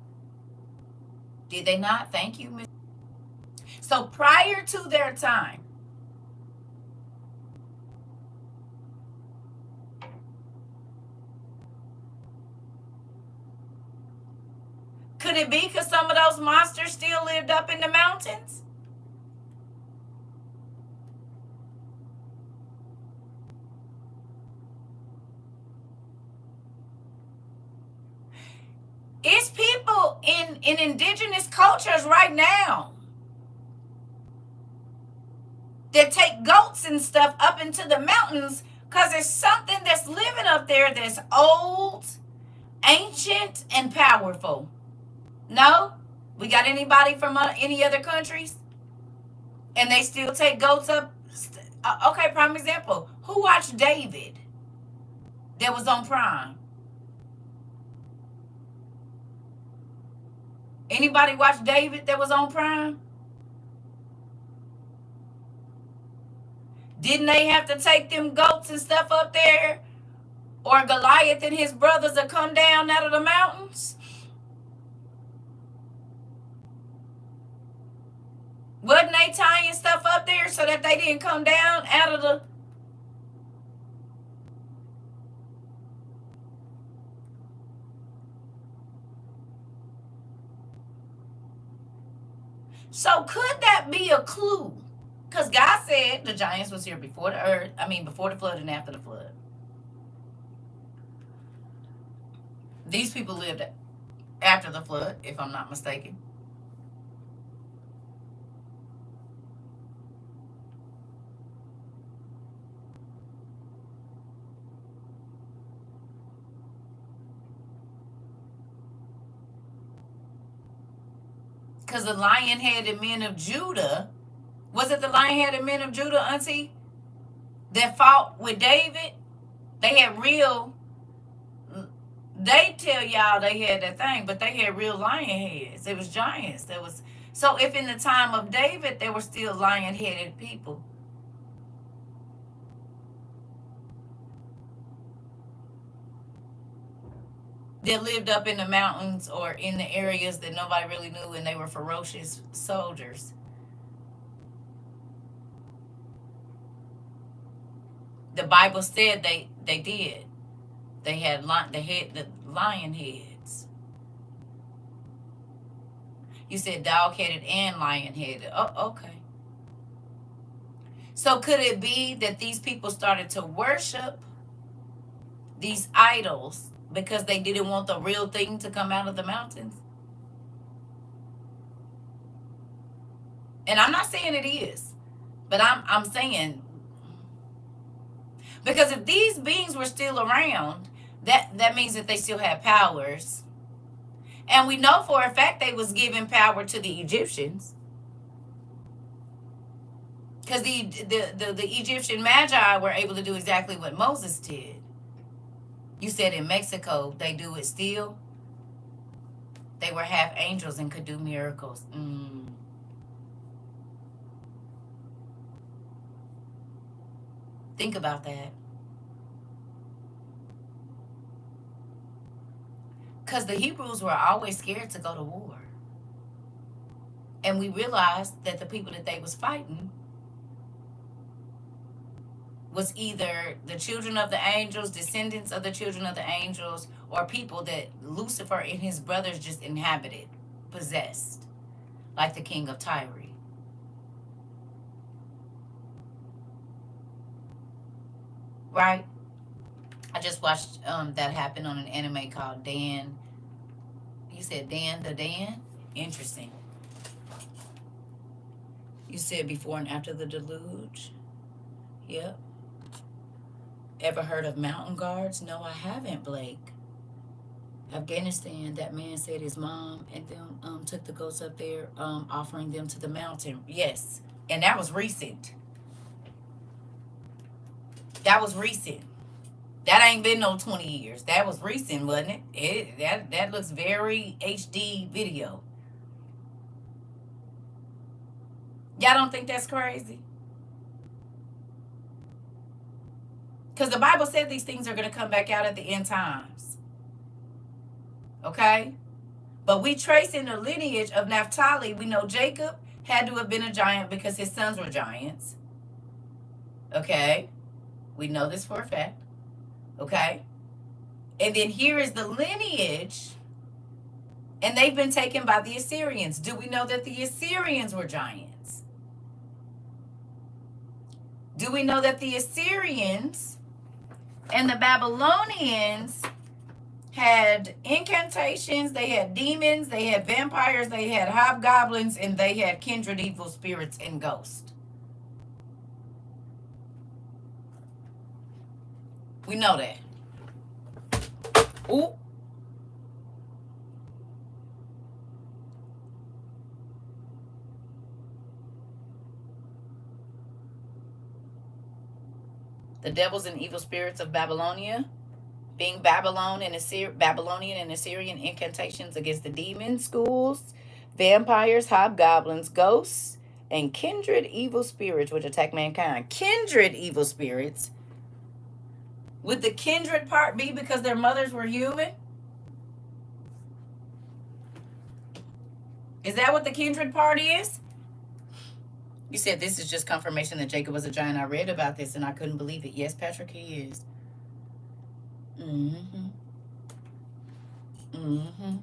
Did they not? Thank you, Ms. So prior to their time, could it be because some of those monsters still lived up in the mountains? It's people in indigenous cultures right now that take goats and stuff up into the mountains because there's something that's living up there that's old, ancient, and powerful. No? We got anybody from any other countries? And they still take goats up? Okay, prime example. Who watched David that was on Prime? Anybody watch David that was on Prime? Didn't they have to take them goats and stuff up there? Or Goliath and his brothers to come down out of the mountains? Wasn't they tying stuff up there so that they didn't come down out of the... So could that be a clue? Because God said the giants was here before the earth. Before the flood and after the flood. These people lived after the flood, if I'm not mistaken. Because the lion-headed men of Judah, was it the lion-headed men of Judah, Auntie, that fought with David? They had real, they tell y'all they had that thing, but they had real lion heads. It was giants. So if in the time of David, there were still lion-headed people, that lived up in the mountains or in the areas that nobody really knew, and they were ferocious soldiers. The Bible said they did. They had the lion heads. You said dog-headed and lion-headed. Oh, okay. So could it be that these people started to worship these idols because they didn't want the real thing to come out of the mountains? And I'm not saying it is, but I'm saying, because if these beings were still around, that means that they still had powers. And we know for a fact they was giving power to the Egyptians. Because the Egyptian magi were able to do exactly what Moses did. You said in Mexico, they do it still. They were half angels and could do miracles. Think about that. Because the Hebrews were always scared to go to war. And we realized that the people that they was fighting was either the children of the angels, descendants of the children of the angels, or people that Lucifer and his brothers just inhabited, possessed, like the king of Tyre. Right? I just watched that happen on an anime called Dan. You said Dan the Dan? Interesting. You said before and after the deluge? Yep. Ever heard of mountain guards? No, I haven't, Blake. Afghanistan, that man said his mom and them took the goats up there, offering them to the mountain. Yes. And that was recent. That was recent. That ain't been no 20 years. That was recent, wasn't it? That looks very HD video. Y'all don't think that's crazy? Because the Bible said these things are going to come back out at the end times. Okay? But we trace in the lineage of Naphtali, we know Jacob had to have been a giant because his sons were giants. Okay? We know this for a fact. Okay? And then here is the lineage, and they've been taken by the Assyrians. Do we know that the Assyrians were giants? Do we know that the Assyrians and the Babylonians had incantations, they had demons, they had vampires, they had hobgoblins, and they had kindred evil spirits and ghosts? We know that. Ooh. The devils and evil spirits of Babylonia, being Babylonian and Assyrian incantations against the demon schools, vampires, hobgoblins, ghosts, and kindred evil spirits which attack mankind. Kindred evil spirits. Would the kindred part be because their mothers were human? Is that what the kindred part is? You said this is just confirmation that Jacob was a giant. I read about this and I couldn't believe it. Yes, Patrick, he is. Mm-hmm. Mm-hmm.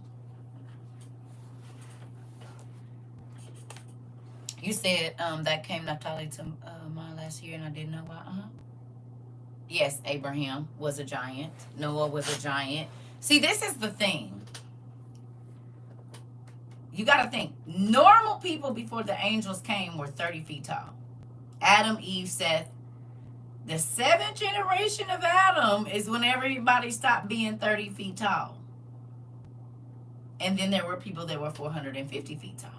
You said that came Napali to mine last year and I didn't know why. Yes, Abraham was a giant. Noah was a giant. See, this is the thing. You got to think. Normal people before the angels came were 30 feet tall. Adam, Eve, Seth. The seventh generation of Adam is when everybody stopped being 30 feet tall. And then there were people that were 450 feet tall.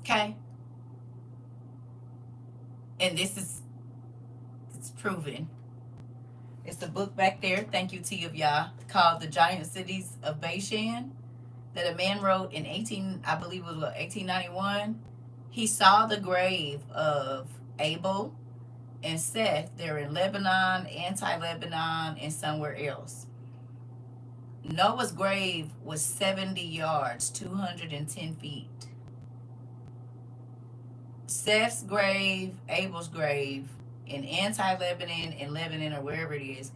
Okay? And this is, it's proven. It's a book back there, thank you T of Yah, called The Giant Cities of Bashan, that a man wrote in 1891. He saw the grave of Abel and Seth. They're in Lebanon, anti-Lebanon, and somewhere else. Noah's grave was 70 yards, 210 feet. Seth's grave, Abel's grave, in anti-Lebanon, in Lebanon, or wherever it is,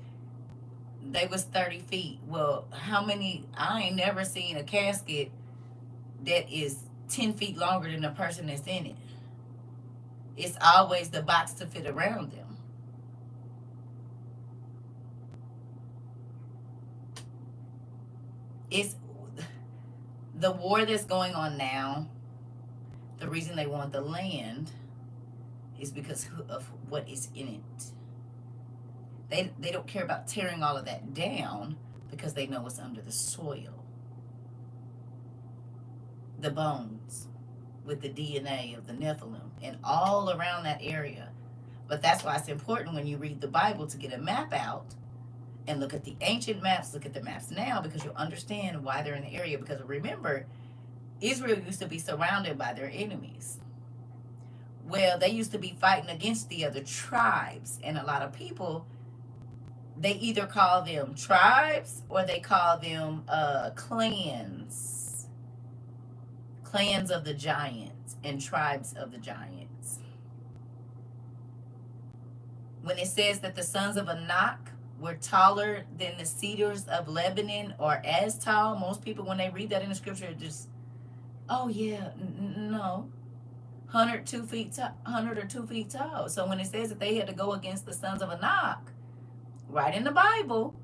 they was 30 feet. Well, how many? I ain't never seen a casket that is 10 feet longer than the person that's in it. It's always the box to fit around them. It's the war that's going on now. The reason they want the land is because of what is in it. They don't care about tearing all of that down because they know what's under the soil. The bones with the DNA of the Nephilim and all around that area. But that's why it's important when you read the Bible to get a map out and look at the ancient maps, look at the maps now, because you'll understand why they're in the area. Because remember, Israel used to be surrounded by their enemies. Well, they used to be fighting against the other tribes, and a lot of people, they either call them tribes or they call them clans. Clans of the giants and tribes of the giants. When it says that the sons of Anak were taller than the cedars of Lebanon, or as tall, most people, when they read that in the scripture, just, oh yeah, no. 102 feet tall, 100 or 2 feet tall. So when it says that they had to go against the sons of Anak, right in the Bible,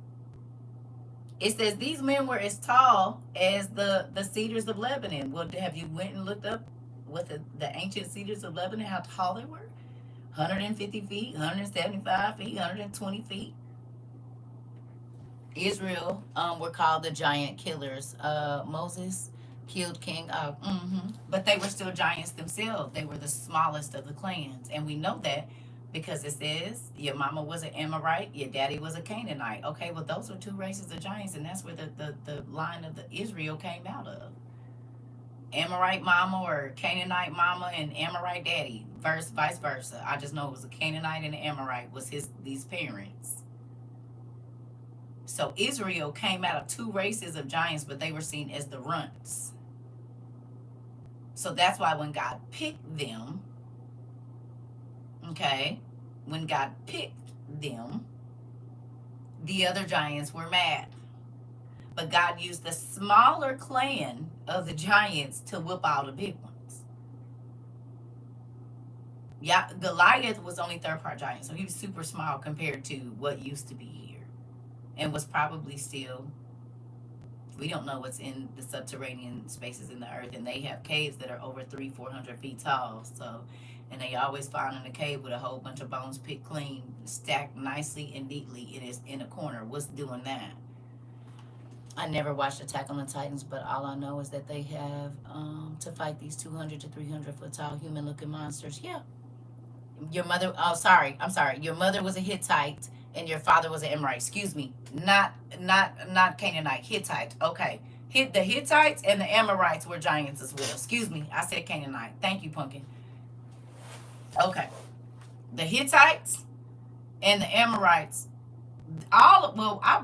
it says these men were as tall as the cedars of Lebanon. Well, have you went and looked up what the ancient cedars of Lebanon, how tall they were? 150 feet, 175 feet, 120 feet. Israel were called the giant killers. Moses killed King Og. But they were still giants themselves. They were the smallest of the clans. And we know that because it says your mama was an Amorite, your daddy was a Canaanite. Okay, well, those were two races of giants, and that's where the line of the Israel came out of. Amorite mama or Canaanite mama and Amorite daddy, vice versa. I just know it was a Canaanite and an Amorite was these parents. So Israel came out of two races of giants, but they were seen as the runts. So that's why when God picked them, okay, when God picked them, the other giants were mad. But God used the smaller clan of the giants to whip out the big ones. Yeah, Goliath was only third part giant, so he was super small compared to what used to be here. And was probably still, we don't know what's in the subterranean spaces in the earth, and they have caves that are over 300-400 feet tall. So, and they always found in a cave with a whole bunch of bones picked clean, stacked nicely and neatly. It is in a corner. What's doing that? I never watched Attack on the Titans, but all I know is that they have to fight these 200 to 300 foot tall human looking monsters. Yeah, Your mother, oh, sorry, I'm sorry. Your mother was a Hittite and your father was an Amorite. Excuse me. Not Canaanite, Hittite. Okay. The Hittites and the Amorites were giants as well. Excuse me. I said Canaanite. Thank you, Pumpkin. Okay. The Hittites and the Amorites,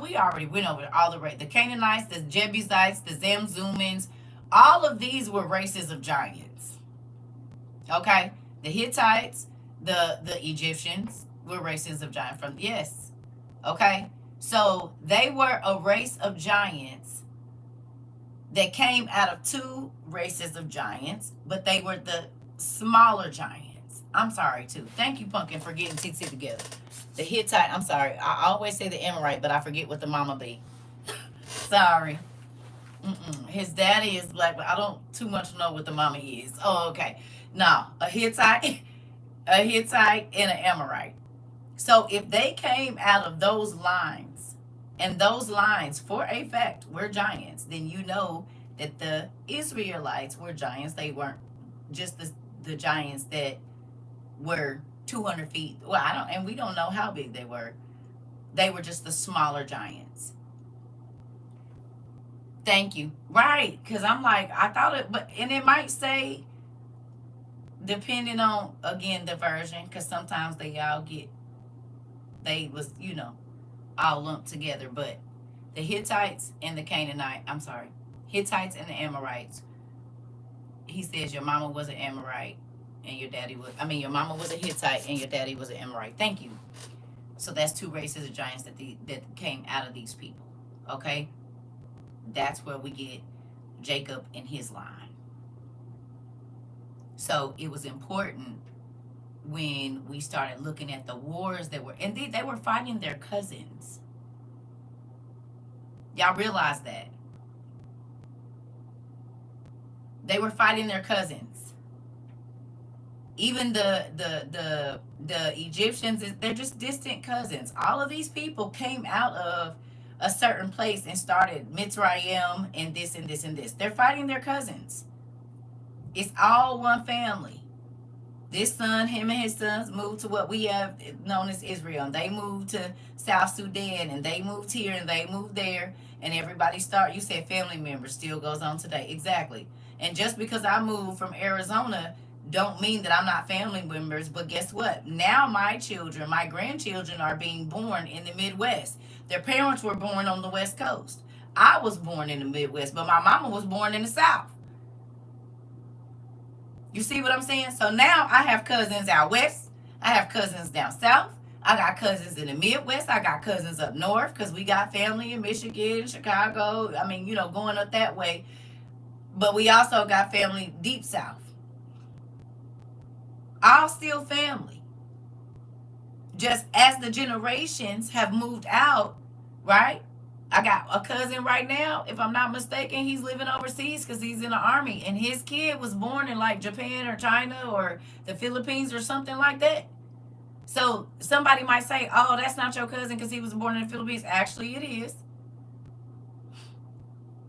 we already went over all the Canaanites, the Jebusites, the Zamzumans, all of these were races of giants. Okay, the Hittites, the Egyptians were races of giants from, yes. Okay, so they were a race of giants that came out of two races of giants, but they were the smaller giants. I'm sorry too. Thank you, Pumpkin, for getting TT together. The Hittite, I'm sorry. I always say the Amorite, but I forget what the mama be. Sorry. His daddy is black, but I don't too much know what the mama is. Oh, okay. No, a Hittite, a Hittite, and an Amorite. So if they came out of those lines, and those lines, for a fact, were giants, then you know that the Israelites were giants. They weren't just the giants that were 200 feet. Well, and we don't know how big they were. They were just the smaller giants. Thank you. Right, because I'm like, I thought it, and it might say, depending on, again, the version, because sometimes they was, all lumped together. But the Hittites and the Hittites and the Amorites, he says your mama was an Amorite and your mama was a Hittite and your daddy was an Amorite. Thank you. So that's two races of giants that came out of these people. Okay? That's where we get Jacob and his line. So it was important when we started looking at the wars that were, and they were fighting their cousins. Y'all realize that? They were fighting their cousins. Even the Egyptians, they're just distant cousins. All of these people came out of a certain place and started Mitzrayim and this and this and this. They're fighting their cousins. It's all one family. This son, him and his sons moved to what we have known as Israel. And they moved to South Sudan, and they moved here, and they moved there. And everybody you said family members, still goes on today. Exactly. And just because I moved from Arizona don't mean that I'm not family members. But guess what? Now my grandchildren are being born in the Midwest. Their parents were born on the West Coast. I was born in the Midwest, but my mama was born in the South. You see what I'm saying? So now I have cousins out west. I have cousins down south. I got cousins in the Midwest. I got cousins up north because we got family in Michigan, Chicago. Going up that way. But we also got family deep south. All still family. Just as the generations have moved out, right? I got a cousin right now, if I'm not mistaken, he's living overseas because he's in the army. And his kid was born in like Japan or China or the Philippines or something like that. So somebody might say, oh, that's not your cousin because he was born in the Philippines. Actually, it is.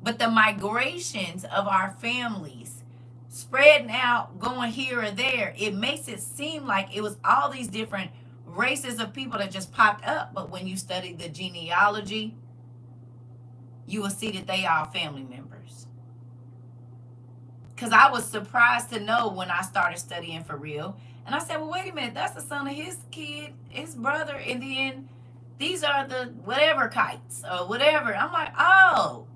But the migrations of our families spreading out, going here or there, it makes it seem like it was all these different races of people that just popped up. But when you study the genealogy, you will see that they are family members. Because I was surprised to know when I started studying for real. And I said, well, wait a minute, that's the son of his kid, his brother. And then these are the whatever kites or whatever. I'm like, oh.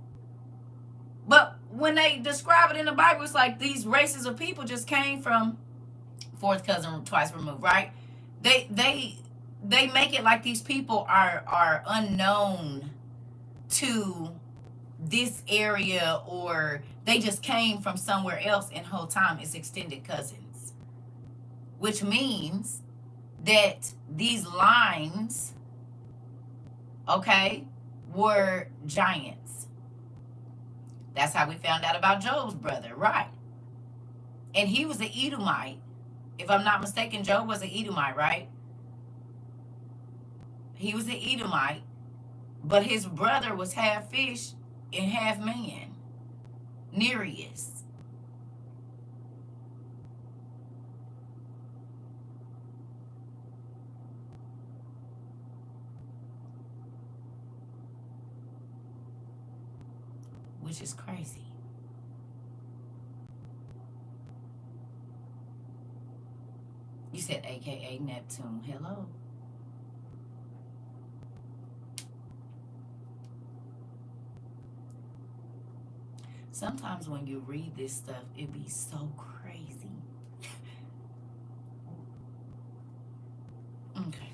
But when they describe it in the Bible, it's like these races of people just came from fourth cousin twice removed, right? They make it like these people are unknown to this area, or they just came from somewhere else, and whole time it's extended cousins, which means that these lines, okay, were giants. That's how we found out about Job's brother, right? And he was an Edomite. If I'm not mistaken, Job was an Edomite, right? He was an Edomite, but his brother was half fish and half man, Nereus. which is crazy. You said AKA Neptune. Hello. Sometimes when you read this stuff, it be so crazy. Okay.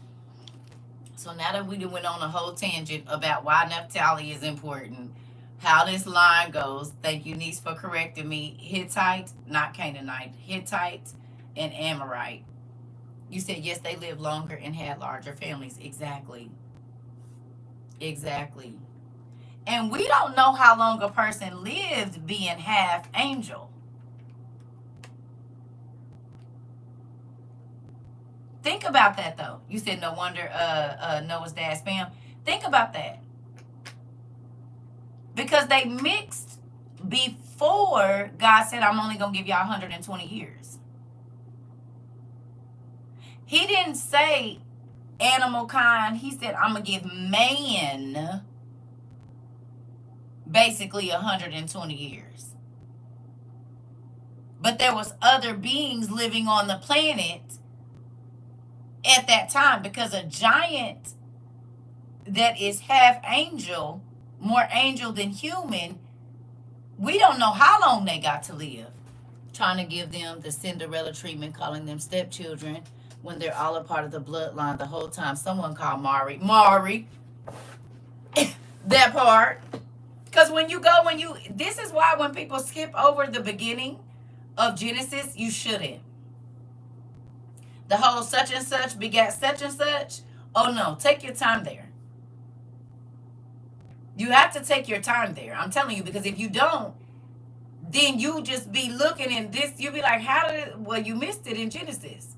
So now that we went on a whole tangent about why Naphtali is important, how this line goes, thank you, niece, for correcting me. Hittite, not Canaanite, Hittite and Amorite. You said, yes, they lived longer and had larger families. Exactly. Exactly. And we don't know how long a person lived being half angel. Think about that, though. You said no wonder Noah's dad spam. Think about that. Because they mixed before God said, I'm only going to give y'all 120 years. He didn't say animal kind. He said, I'm going to give man basically 120 years. But there was other beings living on the planet at that time, because a giant that is half angel, more angel than human, we don't know how long they got to live. Trying to give them the Cinderella treatment, calling them stepchildren when they're all a part of the bloodline the whole time. Someone called Mari. That part. Because this is why when people skip over the beginning of Genesis, you shouldn't. The whole such and such begat such and such. Oh no, take your time there. You have to take your time there. I'm telling you, because if you don't, then you just be looking in this, you'll be like, how did it, well, you missed it in Genesis.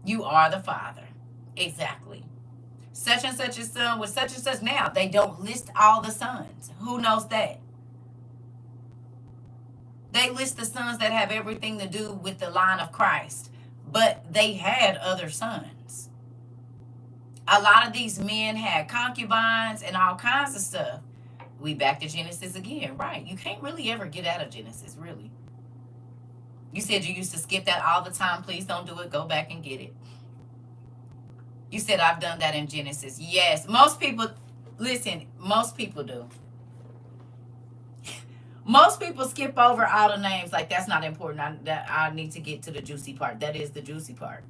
You are the father. Exactly. Such and such a son with such and such. Now, they don't list all the sons. Who knows that? They list the sons that have everything to do with the line of Christ, but they had other sons. A lot of these men had concubines and all kinds of stuff. We back to Genesis again, right? You can't really ever get out of Genesis, really. You said you used to skip that all the time. Please don't do it. Go back and get it. You said I've done that in Genesis. Yes, most people, listen, most people do. Most people skip over all the names like that's not important. I need to get to the juicy part. That is the juicy part.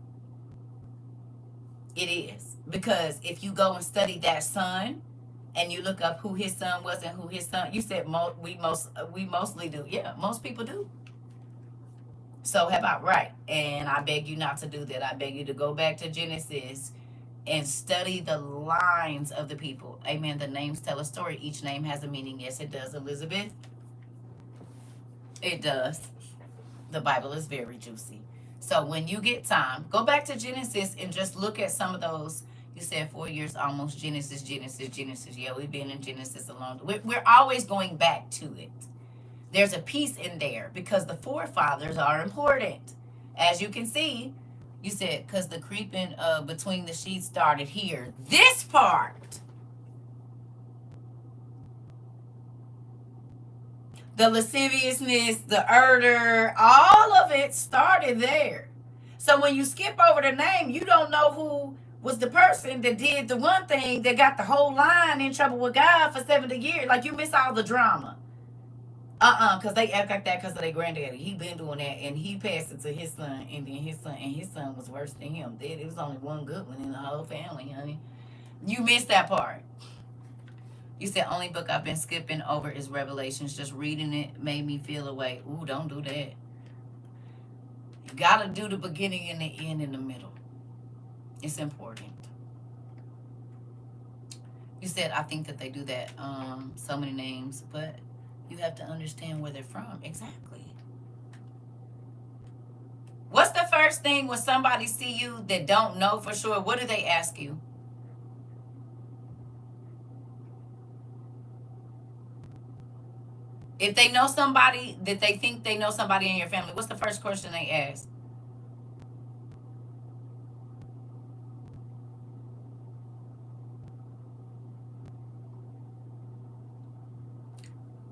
It is. Because if you go and study that son and you look up who his son was and who his son, you said we mostly do. Yeah, most people do. So how about right? And I beg you not to do that. I beg you to go back to Genesis and study the lines of the people. Amen. The names tell a story. Each name has a meaning. Yes, it does, Elizabeth. It does. The Bible is very juicy. So when you get time, go back to Genesis and just look at some of those. You said 4 years almost. Genesis. Yeah, we've been in Genesis a long time. We're always going back to it. There's a piece in there because the forefathers are important. As you can see, you said, because the creeping between the sheets started here. This part. The lasciviousness, the urder, all of it started there. So when you skip over the name, you don't know who was the person that did the one thing that got the whole line in trouble with God for 70 years. Like, you miss all the drama. Because they act like that because of their granddaddy. He been doing that, and he passed it to his son, and then his son was worse than him. It was only one good one in the whole family, honey. You missed that part. You said only book I've been skipping over is Revelations. Just reading it made me feel away. Ooh, don't do that. You gotta do the beginning and the end in the middle. It's important. You said I think that they do that. So many names, but you have to understand where they're from. Exactly. What's the first thing when somebody see you that don't know for sure? What do they ask you? If they know somebody that they think they know somebody in your family, what's the first question they ask?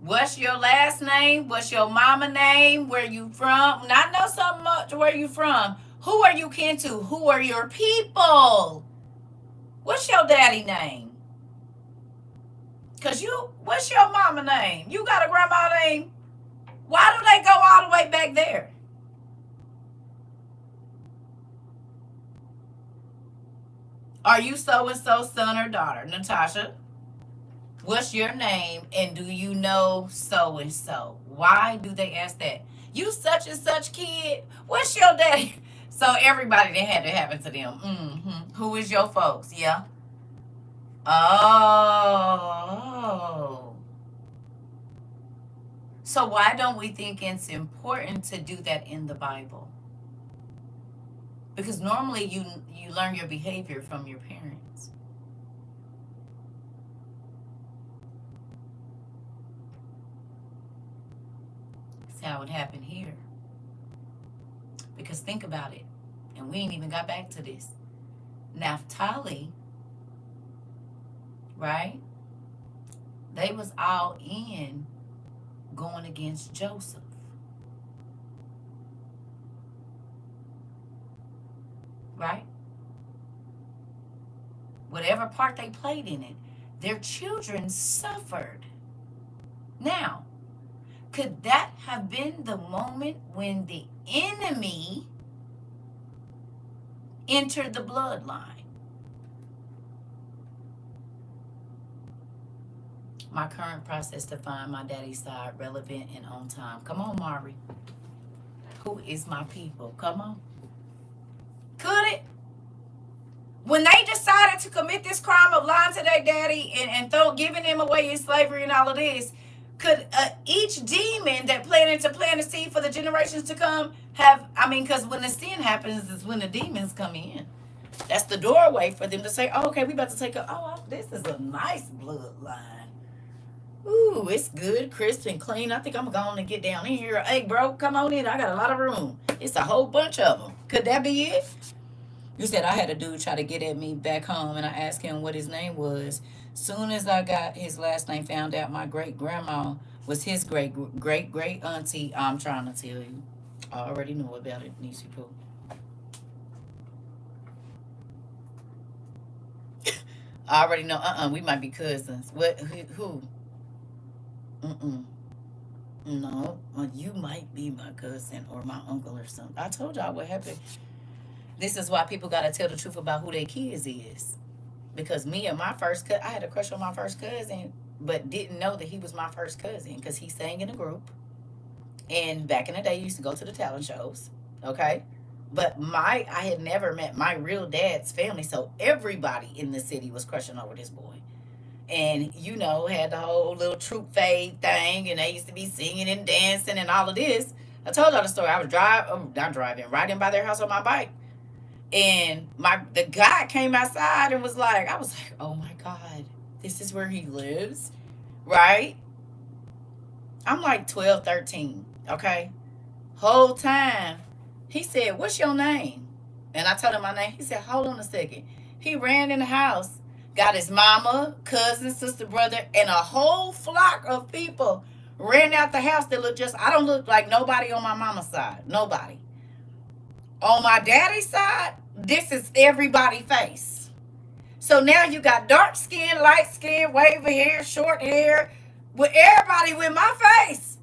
What's your last name? What's your mama name? Where you from? Not know so much where you from. Who are you kin to? Who are your people? What's your daddy name? What's your mama name? You got a grandma name? Why do they go all the way back there? Are you so-and-so son or daughter? Natasha, what's your name and do you know so-and-so? Why do they ask that? You such and such kid? What's your daddy? So everybody that had to happen to them. Who is your folks? Yeah. Oh. So why don't we think it's important to do that in the Bible? Because normally you learn your behavior from your parents. That's how it happened here. Because think about it, and we ain't even got back to this. Naphtali, right? They was all in going against Joseph. Right? Whatever part they played in it, their children suffered. Now, could that have been the moment when the enemy entered the bloodline? My current process to find my daddy's side relevant and on time. Come on, Mari. Who is my people? Come on. Could it? When they decided to commit this crime of lying to their daddy and giving him away in slavery and all of this, could each demon that planted the seed for the generations to come have, because when the sin happens is when the demons come in. That's the doorway for them to say, oh, okay, we about to take this is a nice bloodline. Ooh, it's good, crisp, and clean. I think I'm going to get down in here. Hey, bro, come on in. I got a lot of room. It's a whole bunch of them. Could that be it? You said I had a dude try to get at me back home, and I asked him what his name was. Soon as I got his last name, found out my great-grandma was his great-great-great-auntie. I'm trying to tell you. I already know about it, Nisi Pooh. I already know. We might be cousins. What? Who? No, you might be my cousin or my uncle or something. I told y'all what happened. This is why people got to tell the truth about who their kids is. Because me and my first cousin, I had a crush on my first cousin, but didn't know that he was my first cousin because he sang in a group. And back in the day, he used to go to the talent shows. Okay? But I had never met my real dad's family, so everybody in the city was crushing over this boy. And, had the whole little troop fade thing, and they used to be singing and dancing and all of this. I told y'all the story. I was riding by their house on my bike. And the guy came outside and was like, I was like, oh my God, this is where he lives, right? I'm like 12, 13, okay? Whole time, he said, what's your name? And I told him my name. He said, hold on a second. He ran in the house, got his mama, cousin, sister, brother, and a whole flock of people ran out the house that looked I don't look like nobody on my mama's side. Nobody. On my daddy's side, this is everybody's face. So now you got dark skin, light skin, wavy hair, short hair, with everybody with my face.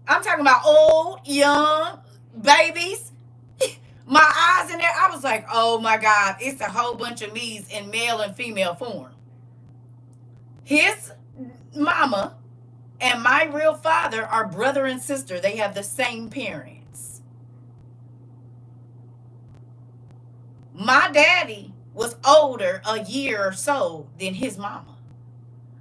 I'm talking about old, young, babies. My eyes in there, I was like, oh my God, it's a whole bunch of me's in male and female form. His mama and my real father are brother and sister. They have the same parents. My daddy was older a year or so than his mama.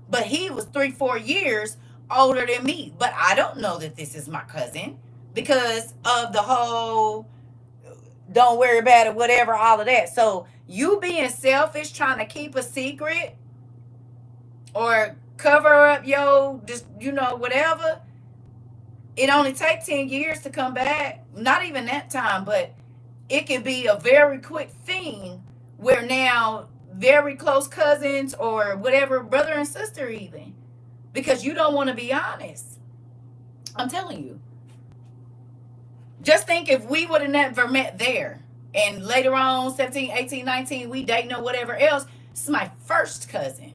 But he was 3-4 years older than me. But I don't know that this is my cousin because of the whole don't worry about it, whatever, all of that. So you being selfish, trying to keep a secret or cover up whatever, it only takes 10 years to come back. Not even that time, but it can be a very quick thing where now very close cousins or whatever, brother and sister even, because you don't want to be honest. I'm telling you. Just think if we would have never met there. And later on, 17, 18, 19, we dating or whatever else. This is my first cousin.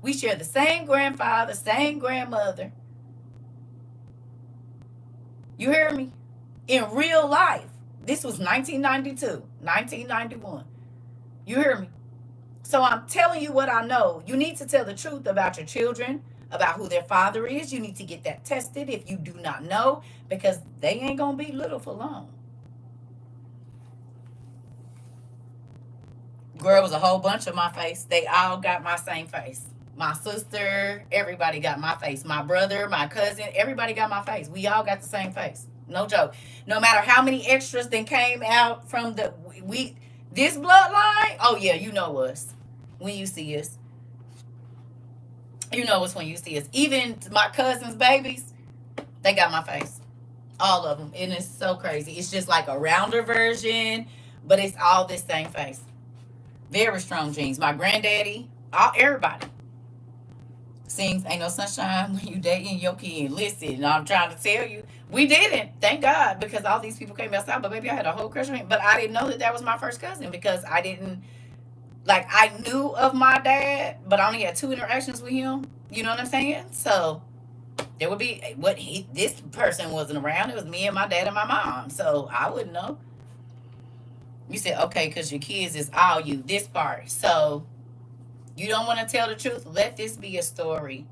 We share the same grandfather, same grandmother. You hear me? In real life. This was 1992, 1991. You hear me? So I'm telling you what I know. You need to tell the truth about your children, about who their father is. You need to get that tested if you do not know, because they ain't going to be little for long. Girl, it was a whole bunch of my face. They all got my same face. My sister, everybody got my face. My brother, my cousin, everybody got my face. We all got the same face. No joke. No matter how many extras then came out from this bloodline, oh yeah, you know us when you see us. You know us when you see us. Even my cousin's babies, they got my face. All of them. And it's so crazy. It's just like a rounder version, but it's all this same face. Very strong genes. My granddaddy, everybody sings "Ain't No Sunshine When You Dating Your Kid." Listen, I'm trying to tell you, we didn't. Thank God, because all these people came outside. But baby, I had a whole crush on him. But I didn't know that was my first cousin, because I didn't, like, I knew of my dad, but I only had 2 interactions with him. You know what I'm saying? So there would be this person wasn't around. It was me and my dad and my mom. So I wouldn't know. You said, okay, because your kids is all you, this part. So you don't want to tell the truth. Let this be a story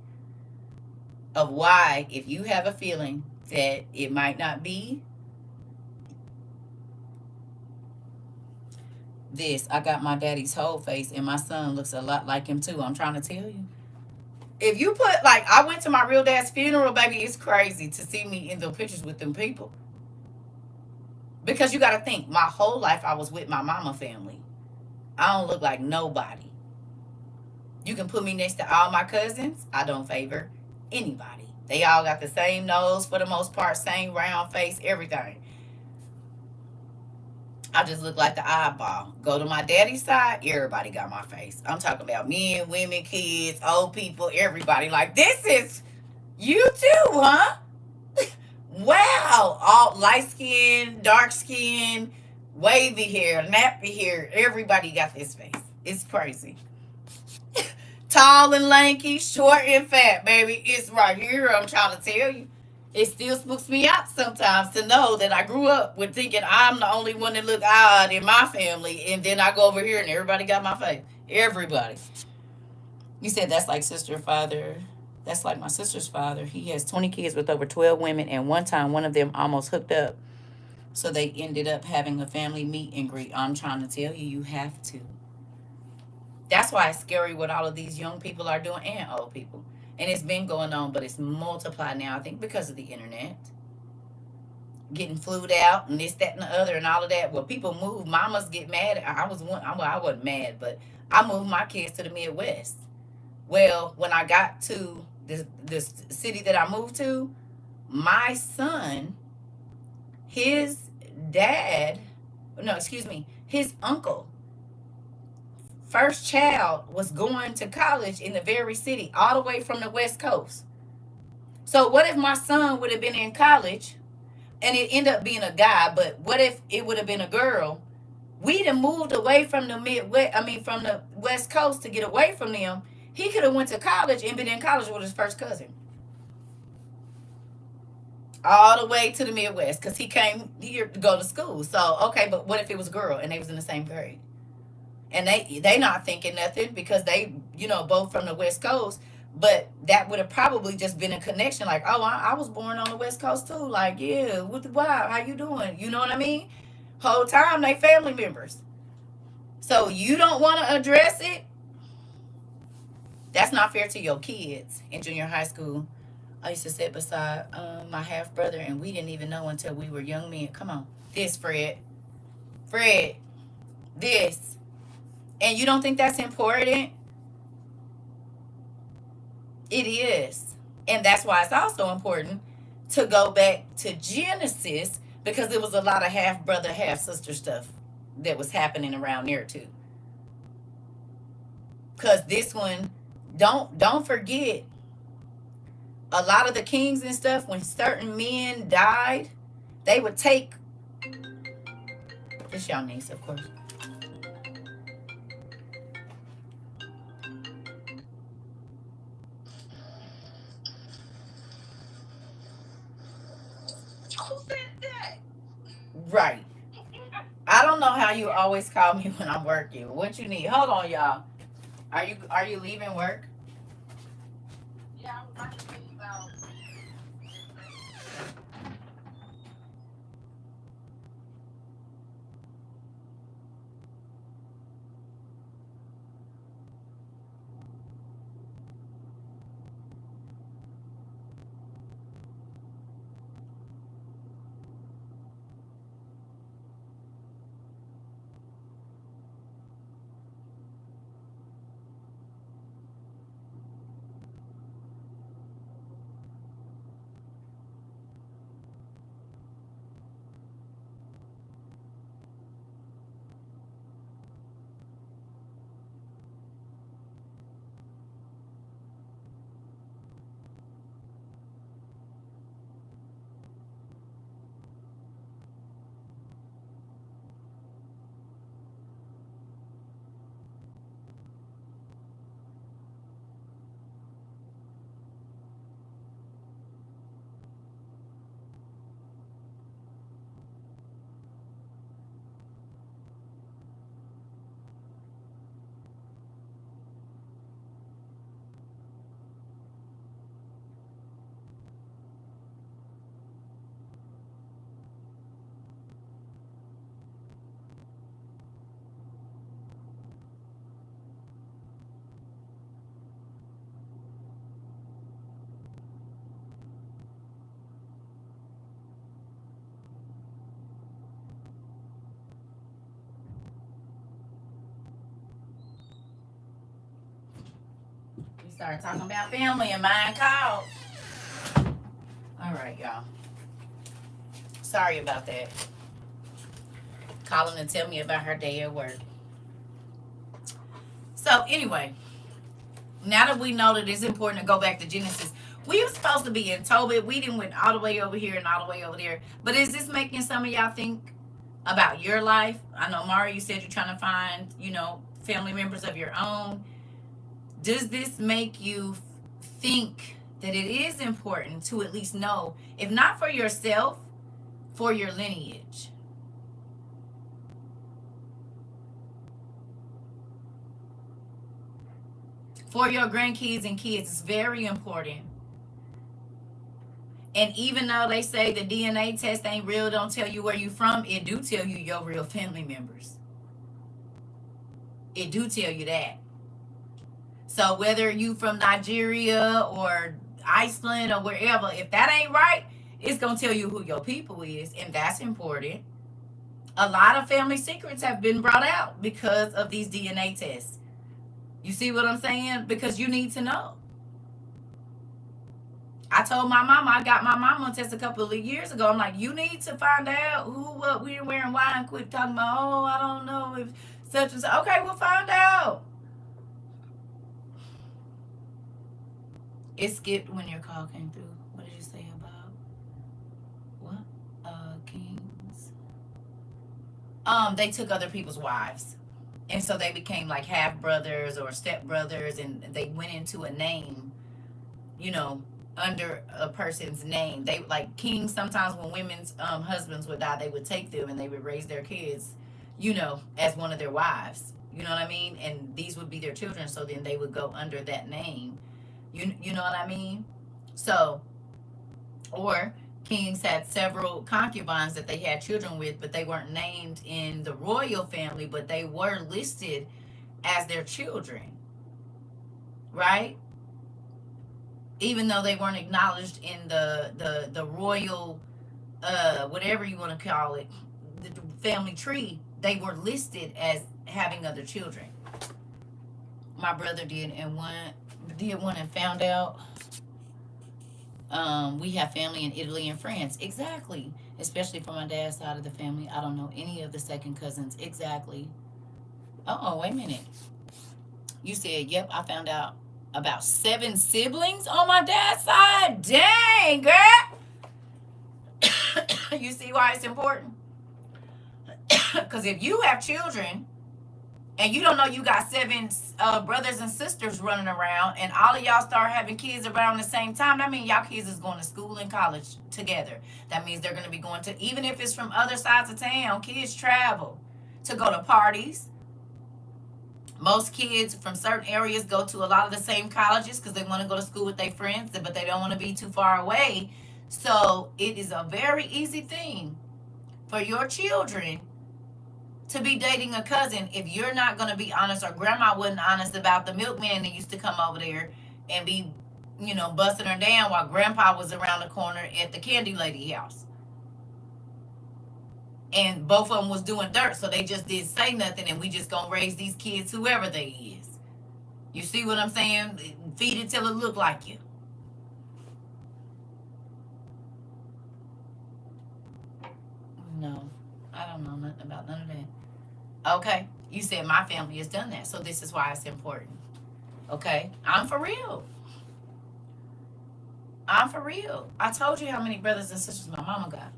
of why, if you have a feeling that it might not be this. I got my daddy's whole face, and my son looks a lot like him too. I'm trying to tell you. If you put, like, I went to my real dad's funeral, baby, it's crazy to see me in the pictures with them people. Because you got to think, my whole life I was with my mama family. I don't look like nobody. You can put me next to all my cousins. I don't favor anybody. They all got the same nose for the most part, same round face, everything. I just look like the oddball. Go to my daddy's side, everybody got my face. I'm talking about men, women, kids, old people, everybody. Like, this is you too, huh? Wow. All light skin, dark skin, wavy hair, nappy hair. Everybody got this face. It's crazy. Tall and lanky, short and fat, baby. It's right here. I'm trying to tell you. It still spooks me out sometimes to know that I grew up with thinking I'm the only one that look odd in my family. And then I go over here and everybody got my face. Everybody. You said that's like sister, father. That's like my sister's father. He has 20 kids with over 12 women. And one time, one of them almost hooked up. So they ended up having a family meet and greet. I'm trying to tell you, you have to. That's why it's scary what all of these young people are doing, and old people. And it's been going on, but it's multiplied now, I think, because of the internet. Getting flued out and this, that, and the other and all of that. Well, people move. Mamas get mad. I wasn't mad, but I moved my kids to the Midwest. Well, when I got to this city that I moved to, my son, his uncle, first child was going to college in the very city, all the way from the West Coast. So what if my son would have been in college and it ended up being a guy, but what if it would have been a girl? We'd have moved away from the from the West Coast to get away from them. He could have went to college and been in college with his first cousin. All the way to the Midwest, because he came here to go to school. So, okay, but what if it was a girl and they was in the same grade? And they not thinking nothing because they, both from the West Coast. But that would have probably just been a connection. Like, oh, I was born on the West Coast too. Like, yeah, wow, how you doing? You know what I mean? Whole time they family members. So you don't want to address it? That's not fair to your kids in junior high school. I used to sit beside my half brother, and we didn't even know until we were young men. Come on, this Fred, this. And you don't think that's important? It is. And that's why it's also important to go back to Genesis, because there was a lot of half brother, half sister stuff that was happening around there too. Because this one, don't forget, A lot of the kings and stuff, when certain men died, they would take, this y'all niece, of course. Who said that? Right. I don't know how you always call me when I'm working. What you need? Hold on, y'all. Are you leaving work? Yeah, I was about to tell you about. We started talking about family and mine called. All right, y'all. Sorry about that. Calling to tell me about her day at work. So anyway, now that we know that it's important to go back to Genesis, we were supposed to be in Tobit. We didn't went all the way over here and all the way over there. But is this making some of y'all think about your life? I know, Mara, you said you're trying to find, family members of your own. Does this make you think that it is important to at least know, if not for yourself, for your lineage? For your grandkids and kids, it's very important. And even though they say the DNA test ain't real, don't tell you where you from, it do tell you your real family members. It do tell you that. So whether you from Nigeria or Iceland or wherever, if that ain't right, it's going to tell you who your people is, and that's important. A lot of family secrets have been brought out because of these DNA tests. You see what I'm saying? Because you need to know. I told my mama, I got my mama test a couple of years ago. I'm like, you need to find out who, what, when, where, and why, and quit talking about, oh, I don't know if such and such. Okay, we'll find out. It skipped when your call came through. What did you say about what? Kings. They took other people's wives. And so they became like half brothers or step brothers, and they went into a name, under a person's name. They like kings. Sometimes when women's husbands would die, they would take them and they would raise their kids, as one of their wives. You know what I mean? And these would be their children. So then they would go under that name. You know what I mean? So, or kings had several concubines that they had children with, but they weren't named in the royal family, but they were listed as their children, right? Even though they weren't acknowledged in the royal, whatever you want to call it, the family tree, they were listed as having other children. My brother did one and found out. We have family in Italy and France. Exactly. Especially for my dad's side of the family. I don't know any of the second cousins. Exactly. Oh, wait a minute. You said, yep, I found out about 7 siblings on my dad's side. Dang, girl. You see why it's important? Because if you have children and you don't know you got 7 brothers and sisters running around, and all of y'all start having kids around the same time, that means y'all kids is going to school and college together. That means they're going to be going to, even if it's from other sides of town, kids travel to go to parties. Most kids from certain areas go to a lot of the same colleges because they want to go to school with their friends, but they don't want to be too far away. So it is a very easy thing for your children to be dating a cousin if you're not going to be honest, or grandma wasn't honest about the milkman that used to come over there and be, busting her down while grandpa was around the corner at the candy lady house. And both of them was doing dirt, so they just didn't say nothing, and we just gonna raise these kids whoever they is. You see what I'm saying? Feed it till it look like you. No, I don't know nothing about none of that. Okay, you said my family has done that, so this is why it's important. Okay, I'm for real. I'm for real. I told you how many brothers and sisters my mama got.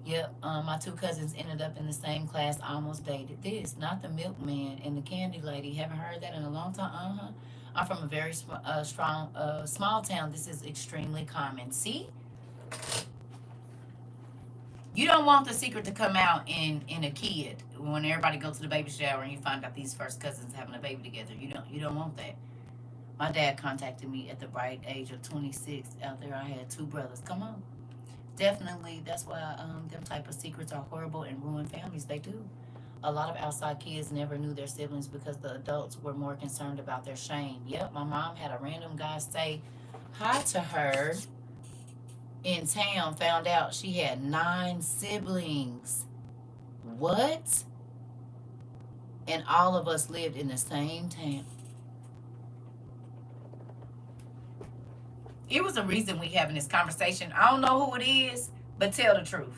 Yep, my 2 cousins ended up in the same class, almost dated. This, not the milkman and the candy lady. Haven't heard that in a long time. I'm from a very small town. This is extremely common. See? You don't want the secret to come out in a kid when everybody goes to the baby shower and you find out these first cousins having a baby together. You don't want that. My dad contacted me at the right age of 26. Out there, I had 2 brothers. Come on. Definitely, that's why them type of secrets are horrible and ruin families. They do. A lot of outside kids never knew their siblings because the adults were more concerned about their shame. Yep, my mom had a random guy say hi to her in town, found out she had 9 siblings. What? And all of us lived in the same town. It was a reason we having this conversation. I don't know who it is, but tell the truth.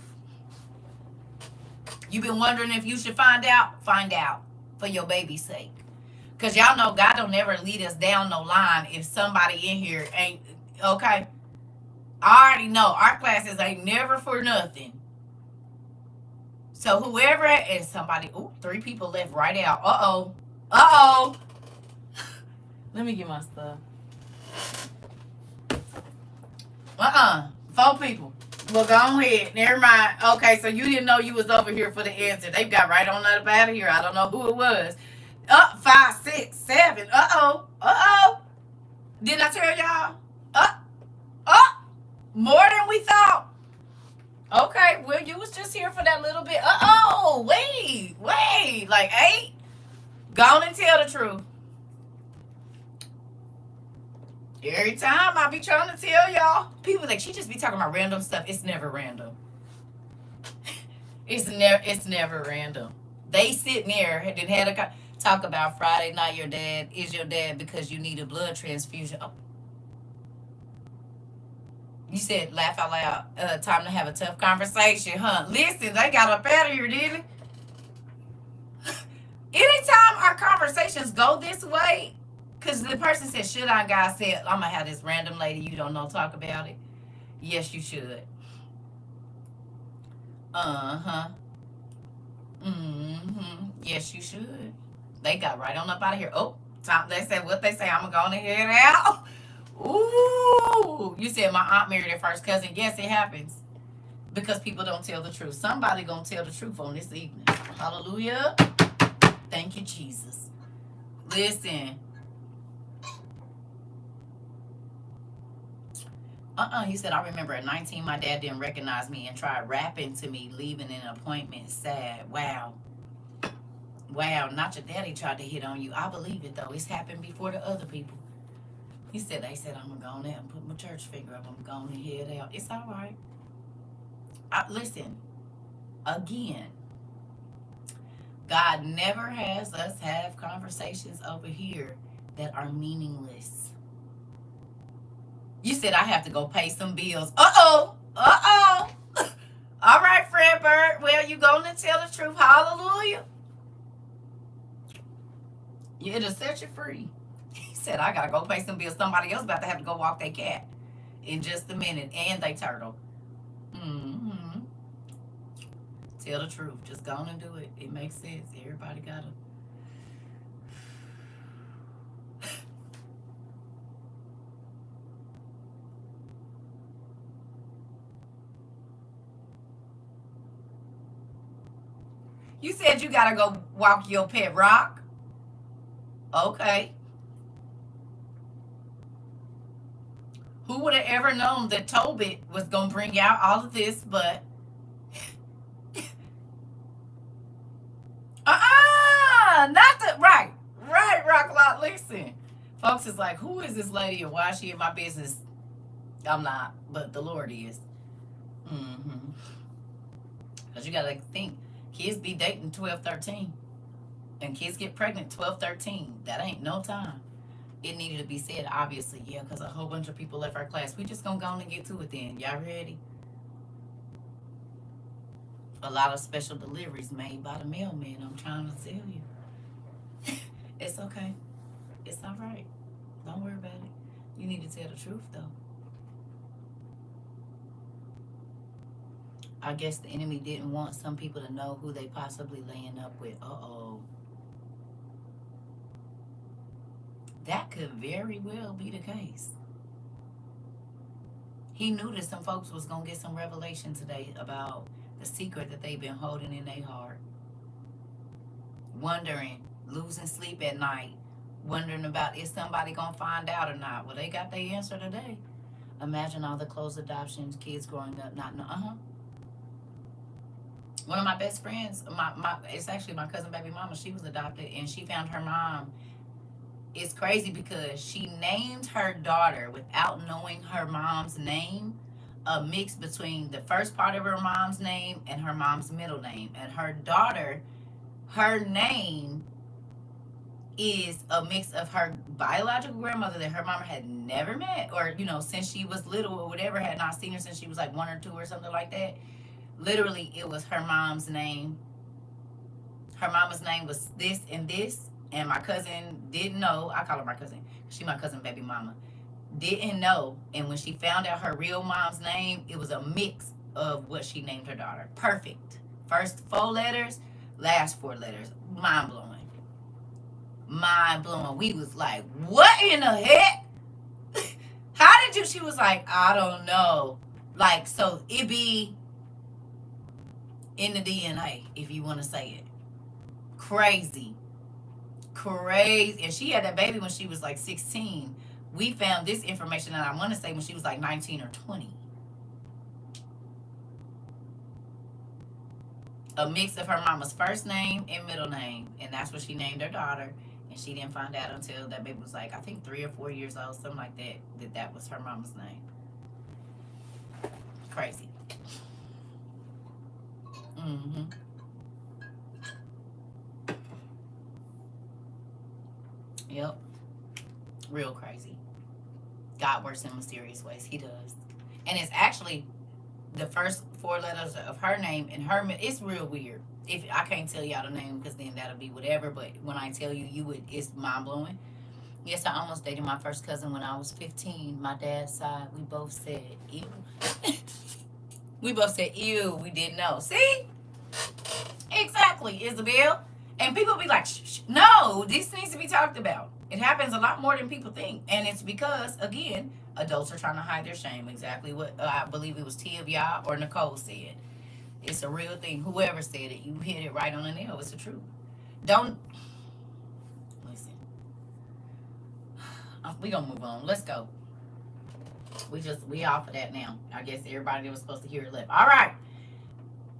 You've been wondering if you should find out? Find out for your baby's sake. Because y'all know God don't never lead us down no line if somebody in here ain't, okay? I already know our classes ain't never for nothing. So whoever, and somebody, 3 people left right out. Uh-oh. Let me get my stuff. 4 people. Well, go ahead. Never mind. Okay, so you didn't know you was over here for the answer. They got right on up out of here. I don't know who it was. 5, 6, 7. Uh-oh. Didn't I tell y'all? More than we thought. Okay, well, you was just here for that little bit. Wait. Like 8? Go on and tell the truth. Every time I be trying to tell y'all, people like, she just be talking about random stuff. It's never random. It's never random. They sitting there and had a talk about Friday night. Your dad is your dad because you need a blood transfusion. Oh. You said laugh out loud. Time to have a tough conversation, huh? Listen, they got up out of here, didn't it? Anytime our conversations go this way, because the person said, should I? God said, I'm going to have this random lady you don't know talk about it. Yes, you should. Yes, you should. They got right on up out of here. They said what they say. I'm going to head out. Ooh. You said my aunt married her first cousin. Yes, it happens. Because people don't tell the truth. Somebody going to tell the truth on this evening. Hallelujah. Thank you, Jesus. Listen. He said, I remember at 19, my dad didn't recognize me and tried rapping to me, leaving an appointment. Sad. Wow, not your daddy tried to hit on you. I believe it, though. It's happened before to other people. He said, they said, I'm going to go on there and put my church finger up. I'm going to head out. It's all right. Listen, again, God never has us have conversations over here that are meaningless. You said I have to go pay some bills. All right, Fred Bird. Well, you going to tell the truth. Hallelujah. It'll set you free. He said, I gotta go pay some bills. Somebody else about to have to go walk their cat in just a minute, and they turtle. Mm-hmm. Tell the truth. Just go on and do it. It makes sense. Everybody gotta. You said you gotta go walk your pet rock. Okay. Who would have ever known that Tobit was gonna bring out all of this? But not the right, Rock Lot. Listen, folks is like, who is this lady and why is she in my business? I'm not, but the Lord is. Mm-hmm. Because you gotta think, kids be dating 12, 13. And kids get pregnant 12, 13. That ain't no time. It needed to be said, obviously, yeah, because a whole bunch of people left our class. We just gonna go on and get to it then. Y'all ready? A lot of special deliveries made by the mailman. I'm trying to tell you. It's okay. It's all right. Don't worry about it. You need to tell the truth, though. I guess the enemy didn't want some people to know who they possibly laying up with. Uh-oh. That could very well be the case. He knew that some folks was going to get some revelation today about the secret that they've been holding in their heart. Wondering, losing sleep at night, wondering about is somebody going to find out or not. Well, they got their answer today. Imagine all the closed adoptions, kids growing up not know. One of my best friends, it's actually my cousin baby mama. She was adopted and she found her mom. It's crazy because she named her daughter without knowing her mom's name, a mix between the first part of her mom's name and her mom's middle name. And her daughter, her name is a mix of her biological grandmother that her mama had never met, or, since she was little or whatever, had not seen her since she was like 1 or 2 or something like that. Literally, it was her mom's name. Her mama's name was this and this. And my cousin didn't know. I call her my cousin. She my cousin baby mama. Didn't know. And when she found out her real mom's name, it was a mix of what she named her daughter. Perfect. First 4 letters, last 4 letters. Mind blowing. Mind blowing. We was like, what in the heck? How did you? She was like, I don't know. Like, so it be in the DNA, if you want to say it. Crazy. And she had that baby when she was like 16. We found this information that I want to say when she was like 19 or 20. A mix of her mama's first name and middle name, and that's what she named her daughter. And she didn't find out until that baby was like, I think 3 or 4 years old, something like that, that was her mama's name. Crazy. Mm-hmm. Yep. Real crazy. God works in mysterious ways. He does. And it's actually the first 4 letters of her name and her, it's real weird. If I can't tell y'all the name because then that'll be whatever, but when I tell you, it's mind blowing. Yes, I almost dated my first cousin when I was 15. My dad's side, we both said ew. We both said ew. We didn't know. See? Exactly, Isabel. And people be like, shh, no, this needs to be talked about. It happens a lot more than people think. And it's because, again, adults are trying to hide their shame. Exactly what I believe it was Tia or Nicole said. It's a real thing. Whoever said it, you hit it right on the nail. It's the truth. Don't listen. We gonna move on. Let's go. We off of that now. I guess everybody that was supposed to hear it left. All right.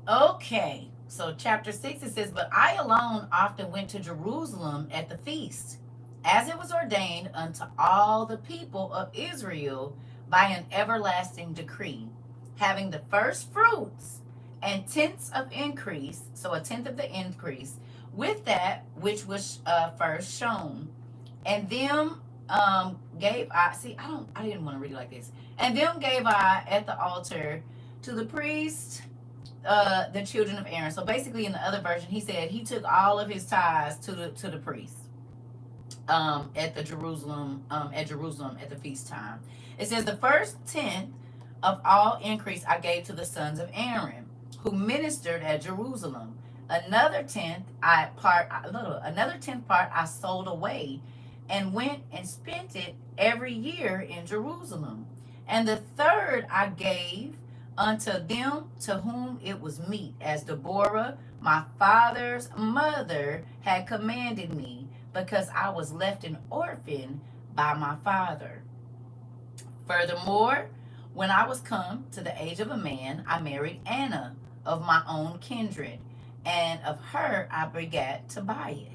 Okay. So chapter 6, it says, but I alone often went to Jerusalem at the feast, as it was ordained unto all the people of Israel by an everlasting decree, having the first fruits and tenths of increase, so a tenth of the increase, with that which was first shown. And them gave I, I didn't want to read it like this. And them gave I at the altar to the priest, the children of Aaron. So basically, in the other version, he said he took all of his tithes to the priest. at Jerusalem at the feast time. It says, the first tenth of all increase I gave to the sons of Aaron, who ministered at Jerusalem. Another tenth part I sold away, and went and spent it every year in Jerusalem. And the third I gave unto them to whom it was meet, as Deborah my father's mother had commanded me, because I was left an orphan by my father. Furthermore, when I was come to the age of a man, I married Anna of my own kindred, and of her I begat Tobias.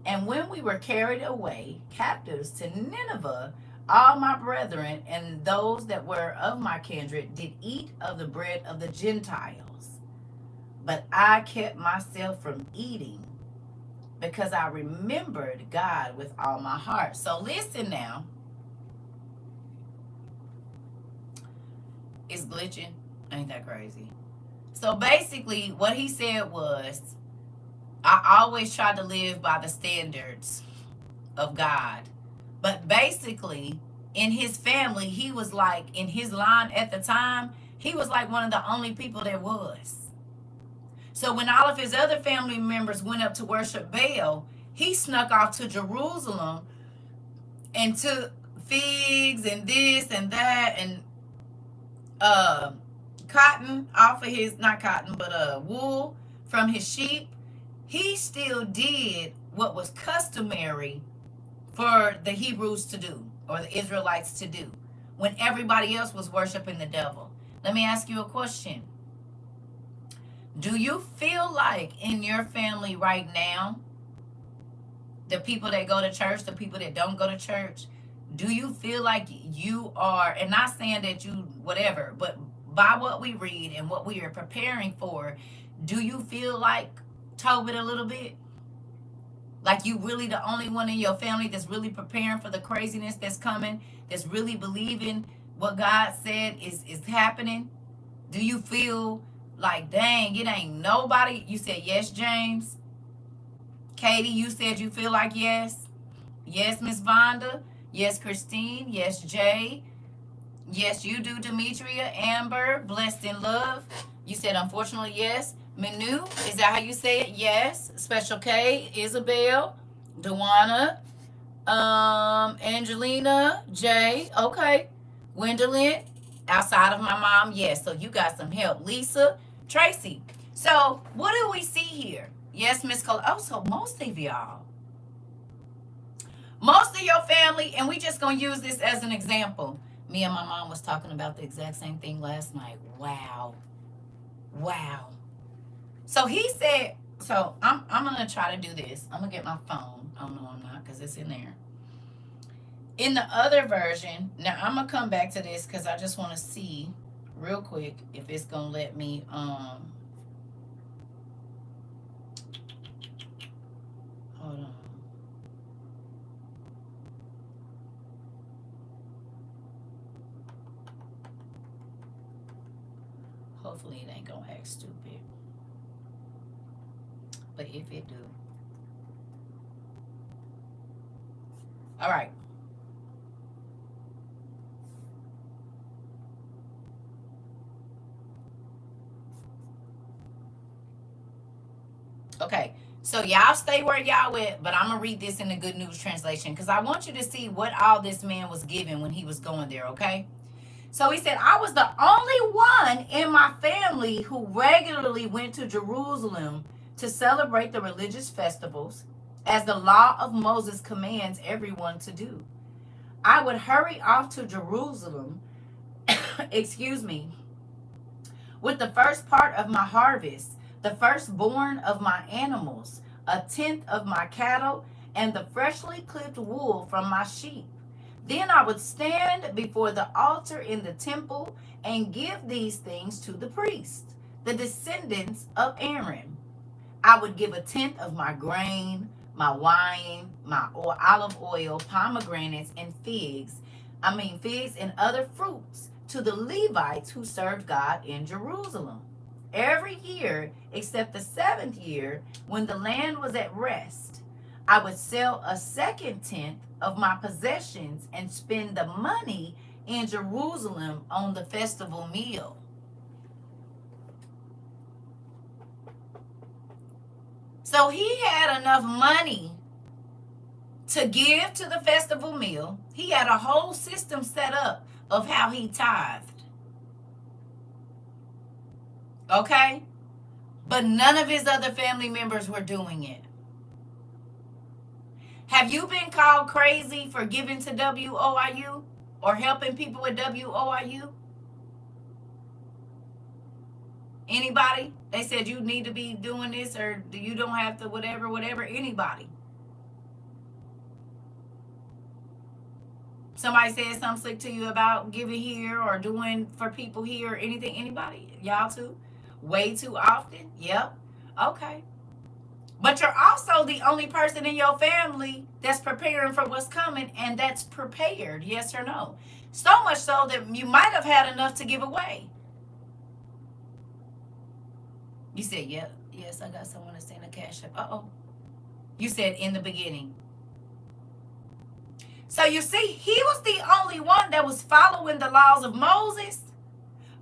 And when we were carried away captives to Nineveh, all my brethren and those that were of my kindred did eat of the bread of the Gentiles. But I kept myself from eating, because I remembered God with all my heart. So listen now. It's glitching. Ain't that crazy? So basically, what he said was, I always tried to live by the standards of God. But basically, in his family, he was like, in his line at the time, he was like one of the only people there was. So when all of his other family members went up to worship Baal, he snuck off to Jerusalem and took figs and this and that and cotton off of his, not cotton, but wool from his sheep. He still did what was customary for the Hebrews to do, or the Israelites to do, when everybody else was worshiping the devil. Let me ask you a question. Do you feel like in your family right now, the people that go to church, the people that don't go to church, do you feel like you are, and not saying that you whatever, but by what we read and what we are preparing for, do you feel like Tobit a little bit? Like you really the only one in your family that's really preparing for the craziness that's coming, that's really believing what God said is happening? Do you feel like, dang, it ain't nobody? You said yes, James. Katie, you said you feel like yes. Yes, Miss Vonda. Yes, Christine. Yes, Jay. Yes, you do, Demetria. Amber, blessed in love. You said unfortunately yes. Manu, is that how you say it? Yes. Special K, Isabel, Dewana, Angelina, Jay, okay. Gwendolyn, outside of my mom, yes. So you got some help. Lisa, Tracy. So what do we see here? Yes, Miss Cole. Oh, so most of y'all, most of your family, and we just gonna use this as an example. Me and my mom was talking about the exact same thing last night. Wow. Wow. So he said, so I'm gonna try to do this. I'm gonna get my phone. Oh no, I'm not, because it's in there. In the other version, now I'm gonna come back to this because I just want to see real quick if it's gonna let me hold on. Hopefully it ain't gonna act stupid. But if it do. All right. Okay. So y'all stay where y'all at, but I'm gonna read this in the Good News translation because I want you to see what all this man was given when he was going there, okay? So he said, I was the only one in my family who regularly went to Jerusalem to celebrate the religious festivals, as the law of Moses commands everyone to do. I would hurry off to Jerusalem, excuse me, with the first part of my harvest, the firstborn of my animals, a tenth of my cattle, and the freshly clipped wool from my sheep. Then I would stand before the altar in the temple and give these things to the priests, the descendants of Aaron. I would give a tenth of my grain, my wine, my olive oil, pomegranates, and figs and other fruits to the Levites who served God in Jerusalem. Every year, except the 7th year, when the land was at rest, I would sell a second tenth of my possessions and spend the money in Jerusalem on the festival meal. So he had enough money to give to the festival meal. He had a whole system set up of how he tithed. Okay? But none of his other family members were doing it. Have you been called crazy for giving to WOIU or helping people with WOIU? Anybody? They said you need to be doing this or you don't have to whatever. Anybody? Somebody said something slick to you about giving here or doing for people here or anything? Anybody? Y'all too? Way too often? Yep. Okay. But you're also the only person in your family that's preparing for what's coming, and that's prepared, yes or no? So much so that you might have had enough to give away. You said, yep, yes, I got someone to send a cash app. Uh-oh. You said in the beginning. So you see, he was the only one that was following the laws of Moses,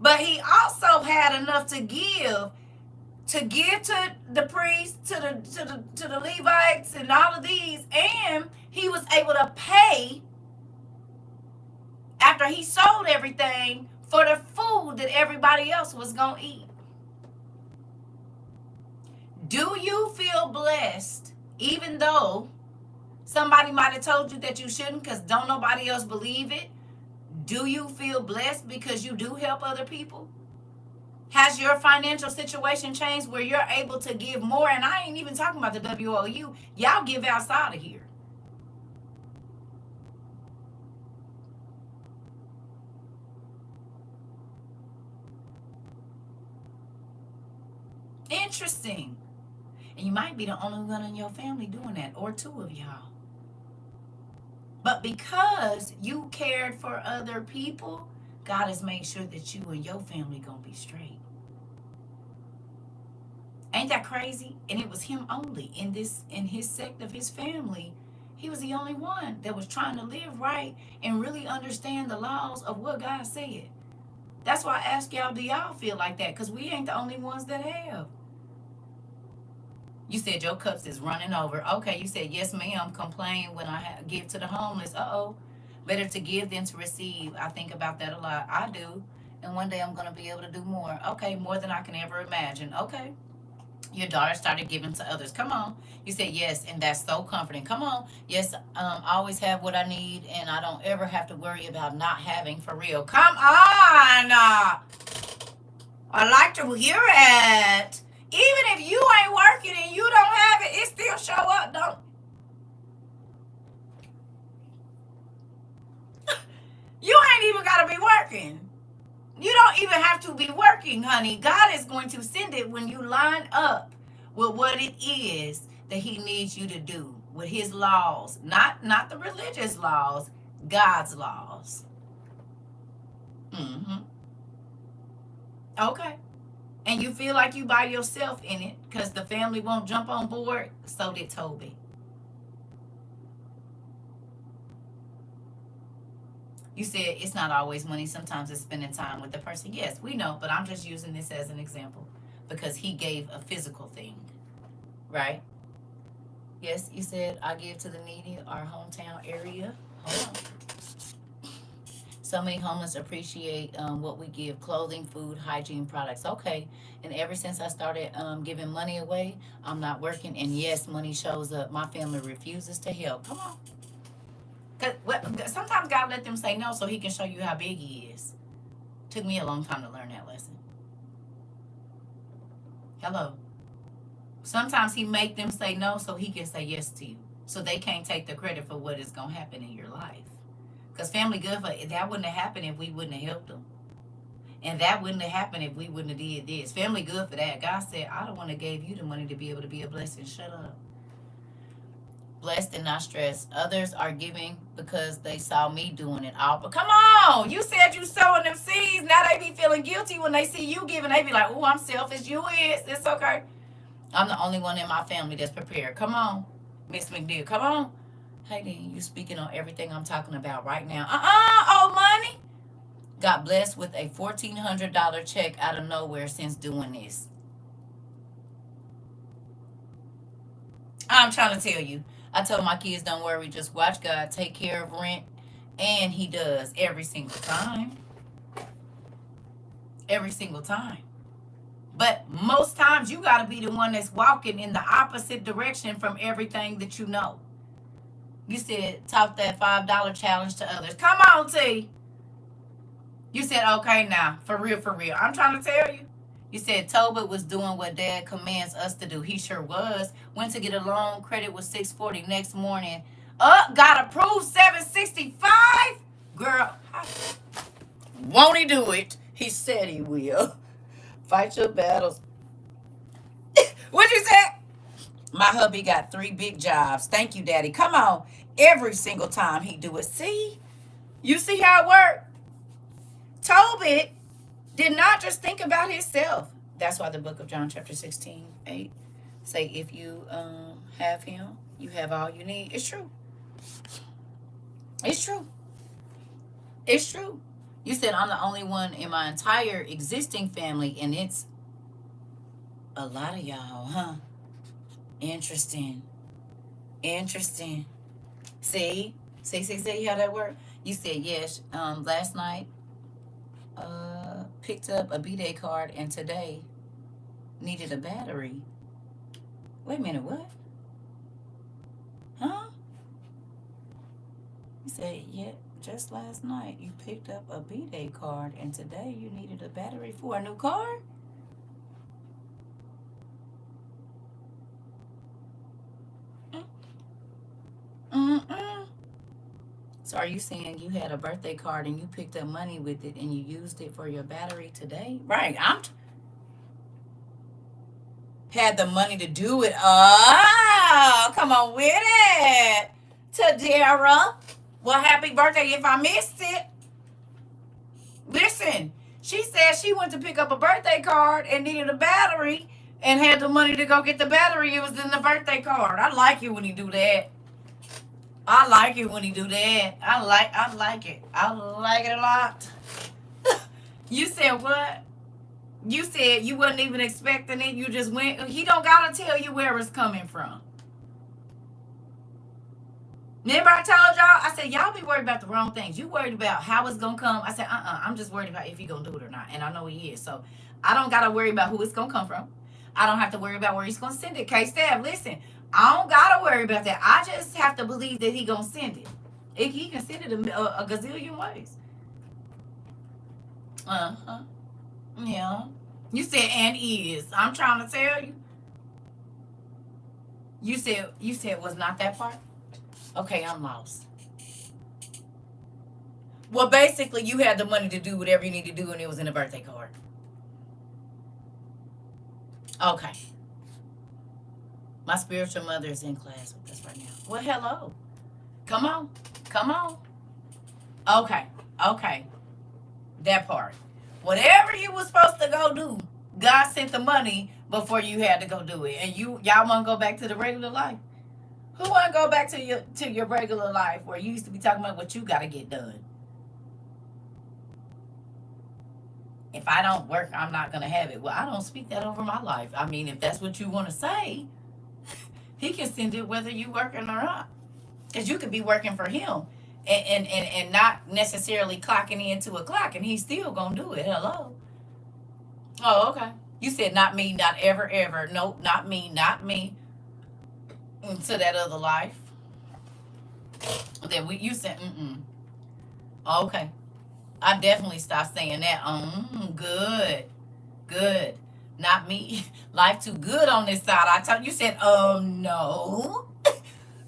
but he also had enough to give to the priests, to the Levites, and all of these, and he was able to pay after he sold everything for the food that everybody else was gonna eat. Do you feel blessed, even though somebody might have told you that you shouldn't because don't nobody else believe it? Do you feel blessed because you do help other people? Has your financial situation changed where you're able to give more? And I ain't even talking about the WOU. Y'all give outside of here. Interesting. And you might be the only one in your family doing that, or two of y'all. But because you cared for other people, God has made sure that you and your family gonna be straight. Ain't that crazy? And it was him only in his sect of his family. He was the only one that was trying to live right and really understand the laws of what God said. That's why I ask y'all, do y'all feel like that? Because we ain't the only ones that have. You said your cups is running over. Okay, you said, yes, ma'am. Complain when I give to the homeless. Uh-oh. Better to give than to receive. I think about that a lot. I do. And one day I'm going to be able to do more. Okay, more than I can ever imagine. Okay. Your daughter started giving to others. Come on. You said yes, and that's so comforting. Come on. Yes, I always have what I need, and I don't ever have to worry about not having for real. Come on. I like to hear it. Even if you ain't working and you don't have it, it still show up, don't? You ain't even got to be working. You don't even have to be working, honey. God is going to send it when you line up with what it is that he needs you to do, with his laws. Not the religious laws, God's laws. Mm-hmm. Okay. And you feel like you by yourself in it because the family won't jump on board. So did Tobit. You said it's not always money. Sometimes it's spending time with the person. Yes, we know, but I'm just using this as an example because he gave a physical thing, right? Yes, you said I give to the needy, our hometown area. Hold on. So many homeless appreciate what we give: clothing, food, hygiene products. Okay, and ever since I started giving money away, I'm not working, and yes, money shows up. My family refuses to help. Come on. Sometimes God let them say no so he can show you how big he is. Took me a long time to learn that lesson. Hello. Sometimes he make them say no so he can say yes to you. So they can't take the credit for what is going to happen in your life. Because family good, that wouldn't have happened if we wouldn't have helped them. And that wouldn't have happened if we wouldn't have did this. Family good for that. God said, I don't want to give you the money to be able to be a blessing. Shut up. Blessed and not stressed. Others are giving because they saw me doing it all. But come on, you said you sowing them seeds. Now they be feeling guilty when they see you giving. They be like, oh, I'm selfish. You is. It's okay. I'm the only one in my family that's prepared. Come on. Miss McNeil, come on. Hey, then you speaking on everything I'm talking about right now. Old money. Got blessed with a $1,400 check out of nowhere since doing this. I'm trying to tell you. I told my kids, don't worry, just watch God take care of rent. And he does every single time. Every single time. But most times you got to be the one that's walking in the opposite direction from everything that you know. You said, talk that $5 challenge to others. Come on, T. You said, okay, now, for real, for real. I'm trying to tell you. You said Tobit was doing what Dad commands us to do. He sure was. Went to get a loan. Credit was $640 next morning. Got approved $765. Girl, won't he do it? He said he will. Fight your battles. What you say? My hubby got 3 big jobs. Thank you, Daddy. Come on. Every single time he do it. See? You see how it worked? Tobit did not just think about himself. That's why the book of John chapter 16:8 say, if you have him, you have all you need. It's true. It's true. It's true. You said I'm the only one in my entire existing family, and it's a lot of y'all, huh? Interesting. Interesting. See how that worked? You said yes. Last night, picked up a B-Day card, and today needed a battery. Wait a minute, what? Huh? You said, yeah, just last night you picked up a B-Day card, and today you needed a battery for a new car? Mm-mm. So are you saying you had a birthday card and you picked up money with it and you used it for your battery today? Right. Had the money to do it. Oh, come on with it. Tadera. Well, happy birthday if I missed it. Listen, she said she went to pick up a birthday card and needed a battery and had the money to go get the battery. It was in the birthday card. I like it when you do that. I like it when he do that. I like it. I like it a lot. You said what? You said you wasn't even expecting it. You just went. He don't gotta tell you where it's coming from. Remember I told y'all? I said, y'all be worried about the wrong things. You worried about how it's gonna come. I said, I'm just worried about if he gonna do it or not. And I know he is. So I don't gotta worry about who it's gonna come from. I don't have to worry about where he's gonna send it. K-Staff, listen. I don't gotta worry about that. I just have to believe that he gonna send it. He can send it a gazillion ways. Uh-huh. Yeah. You said and is. I'm trying to tell you. You said was not that part? Okay, I'm lost. Well, basically, you had the money to do whatever you need to do, and it was in a birthday card. Okay. My spiritual mother is in class with us right now. Well, hello. Come on. Come on. Okay. Okay. That part. Whatever you was supposed to go do, God sent the money before you had to go do it. And y'all want to go back to the regular life? Who want to go back to your regular life where you used to be talking about what you got to get done? If I don't work, I'm not going to have it. Well, I don't speak that over my life. I mean, if that's what you want to say, he can send it whether you working or not. Because you could be working for him and not necessarily clocking into a clock, and he's still going to do it. Hello. Oh, okay. You said not me, not ever, ever. Nope, not me, not me. To that other life. That you said, Okay. I definitely stopped saying that. Good. Good. Not me. Life too good on this side. I told you said, no.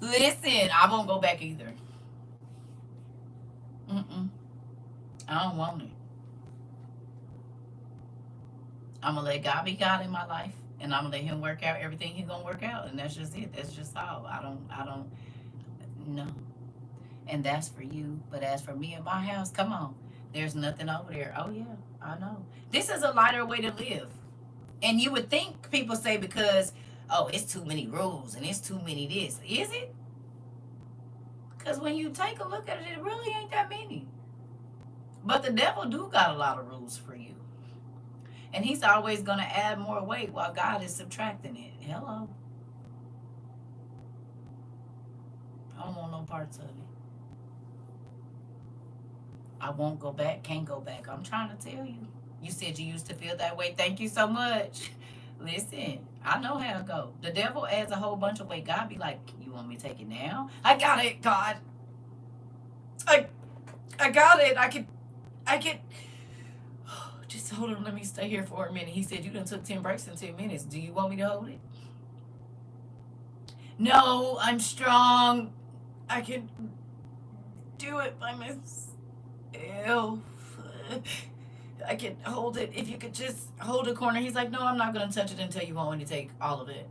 Listen, I won't go back either. I don't want it. I'm gonna let God be God in my life, and I'm gonna let Him work out everything He's gonna work out, and that's just it. That's just all. I don't know. And that's for you. But as for me and my house, come on. There's nothing over there. Oh yeah, I know. This is a lighter way to live. And you would think people say because oh, it's too many rules and it's too many this. Is it? Because when you take a look at it, it really ain't that many. But the devil do got a lot of rules for you. And he's always going to add more weight while God is subtracting it. Hello. I don't want no parts of it. I won't go back, can't go back. I'm trying to tell you. You said you used to feel that way. Thank you so much. Listen, I know how it go. The devil adds a whole bunch of weight. God be like, you want me to take it now? I got it, God. I got it. I can. Just hold on. Let me stay here for a minute. He said you done took 10 breaks in 10 minutes. Do you want me to hold it? No, I'm strong. I can do it by myself. I can hold it. If you could just hold a corner. He's like, no, I'm not going to touch it until you want me to take all of it.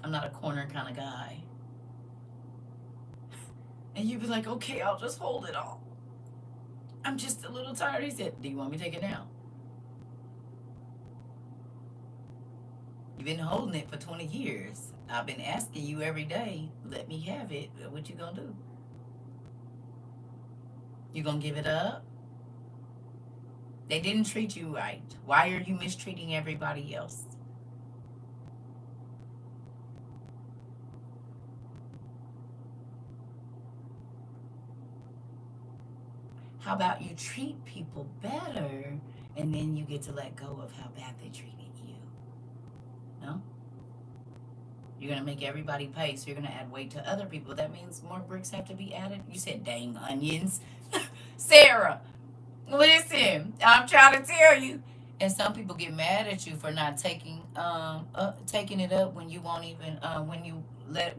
I'm not a corner kind of guy. And you'd be like, okay, I'll just hold it all. I'm just a little tired. He said, do you want me to take it now? You've been holding it for 20 years. I've been asking you every day, let me have it. What you gonna do? You gonna give it up? They didn't treat you right. Why are you mistreating everybody else? How about you treat people better and then you get to let go of how bad they treated you? No? You're going to make everybody pay, so you're going to add weight to other people. That means more bricks have to be added. You said dang onions. Sarah, listen, I'm trying to tell you. And some people get mad at you for not taking it up when you won't even let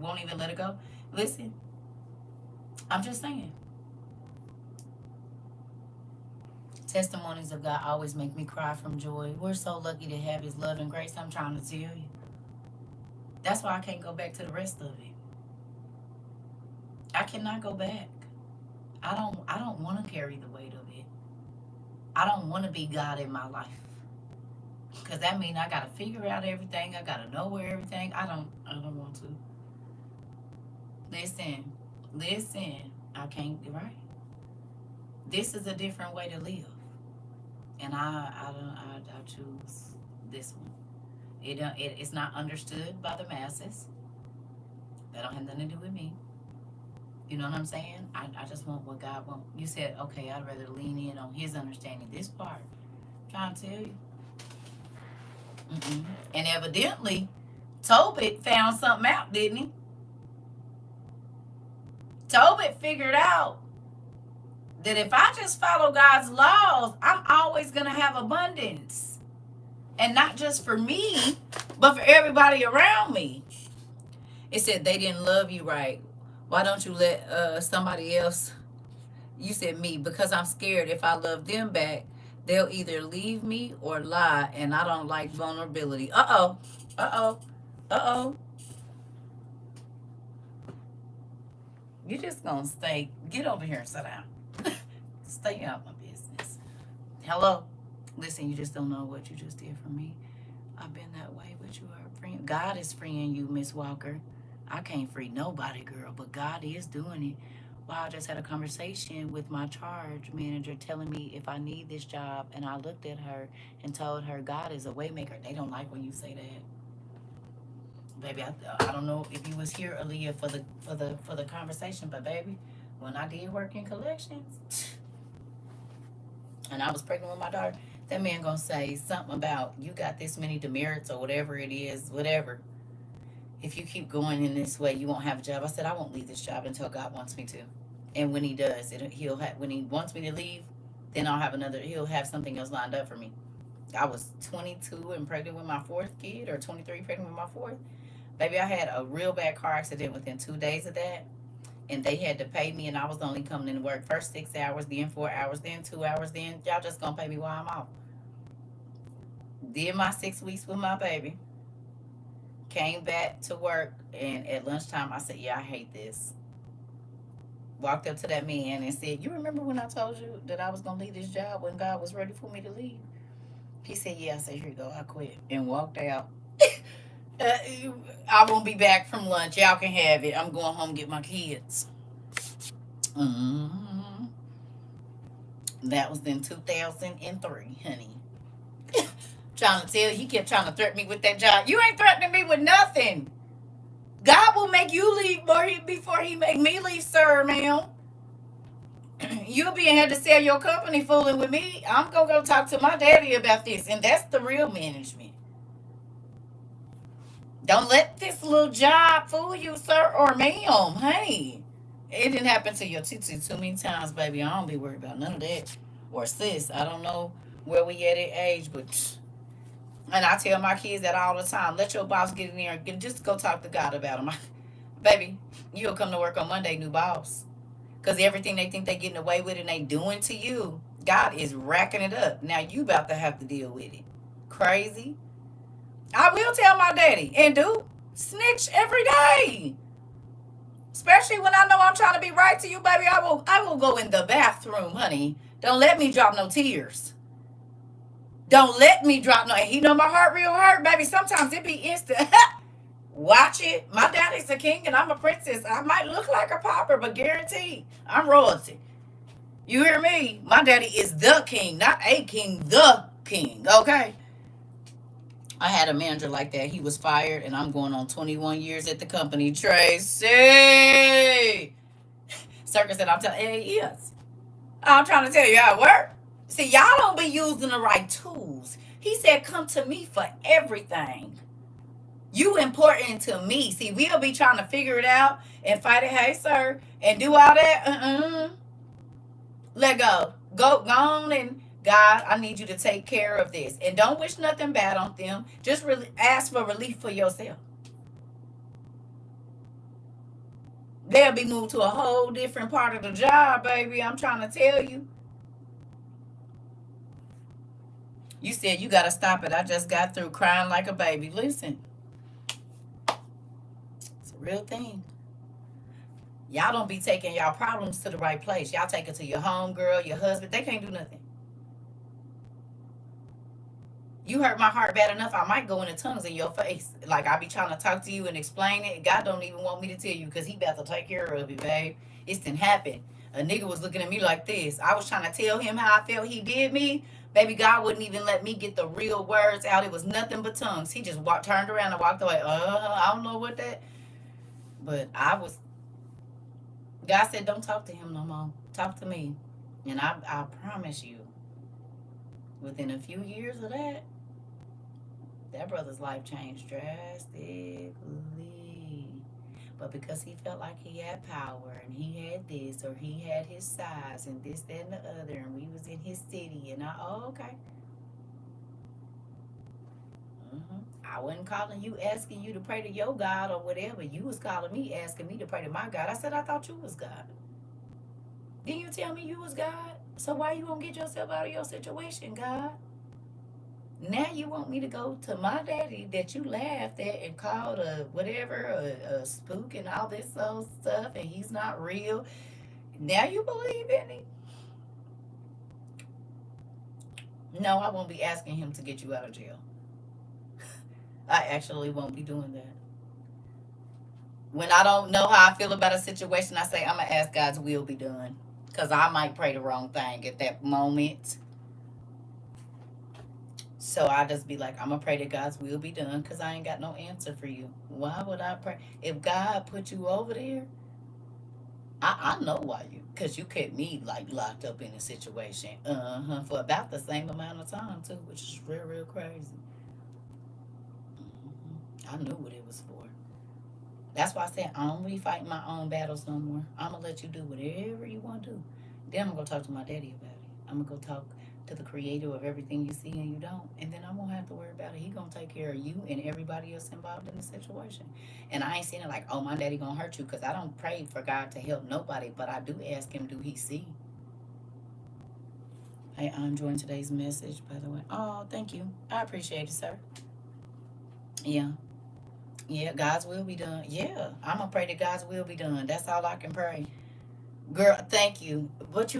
it go. Listen, I'm just saying. Testimonies of God always make me cry from joy. We're so lucky to have his love and grace. I'm trying to tell you. That's why I can't go back to the rest of it. I cannot go back. I don't want to carry the weight of it. I don't want to be God in my life. Because that means I got to figure out everything. I got to know where everything. I don't want to. Listen. I can't, right? This is a different way to live. And I choose this one. It's not understood by the masses. That don't have nothing to do with me. You know what I'm saying? I just want what God wants. You said, okay, I'd rather lean in on his understanding. This part, I'm trying to tell you. And evidently, Tobit found something out, didn't he? Tobit figured out that if I just follow God's laws, I'm always going to have abundance. And not just for me, but for everybody around me. It said they didn't love you right. Why don't you let somebody else? You said me, because I'm scared if I love them back, they'll either leave me or lie, and I don't like vulnerability. Uh-oh. You just gonna stay. Get over here and sit down. Stay out of my business. Hello? Listen, you just don't know what you just did for me. I've been that way, but you are freeing. God is freeing you, Miss Walker. I can't free nobody, girl, but God is doing it. Wow, I just had a conversation with my charge manager telling me if I need this job, and I looked at her and told her God is a waymaker. They don't like when you say that. Baby, I don't know if you was here, Aaliyah, for the conversation, but baby, when I did work in collections and I was pregnant with my daughter, that man gonna say something about you got this many demerits or whatever it is, whatever. If you keep going in this way, you won't have a job. I said, I won't leave this job until God wants me to. And when he does, when he wants me to leave, then he'll have something else lined up for me. I was 22 and pregnant with my fourth kid, or 23 pregnant with my fourth. Baby, I had a real bad car accident within 2 days of that. And they had to pay me, and I was only coming into work first 6 hours, then 4 hours, then 2 hours, then y'all just gonna pay me while I'm off. Did my 6 weeks with my baby. Came back to work, and at lunchtime I said, yeah, I hate this. Walked up to that man and said, you remember when I told you that I was going to leave this job when God was ready for me to leave? He said, yeah. I said, here you go, I quit. And walked out. I won't be back from lunch. Y'all can have it. I'm going home and get my kids. hmm That was in 2003, honey. Trying to tell you, he kept trying to threaten me with that job. You ain't threatening me with nothing. God will make you leave before he make me leave, sir, ma'am. You'll be in here to sell your company fooling with me. I'm going to go talk to my daddy about this. And that's the real management. Don't let this little job fool you, sir or ma'am. Hey, it didn't happen to your titi too many times, baby. I don't be worried about none of that. Or sis, I don't know where we at age, but and I tell my kids that all the time. Let your boss get in there and just go talk to God about them. Baby, you'll come to work on Monday, new boss. Because everything they think they getting away with and they doing to you, God is racking it up. Now you about to have to deal with it. Crazy. I will tell my daddy and do snitch every day. Especially when I know I'm trying to be right to you, baby. I will go in the bathroom, honey. Don't let me drop no tears. Don't let me drop no. He know my heart real hurt, baby. Sometimes it be instant. Watch it. My daddy's a king and I'm a princess. I might look like a pauper, but guaranteed I'm royalty. You hear me? My daddy is the king, not a king, the king. Okay. I had a manager like that. He was fired, and I'm going on 21 years at the company. Tracy, Circus said, "I'm telling you, he is. I'm trying to tell you how it works. See, y'all don't be using the right tools. He said, come to me for everything. You important to me. See, we'll be trying to figure it out and fight it, hey, sir, and do all that. Let go. Go on and God, I need you to take care of this. And don't wish nothing bad on them. Just really ask for relief for yourself. They'll be moved to a whole different part of the job, baby. I'm trying to tell you. You said you got to stop it. I just got through crying like a baby. Listen, it's a real thing. Y'all don't be taking y'all problems to the right place. Y'all take it to your home girl, your husband. They can't do nothing. You hurt my heart bad enough, I might go into tongues in your face. Like I be trying to talk to you and explain it. God don't even want me to tell you because he about to take care of it, babe. It's didn't happen. A nigga was looking at me like this. I was trying to tell him how I felt he did me. Baby, God wouldn't even let me get the real words out. It was nothing but tongues. He just turned around and walked away. I don't know what that. But God said, don't talk to him no more. Talk to me. And I promise you, within a few years of that brother's life changed drastically. But because he felt like he had power and he had this or he had his size and this, that, and the other, and we was in his city, and okay. I wasn't calling you, asking you to pray to your God or whatever. You was calling me, asking me to pray to my God. I said, I thought you was God. Didn't you tell me you was God? So why you won't get yourself out of your situation, God? Now you want me to go to my daddy that you laughed at and called a whatever, a spook and all this old stuff, and he's not real. Now you believe in him? No, I won't be asking him to get you out of jail. I actually won't be doing that. When I don't know how I feel about a situation, I say I'm going to ask God's will be done. Because I might pray the wrong thing at that moment. So I just be like, I'm going to pray that God's will be done because I ain't got no answer for you. Why would I pray? If God put you over there, I know why you. Because you kept me like locked up in a situation. For about the same amount of time too, which is real, real crazy. I knew what it was for. That's why I said I don't be fighting my own battles no more. I'm going to let you do whatever you want to do. Then I'm going to talk to my daddy about it. I'm going to go talk to the creator of everything you see and you don't. And then I won't have to worry about it. He going to take care of you and everybody else involved in the situation. And I ain't saying it like, oh, my daddy going to hurt you, because I don't pray for God to help nobody. But I do ask him, do he see? Hey, I'm enjoying today's message, by the way. Oh, thank you. I appreciate it, sir. Yeah. Yeah, God's will be done. Yeah, I'm going to pray that God's will be done. That's all I can pray. Girl, thank you. But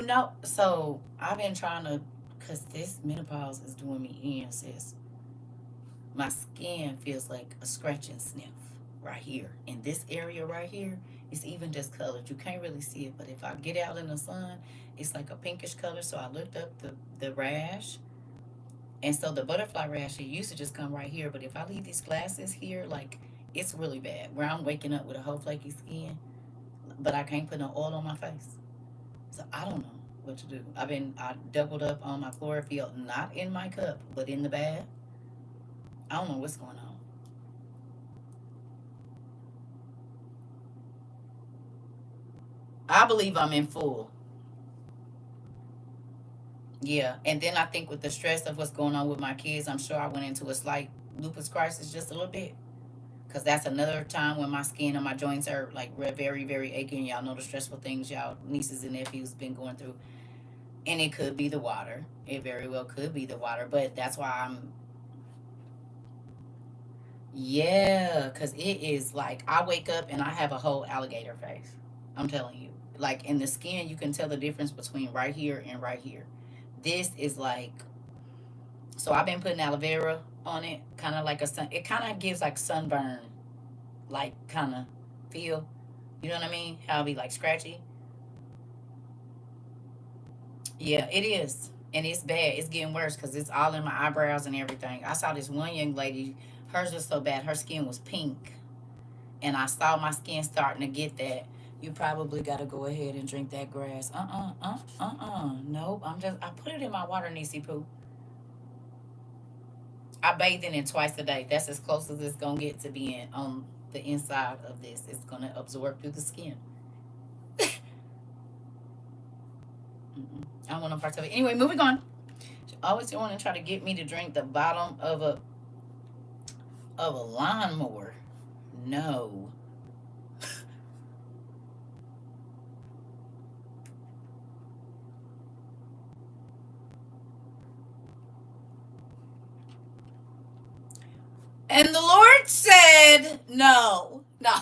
so I've been trying to, because this menopause is doing me in, sis. my skin feels like a scratch and sniff right here. In this area right here, it's even discolored. You can't really see it, but if I get out in the sun, it's like a pinkish color. So I looked up the rash. And so the butterfly rash, it used to just come right here. But if I leave these glasses here, like, it's really bad. Where I'm waking up with a whole flaky skin, but I can't put no oil on my face. So I don't know what to do. I doubled up on my chlorophyll, not in my cup, but in the bath. I don't know what's going on. I believe I'm in full. Yeah. And then I think with the stress of what's going on with my kids, I'm sure I went into a slight lupus crisis just a little bit. Because that's another time when my skin and my joints are like very, very aching. Y'all know the stressful things y'all nieces and nephews been going through. And it could be the water. It very well could be the water. But that's why I'm, yeah, because it is like I wake up and I have a whole alligator face. I'm telling you. Like in the skin, you can tell the difference between right here and right here. This is like, so I've been putting aloe vera on it, kind of like a sun. It kind of gives like sunburn, like kind of feel. You know what I mean? How it be like scratchy. Yeah, it is. And it's bad. It's getting worse because it's all in my eyebrows and everything. I saw this one young lady, hers was so bad, her skin was pink. And I saw my skin starting to get that. You probably got to go ahead and drink that grass. Nope. I put it in my water, Nisi Poo. I bathe in it twice a day. That's as close as it's going to get to being on the inside of this. It's going to absorb through the skin. I don't want no parts of it. Anyway, moving on. She always want to try to get me to drink the bottom of a lawnmower. No. And the Lord said, no, no.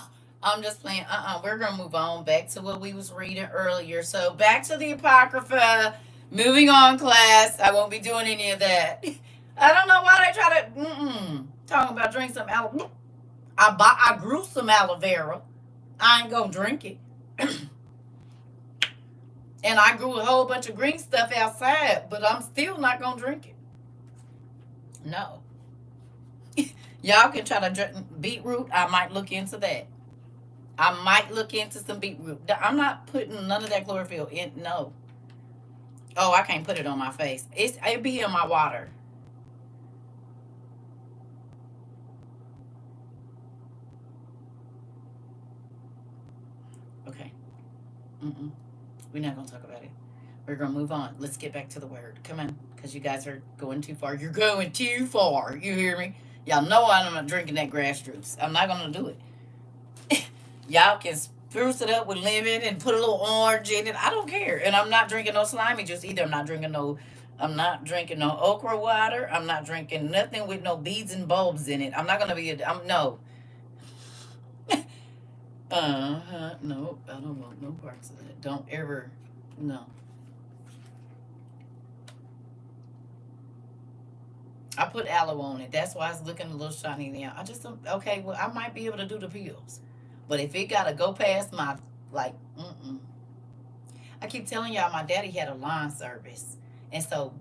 I'm just playing. We're gonna move on back to what we was reading earlier. So back to the Apocrypha. Moving on, class. I won't be doing any of that. I don't know why they try to talking about drink some aloe. I grew some aloe vera. I ain't gonna drink it. And I grew a whole bunch of green stuff outside, but I'm still not gonna drink it. No. Y'all can try to drink beetroot. I might look into that. I might look into some beetroot. I'm not putting none of that chlorophyll in. No. Oh, I can't put it on my face. It be in my water. Okay. We're not gonna talk about it. We're gonna move on. Let's get back to the word. Come on, because you guys are going too far. You're going too far. You hear me? Y'all know I'm not drinking that grass juice. I'm not gonna do it. Y'all can spruce it up with lemon and put a little orange in it. I don't care. And I'm not drinking no slimy juice either. I'm not drinking no okra water. I'm not drinking nothing with no beads and bulbs in it. I'm not gonna be no. No, I don't want no parts of that. Don't ever, no. I put aloe on it. That's why it's looking a little shiny now. I just don't, okay, well, I might be able to do the pills. But if it gotta go past my, like, I keep telling y'all, my daddy had a lawn service. And so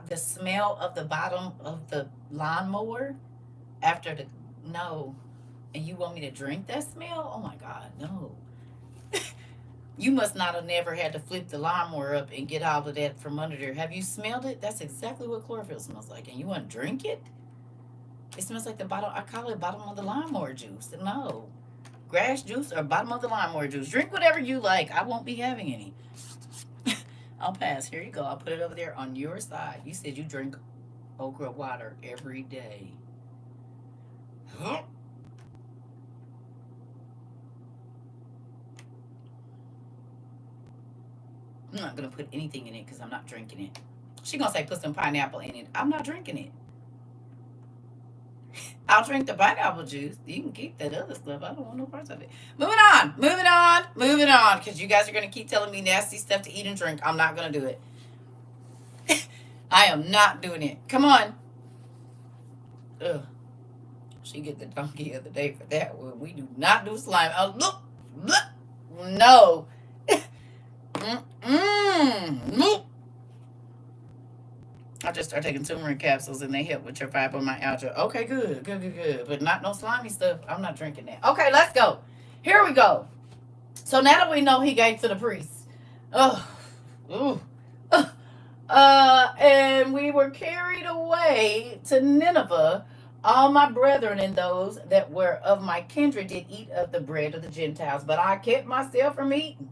the smell of the bottom of the lawnmower after the, no. And you want me to drink that smell? Oh my God, no. You must not have never had to flip the lawnmower up and get all of that from under there. Have you smelled it? That's exactly what chlorophyll smells like. And you want to drink it? It smells like the bottom. I call it bottom of the lawnmower juice. No. Grass juice or bottom of the lawnmower juice. Drink whatever you like. I won't be having any. I'll pass. Here you go. I'll put it over there on your side. You said you drink okra water every day. Huh? I'm not gonna put anything in it because I'm not drinking it. She gonna say put some pineapple in it. I'm not drinking it. I'll drink the pineapple juice. You can keep that other stuff. I don't want no parts of it. Moving on, because you guys are gonna keep telling me nasty stuff to eat and drink. I'm not gonna do it. I am not doing it. Come on. Ugh. She get the donkey of the day for that one. We do not do slime. Oh, look. No. Nope. I just start taking turmeric capsules and they help with your fibromyalgia. Okay, good. But not no slimy stuff. I'm not drinking that. Okay, let's go. Here we go. So now that we know he gave to the priest. Oh, ooh. And we were carried away to Nineveh. All my brethren and those that were of my kindred did eat of the bread of the Gentiles, but I kept myself from eating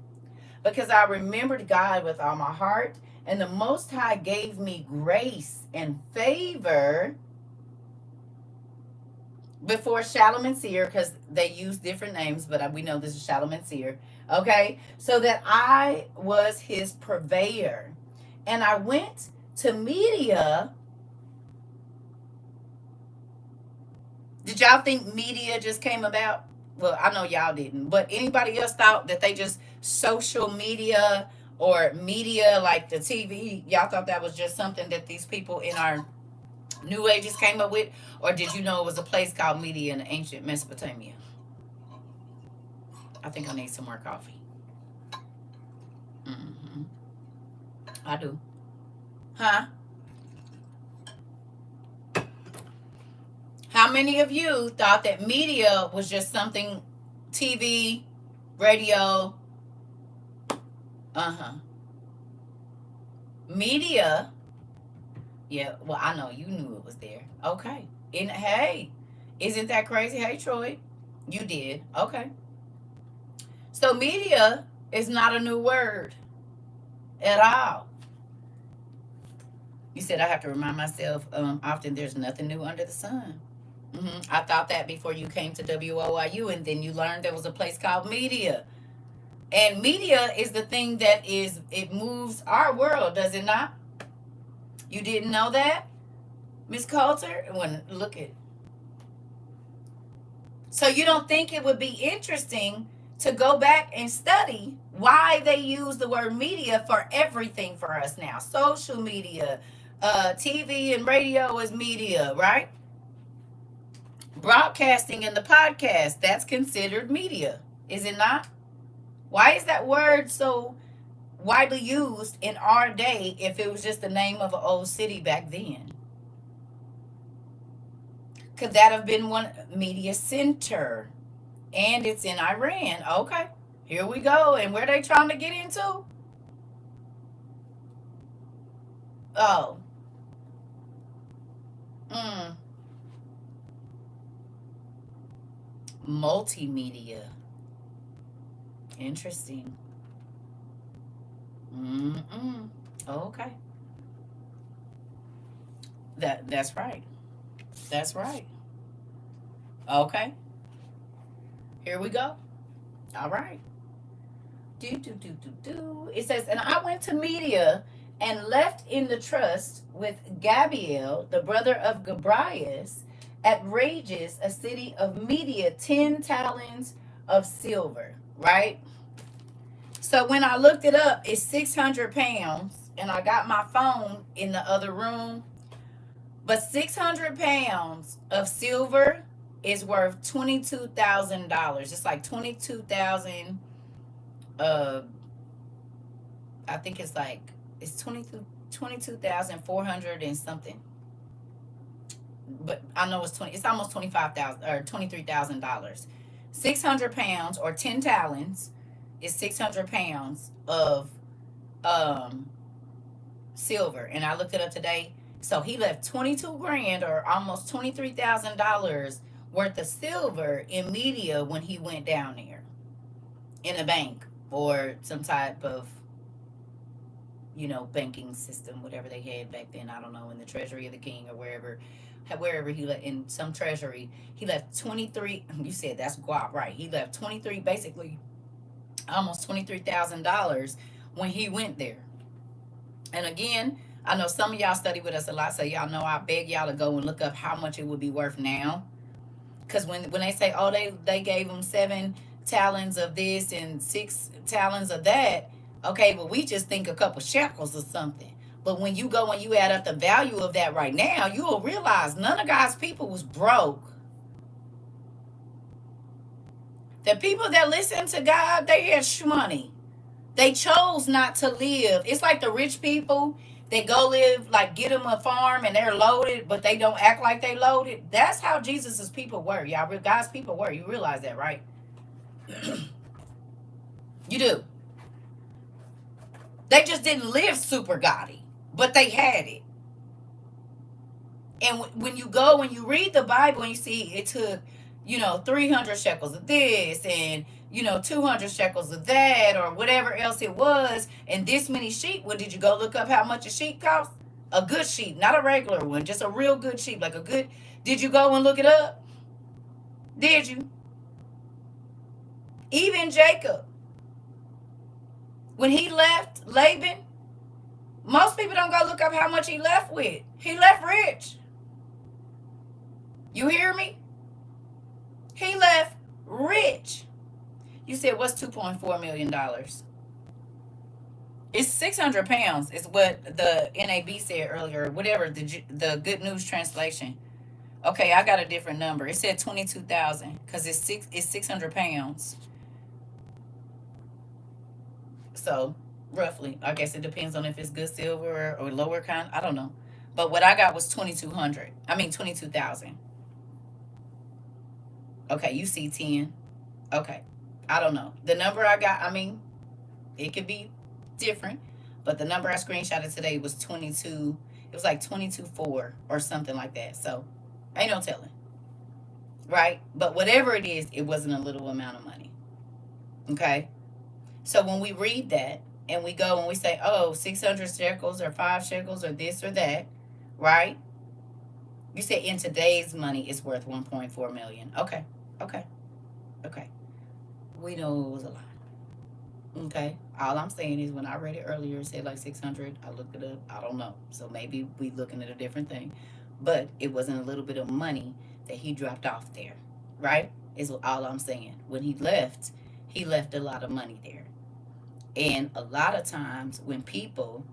because I remembered God with all my heart, and the Most High gave me grace and favor before Shalom and Seer, because they use different names, but we know this is Shalom and Seer. Okay, so that I was his purveyor, and I went to Media. Did y'all think media just came about? Well, I know y'all didn't, but anybody else thought that they just social media or media like the TV, y'all thought that was just something that these people in our New Ages came up with? Or did you know it was a place called Media in ancient Mesopotamia? I think I need some more coffee. Mm-hmm. I do. Huh? How many of you thought that media was just something, TV, radio? Media. Yeah, well, I know you knew it was there. Okay. And hey, isn't that crazy? Hey, Troy, you did. Okay. So media is not a new word at all. You said I have to remind myself often there's nothing new under the sun. I thought that before you came to WOIU, and then you learned there was a place called media. And media is the thing that it moves our world, does it not? You didn't know that, Miss Coulter? Look at. So you don't think it would be interesting to go back and study why they use the word media for everything for us now? Social media, TV and radio is media, right? Broadcasting and the podcast, that's considered media, is it not? Why is that word so widely used in our day if it was just the name of an old city back then? Could that have been one media center? And it's in Iran. Okay, here we go. And where they trying to get into? Oh. Multimedia. Interesting. Okay. That's right. That's right. Okay. Here we go. All right. It says, and I went to Media and left in the trust with Gabriel, the brother of Gabrias, at Rages, a city of Media, 10 talents of silver. Right? So when I looked it up, it's 600 pounds, and I got my phone in the other room. But 600 pounds of silver is worth $22,000. It's like 22,000. I think it's 22,400 and something. But I know it's almost 25,000 or $23,000. 600 pounds or 10 talents is 600 pounds of silver. And I looked it up today. So he left 22 grand or almost $23,000 worth of silver in media when he went down there in a bank or some type of, banking system, whatever they had back then. I don't know, in the treasury of the king or wherever he left, in some treasury, he left 23. You said that's guap, right? He left 23, basically almost $23,000 when he went there. And again, I know some of y'all study with us a lot, so y'all know I beg y'all to go and look up how much it would be worth now. Because when they say, oh, they gave him 7 talents of this and 6 talents of that, okay, but we just think a couple shekels or something. But when you go and you add up the value of that right now, you will realize none of God's people was broke. The people that listen to God, they had money. They chose not to live. It's like the rich people, they go live, like get them a farm and they're loaded, but they don't act like they loaded. That's how Jesus's people were, y'all. God's people were. You realize that, right? You do. They just didn't live super gaudy, but they had it. And when you go and you read the Bible and you see it took, 300 shekels of this and, 200 shekels of that or whatever else it was, and this many sheep, well, did you go look up how much a sheep cost? A good sheep, not a regular one, just a real good sheep, like a good. Did you go and look it up? Did you? Even Jacob, when he left Laban, most people don't go look up how much he left with. He left rich. You hear me? He left rich. You said, what's $2.4 million? It's 600 pounds, is what the NAB said earlier, whatever, the Good News Translation. Okay, I got a different number. It said 22,000 because it's 600 pounds. So, roughly, I guess it depends on if it's good silver or lower kind. I don't know. But what I got was 2,200. I mean, 22,000. Okay, you see 10. Okay. I don't know. The number I got, I mean, it could be different, but the number I screenshotted today was 22. It was like 22.4 or something like that. So, ain't no telling. Right? But whatever it is, it wasn't a little amount of money. Okay? So when we read that and we go and we say, oh, 600 shekels or 5 shekels or this or that, right? You say in today's money it's worth 1.4 million. Okay. We know it was a lot. Okay. All I'm saying is when I read it earlier, it said like 600. I looked it up. I don't know. So maybe we looking at a different thing. But it wasn't a little bit of money that he dropped off there. Right? Is all I'm saying. When he left a lot of money there. And a lot of times when people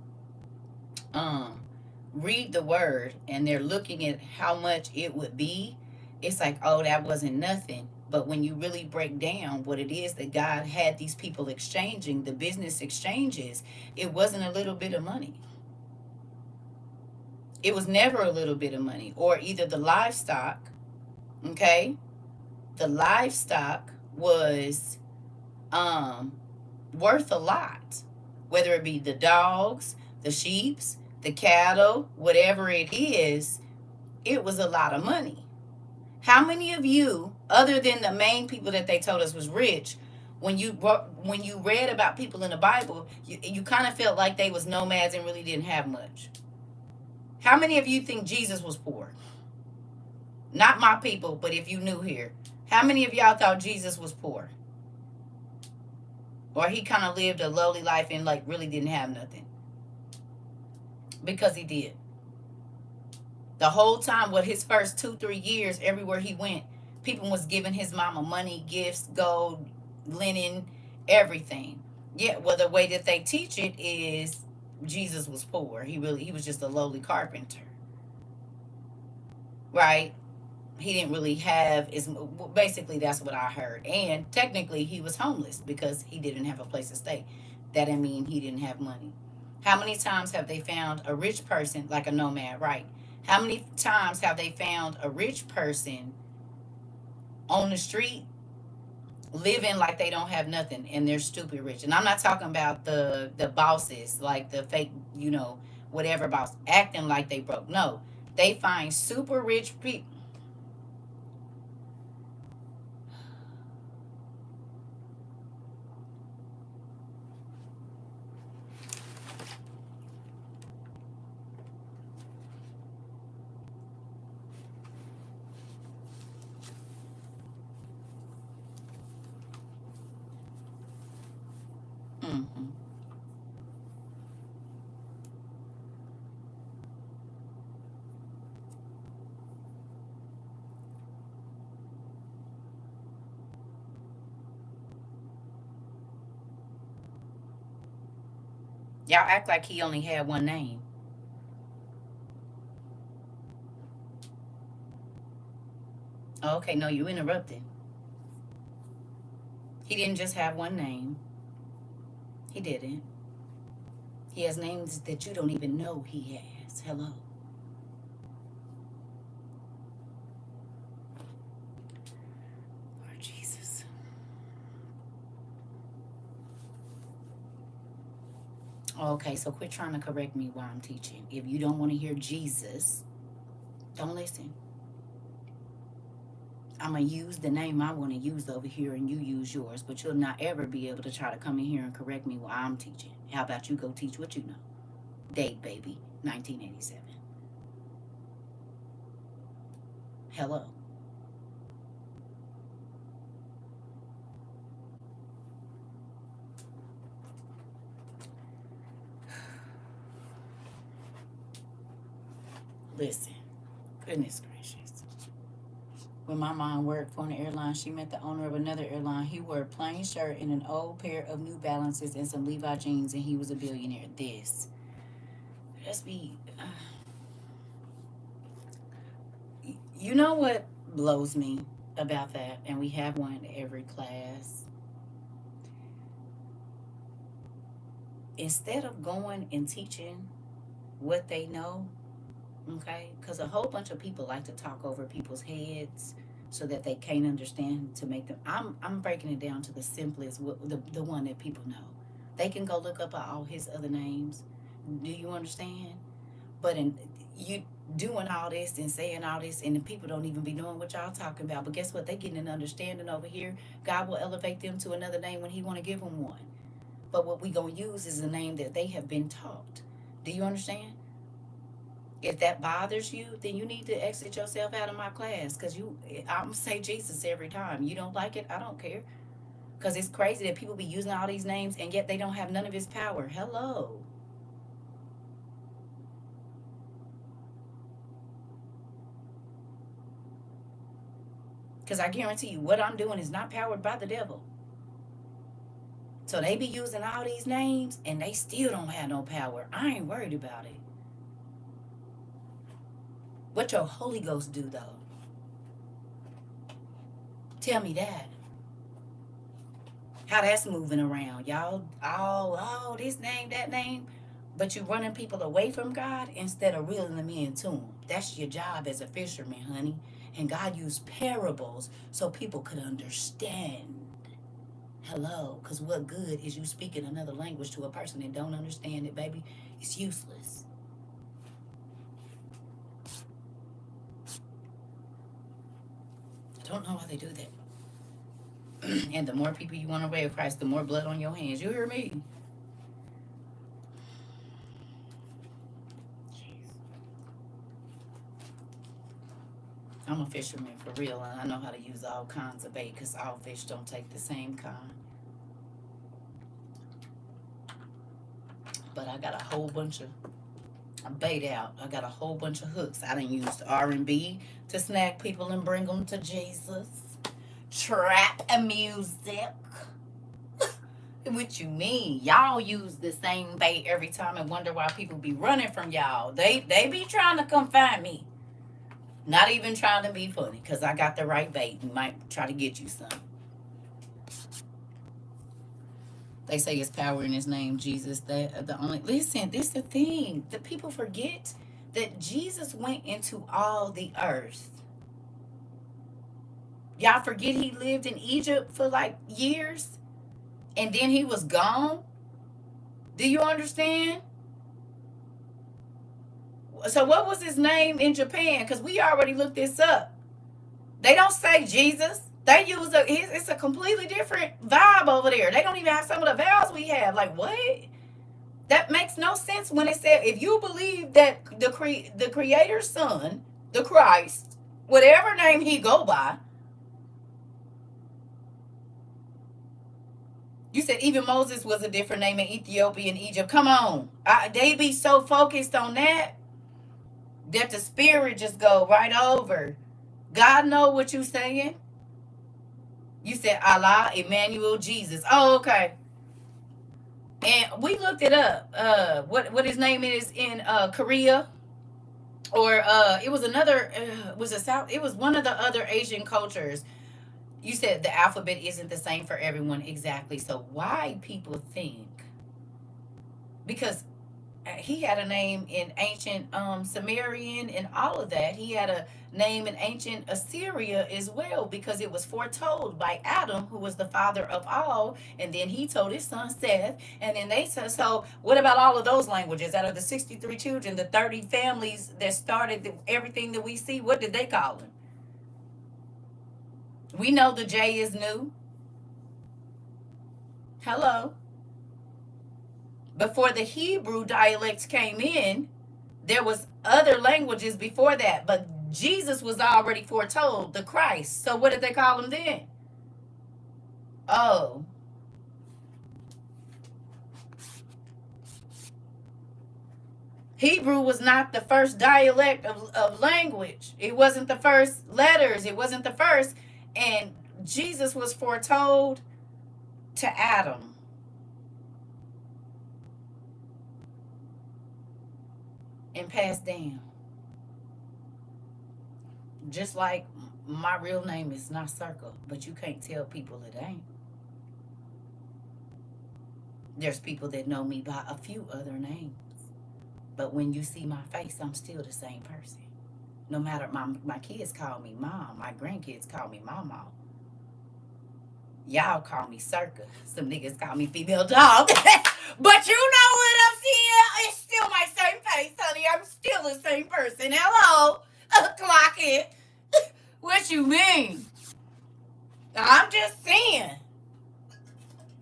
read the word and they're looking at how much it would be, it's like, oh, that wasn't nothing. But when you really break down what it is that God had these people exchanging, the business exchanges, it wasn't a little bit of money. It was never a little bit of money. Or either the livestock, okay? The livestock was worth a lot. Whether it be the dogs, the sheeps, the cattle, whatever it is, it was a lot of money. How many of you, other than the main people that they told us was rich, when you read about people in the Bible, you kind of felt like they was nomads and really didn't have much? How many of you think Jesus was poor? Not my people, but if you knew here. How many of y'all thought Jesus was poor? Or he kind of lived a lowly life and like really didn't have nothing? Because he did. The whole time, with his first 2-3 years, everywhere he went, people was giving his mama money, gifts, gold, linen, everything. Yeah, well, the way that they teach it is Jesus was poor. He was just a lowly carpenter. Right? He didn't really have basically that's what I heard. And technically he was homeless because he didn't have a place to stay. That didn't mean he didn't have money. How many times have they found a rich person like a nomad, right? How many times have they found a rich person on the street living like they don't have nothing and they're stupid rich? And I'm not talking about the bosses, like the fake, whatever boss, acting like they broke. No, they find super rich people. Mm-hmm. Y'all act like he only had one name. Okay, no, you interrupted. He didn't just have one name. He didn't. He has names that you don't even know he has. Hello. Lord Jesus. Okay, so quit trying to correct me while I'm teaching. If you don't want to hear Jesus, don't listen. I'm going to use the name I want to use over here and you use yours, but you'll not ever be able to try to come in here and correct me while I'm teaching. How about you go teach what you know? Date, baby, 1987. Hello. Listen, goodness gracious. When my mom worked for an airline, she met the owner of another airline. He wore a plain shirt and an old pair of New Balances and some Levi jeans, and he was a billionaire. Let's be. You know what blows me about that? And we have one in every class. Instead of going and teaching what they know, okay, because a whole bunch of people like to talk over people's heads so that they can't understand to make them. I'm breaking it down to the simplest, the one that people know. They can go look up all his other names. Do you understand? But in you doing all this and saying all this, and the people don't even be knowing what y'all talking about. But guess what? They getting an understanding over here. God will elevate them to another name when He want to give them one. But what we gonna use is a name that they have been taught. Do you understand? If that bothers you, then you need to exit yourself out of my class. Cause I'm say Jesus every time. You don't like it, I don't care. Cause it's crazy that people be using all these names and yet they don't have none of His power. Hello. Cause I guarantee you, what I'm doing is not powered by the devil. So they be using all these names and they still don't have no power. I ain't worried about it. What your Holy Ghost do though? Tell me that. How that's moving around, y'all. Oh, this name, that name. But you running people away from God instead of reeling them into Him. That's your job as a fisherman, honey. And God used parables so people could understand. Hello, because what good is you speaking another language to a person that don't understand it, baby? It's useless. I don't know why they do that. And the more people you want to obey Christ, the more blood on your hands. You hear me? I'm a fisherman for real, and I know how to use all kinds of bait because all fish don't take the same kind. But I got a whole bunch of bait out. I got a whole bunch of hooks. I done used R&B to snag people and bring them to Jesus. Trap and music. What you mean? Y'all use the same bait every time and wonder why people be running from y'all. They be trying to come find me. Not even trying to be funny, because I got the right bait and might try to get you some. They say it's power in His name, Jesus. The only listen. This is the thing. The people forget that Jesus went into all the earth. Y'all forget He lived in Egypt for like years, and then He was gone. Do you understand? So what was His name in Japan? Because we already looked this up. They don't say Jesus. They use it's a completely different vibe over there. They don't even have some of the vowels we have. Like what? That makes no sense when it said if you believe that the Creator's Son, the Christ, whatever name He go by. You said even Moses was a different name in Ethiopia and Egypt. Come on, they be so focused on that the spirit just go right over. God know what you saying. You said Allah, Emmanuel, Jesus. Oh, okay. And we looked it up. What His name is in Korea. Or it was another was a South, it was one of the other Asian cultures. You said the alphabet isn't the same for everyone. Exactly. So why people think, because he had a name in ancient Sumerian and all of that. He had a name in ancient Assyria as well, because it was foretold by Adam, who was the father of all, and then he told his son Seth, and then they said, so what about all of those languages? Out of the 63 children, the 30 families that started everything that we see, what did they call them? We know the J is new. Hello. Before the Hebrew dialects came in, there was other languages before that, but Jesus was already foretold, the Christ. So what did they call him then? Oh, Hebrew was not the first dialect of language. It wasn't the first letters. It wasn't the first. And Jesus was foretold to Adam. And passed down. Just like my real name is not CERCA, but you can't tell people it ain't. There's people that know me by a few other names. But when you see my face, I'm still the same person. No matter, my kids call me mom. My grandkids call me mama. Y'all call me CERCA. Some niggas call me female dog. But you know what I'm seeing? It's still my same face, honey. I'm still the same person. Hello. Clock it. What you mean? I'm just saying.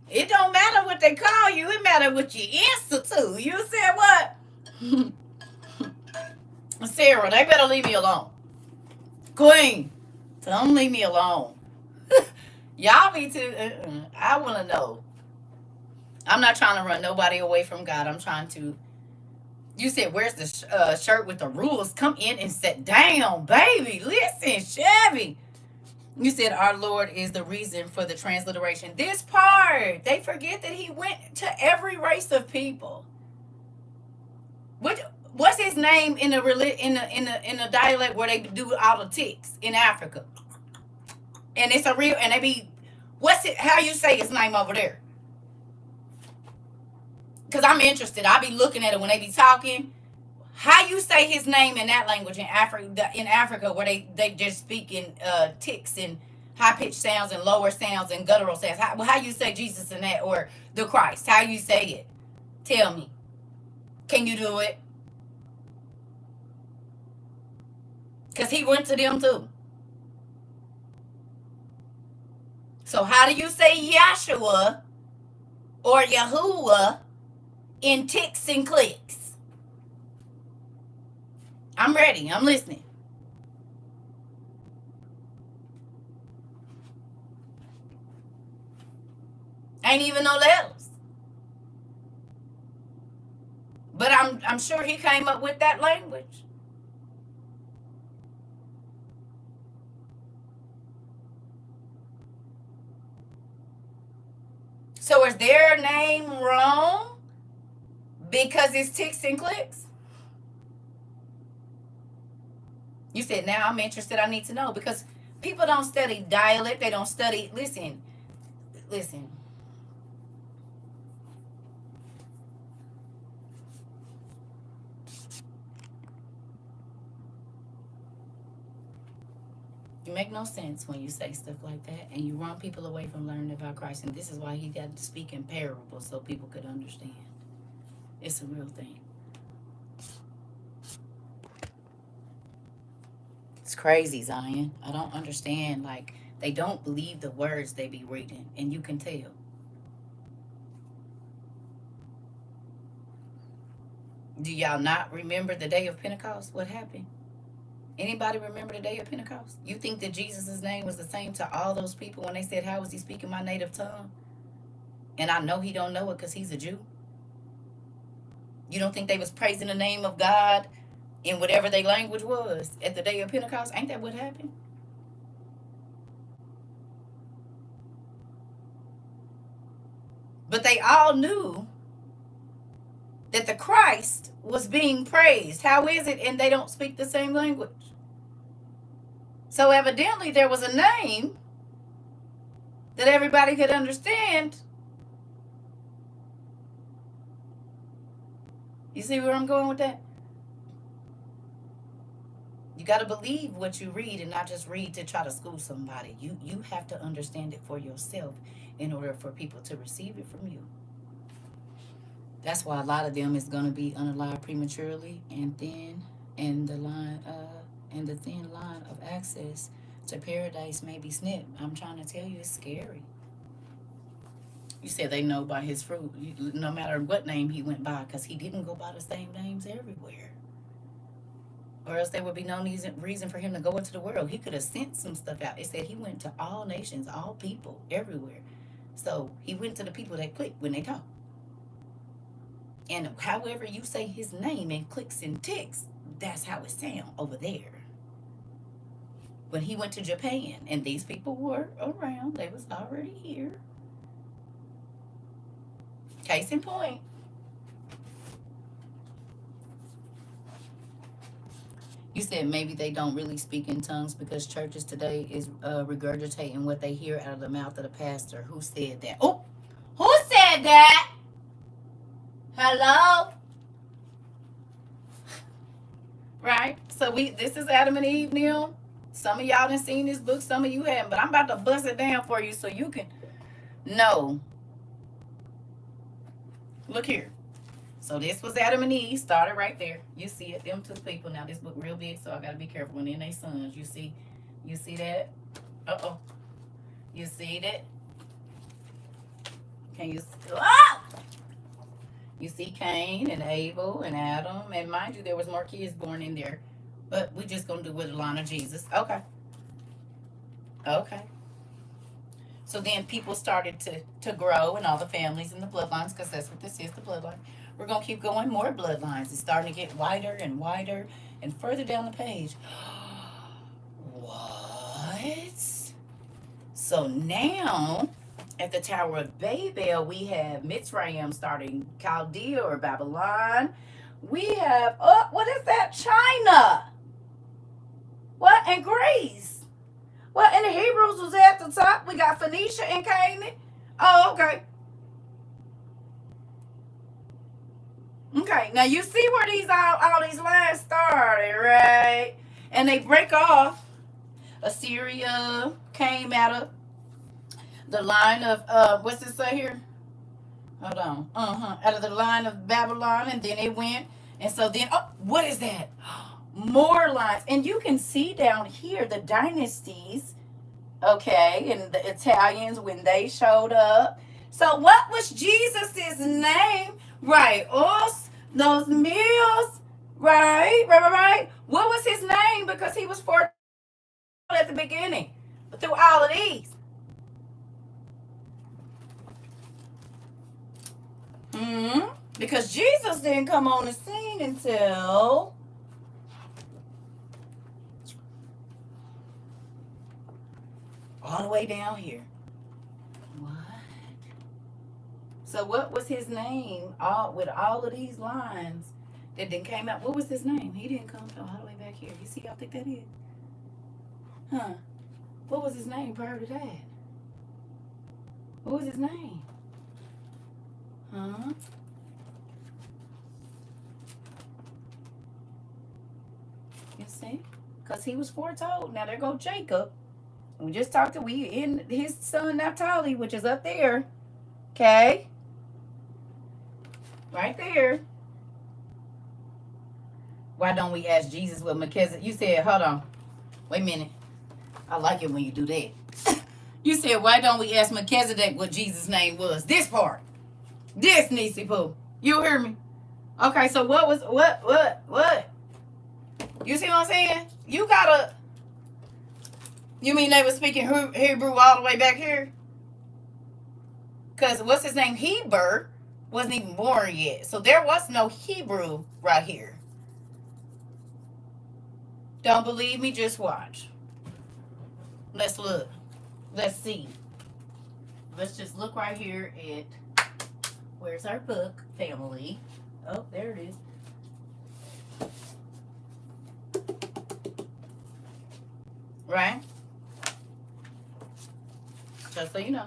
It don't matter what they call you. It matter what you answer to. You said what? Sarah, they better leave me alone. Queen, don't leave me alone. Y'all be too. I want to know. I'm not trying to run nobody away from God. I'm trying to. You said, where's the shirt with the rules? Come in and sit down, baby. Listen, Chevy. You said our Lord is the reason for the transliteration. This part, they forget that he went to every race of people. What's his name in the dialect where they do all the ticks in Africa? And it's a real, and they be, what's it? How you say his name over there? Because I'm interested. I be looking at it when they be talking. How you say his name in that language in Africa, where they just speak in ticks and high pitched sounds and lower sounds and guttural sounds. How you say Jesus in that, or the Christ? How you say it? Tell me. Can you do it? Because he went to them too. So how do you say Yahshua or Yahuwah in ticks and clicks? I'm ready. I'm listening. Ain't even no letters. But I'm sure he came up with that language. So is their name wrong because it's ticks and clicks? You said, now I'm interested. I need to know, because people don't study dialect. They don't study. Listen. You make no sense when you say stuff like that, and you run people away from learning about Christ. And this is why he got to speak in parables so people could understand. It's a real thing. It's crazy, Zion. I don't understand. Like, they don't believe the words they be reading, and you can tell. Do y'all not remember the day of Pentecost? What happened? Anybody remember the day of Pentecost? You think that Jesus' name was the same to all those people when they said, how was he speaking my native tongue? And I know he don't know it because he's a Jew. You don't think they was praising the name of God in whatever their language was at the day of Pentecost? Ain't that what happened? But they all knew that the Christ was being praised? How is it? And they don't speak the same language. So evidently there was a name that everybody could understand. You see where I'm going with that? You got to believe what you read and not just read to try to school somebody. You have to understand it for yourself in order for people to receive it from you. That's why a lot of them is going to be unalive prematurely, and then and the thin line of access to paradise may be snipped. I'm trying to tell you, it's scary. You said they know by his fruit, no matter what name he went by, because he didn't go by the same names everywhere. Or else there would be no reason for him to go into the world. He could have sent some stuff out. It said he went to all nations, all people, everywhere. So he went to the people that click when they talk. And however you say his name in clicks and ticks, that's how it sounds over there. When he went to Japan, and these people were around, they was already here. Case in point. You said maybe they don't really speak in tongues because churches today is regurgitating what they hear out of the mouth of the pastor. Who said that? Oh, who said that? Hello? Right? So this is Adam and Eve, Neil. Some of y'all done seen this book, some of you haven't, but I'm about to bust it down for you so you can know. Look here. So this was Adam and Eve, started right there. You see it, them two people. Now this book real big, so I gotta be careful when they sons. You see that? Uh-oh. You see that? Can you oh! You see Cain and Abel and Adam, and mind you, there was more kids born in there. But we just gonna do with the line of Jesus. Okay. Okay. So then people started to grow in all the families and the bloodlines, because that's what this is, the bloodline. We're going to keep going, more bloodlines. It's starting to get wider and wider and further down the page. What? So now, at the Tower of Babel, we have Mitzrayim starting Chaldea or Babylon. We have, what is that? China. What? And Greece. Well, and the Hebrews was at the top. We got Phoenicia and Canaan. Oh, okay. Okay, now you see where all these lines started, right? And they break off. Assyria came out of the line of what's it say here? Hold on. Out of the line of Babylon, and then it went. And so then, what is that? More lines. And you can see down here the dynasties, okay, and the Italians when they showed up. So what was Jesus's name? Right, those meals, right. What was his name? Because he was foretold at the beginning through all of these. Because Jesus didn't come on the scene until all the way down here. What? So what was his name? With all of these lines that then came out. What was his name? He didn't come all the way back here. You see, y'all think that is? Huh? What was his name prior to that? What was his name? Huh? You see? Because he was foretold. Now there go Jacob. We just talked to in his son Napali, which is up there. Okay? Right there. Why don't we ask Jesus what Melchizedek? You said, hold on. Wait a minute. I like it when you do that. You said, why don't we ask Melchizedek what Jesus' name was? This part. This, Nisi Poo. You hear me? Okay, so what? You see what I'm saying? You gotta. You mean they were speaking Hebrew all the way back here? Because what's his name? Heber wasn't even born yet. So there was no Hebrew right here. Don't believe me? Just watch. Let's look. Let's see. Let's just look right here at, where's our book, family? Oh, there it is. Right? Just so you know.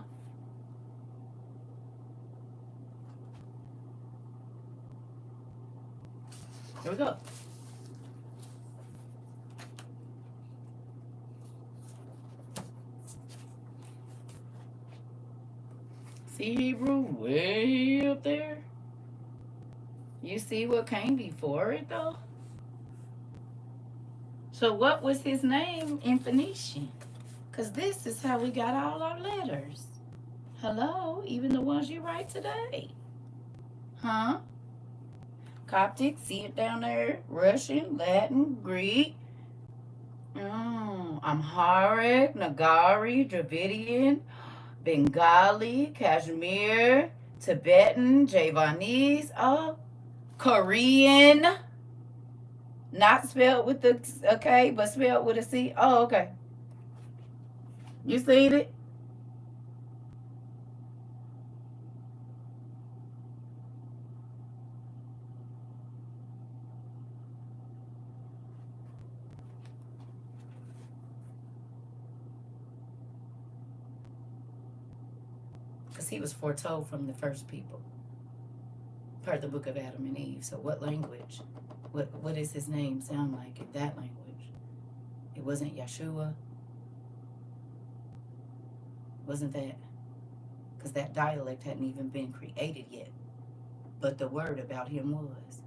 Here we go. See Hebrew way up there? You see what came before it though? So what was his name in Phoenician? Because this is how we got all our letters. Hello? Even the ones you write today. Huh? Coptic, see it down there? Russian, Latin, Greek. Amharic, Nagari, Dravidian, Bengali, Kashmir, Tibetan, Javanese, Korean. Not spelled with the K, but spelled with a C. Oh, okay. You see it? Because he was foretold from the first people, per the book of Adam and Eve. So what language? What does his name sound like in that language? It wasn't Yeshua. Wasn't that? Because that dialect hadn't even been created yet. But the word about him was.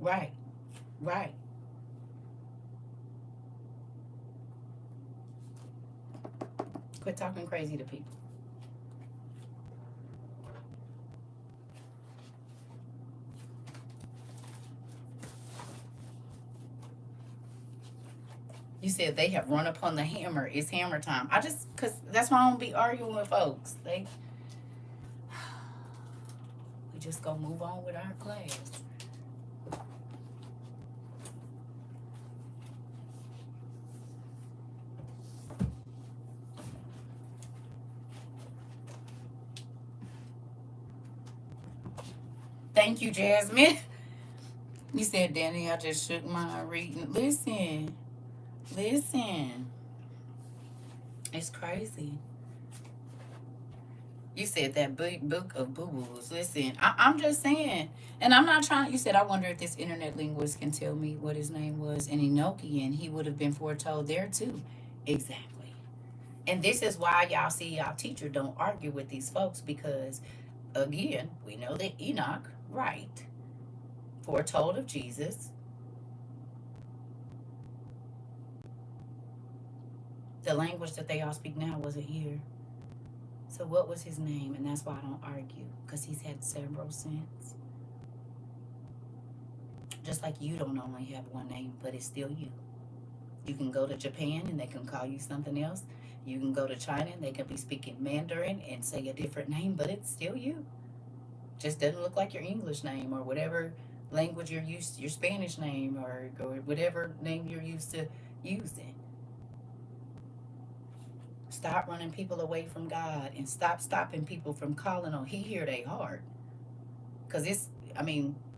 Right. Right. Quit talking crazy to people. You said they have run upon the hammer. It's hammer time. Because that's why I don't be arguing with folks. We just gonna move on with our class. Thank you, Jasmine. You said, Danny, I just shook my reading. Listen. It's crazy. You said that big book of boo-boos. Listen, I'm just saying. And I'm not trying. You said, I wonder if this internet linguist can tell me what his name was in Enochian. He would have been foretold there too. Exactly. And this is why y'all see y'all teacher don't argue with these folks because, again, we know that Enoch, right, foretold of Jesus. The language that they all speak now wasn't here. So what was his name? And that's why I don't argue, because he's had several since. Just like you don't only have one name, but it's still you. You can go to Japan and they can call you something else. You can go to China and they can be speaking Mandarin and say a different name, but it's still you. Just doesn't look like your English name or whatever language you're used to, your Spanish name or whatever name you're used to using. Stop running people away from God and stop stopping people from calling on He hear they heart. Because it's,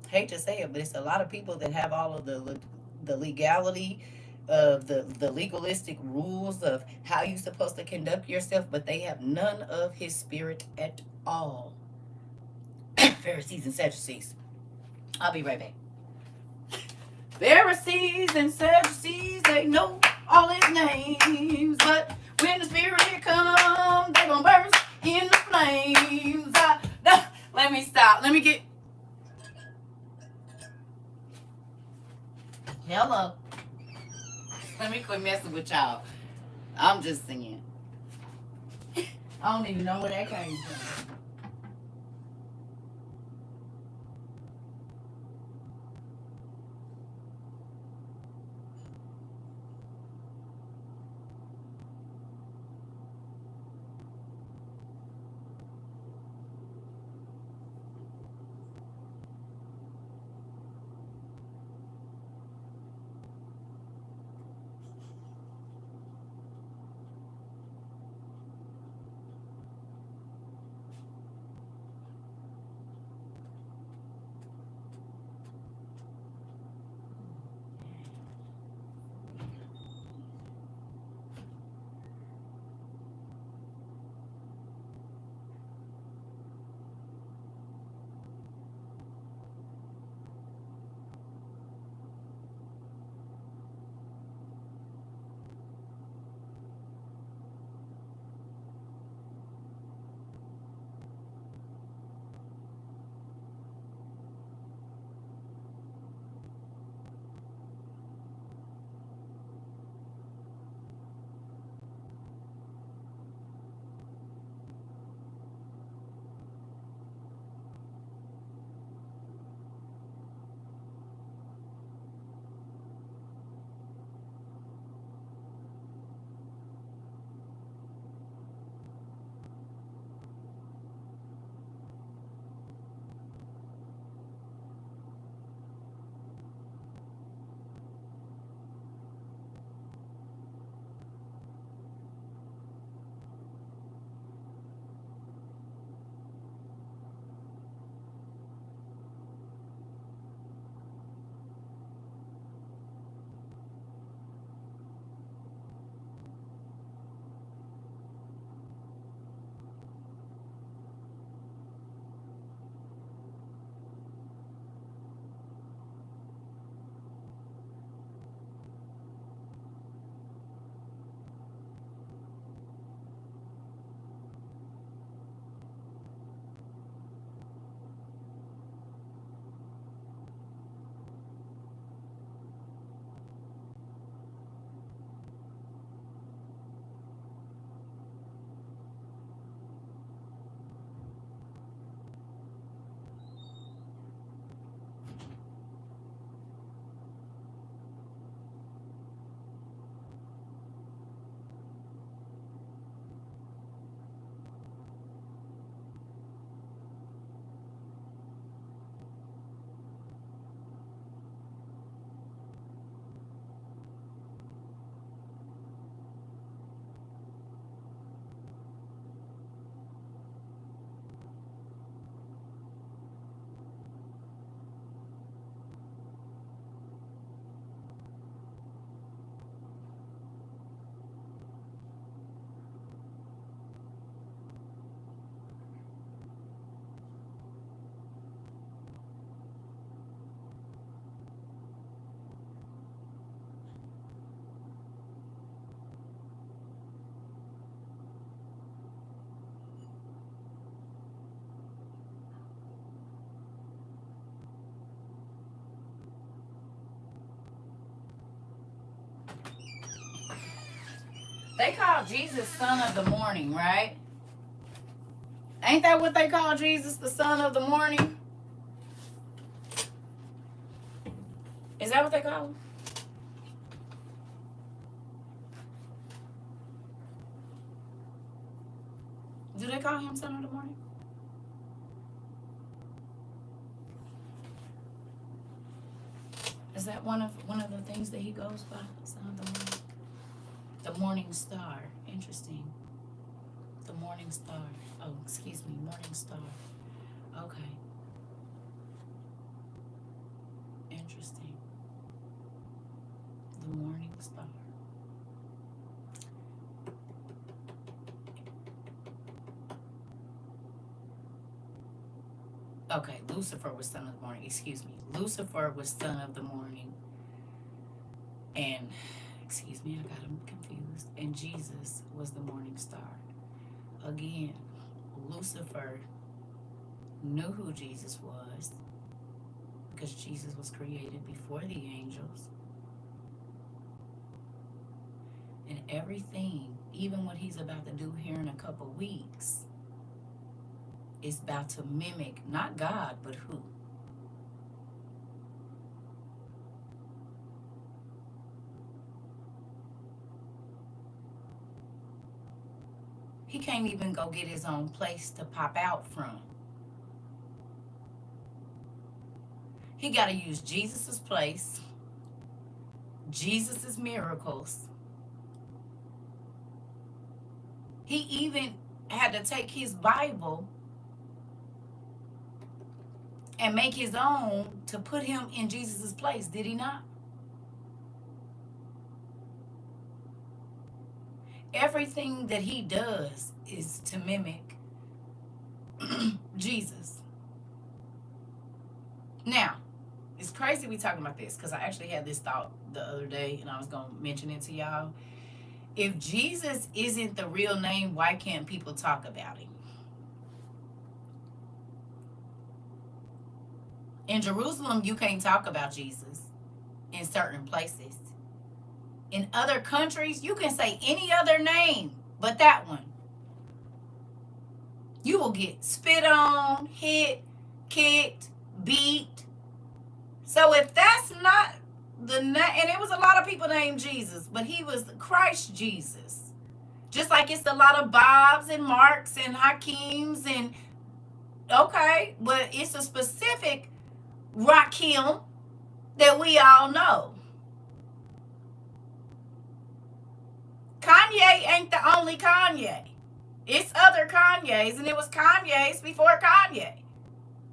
hate to say it, but it's a lot of people that have all of the legality of the legalistic rules of how you're supposed to conduct yourself, but they have none of His Spirit at all. Pharisees and Sadducees. I'll be right back. Pharisees and Sadducees, they know all His names, but when the Spirit comes, they gonna burst in the flames. Let me stop. Let me get. Hello. Let me quit messing with y'all. I'm just saying. I don't even know where that came from. They call Jesus son of the morning, right? Ain't that what they call Jesus, the son of the morning? Is that what they call him? Do they call him son of the morning? Is that one of the things that he goes by? Son of the morning. The morning star. Interesting. The morning star. Oh, excuse me, morning star. Okay. Interesting. The morning star. Okay, Lucifer was son of the morning. Excuse me. Lucifer was son of the morning. And, excuse me, I got him confused. And Jesus was the morning star. Again, Lucifer knew who Jesus was because Jesus was created before the angels. And everything, even what he's about to do here in a couple weeks, is about to mimic not God, but who? He can't even go get his own place to pop out from. He got to use Jesus's place, Jesus's miracles. He even had to take his Bible and make his own to put him in Jesus's place, did he not? Everything that he does is to mimic Jesus. Now, it's crazy we talking about this because I actually had this thought the other day and I was going to mention it to y'all. If Jesus isn't the real name, why can't people talk about him? In Jerusalem, you can't talk about Jesus in certain places. In other countries, you can say any other name but that one. You will get spit on, hit, kicked, beat. So if that's not the name, and it was a lot of people named Jesus, but he was Christ Jesus. Just like it's a lot of Bobs and Marks and Hakeems and, okay, but it's a specific Rakim that we all know. Kanye ain't the only Kanye. It's other Kanyes, and it was Kanye's before Kanye.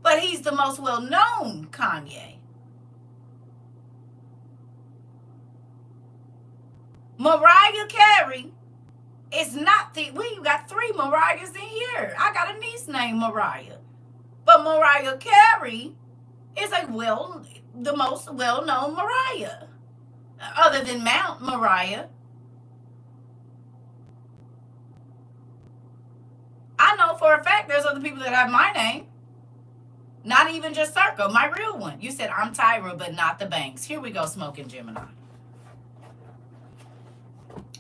But he's the most well-known Kanye. Mariah Carey is not the... We got 3 Mariahs in here. I got a niece named Mariah. But Mariah Carey is the most well-known Mariah. Other than Mount Mariah. I know for a fact there's other people that have my name. Not even just CERCA, my real one. You said I'm Tyra, but not the Banks. Here we go, Smoking Gemini.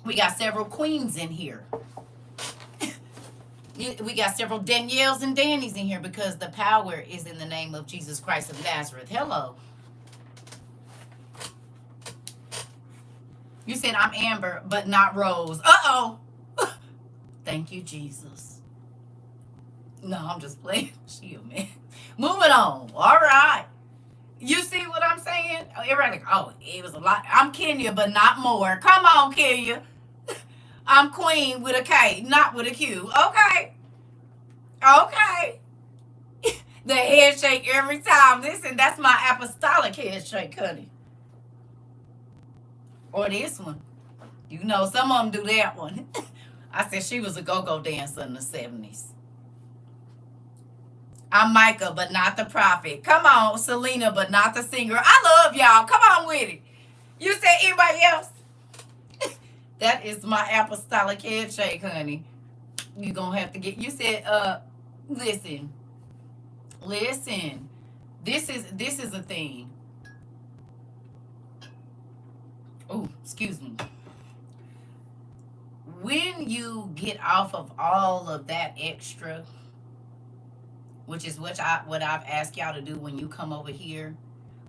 We got several queens in here. We got several Danielles and Dannys in here because the power is in the name of Jesus Christ of Nazareth. Hello. You said I'm Amber, but not Rose. Uh-oh. Thank you, Jesus. No, I'm just playing. She a man. Moving on. All right. You see what I'm saying? Everybody like, oh, it was a lot. I'm Kenya, but not more. Come on, Kenya. I'm Queen with a K, not with a Q. Okay. Okay. The head shake every time. Listen, that's my apostolic head shake, honey. Or this one. You know, some of them do that one. I said she was a go-go dancer in the 70s. I'm Micah, but not the prophet. Come on, Selena, but not the singer. I love y'all. Come on with it. You said anybody else? That is my apostolic head shake, honey. You're going to have to get... You said, listen. This is a thing. Oh, excuse me. when you get off of all of that extra, which is what I've asked y'all to do when you come over here,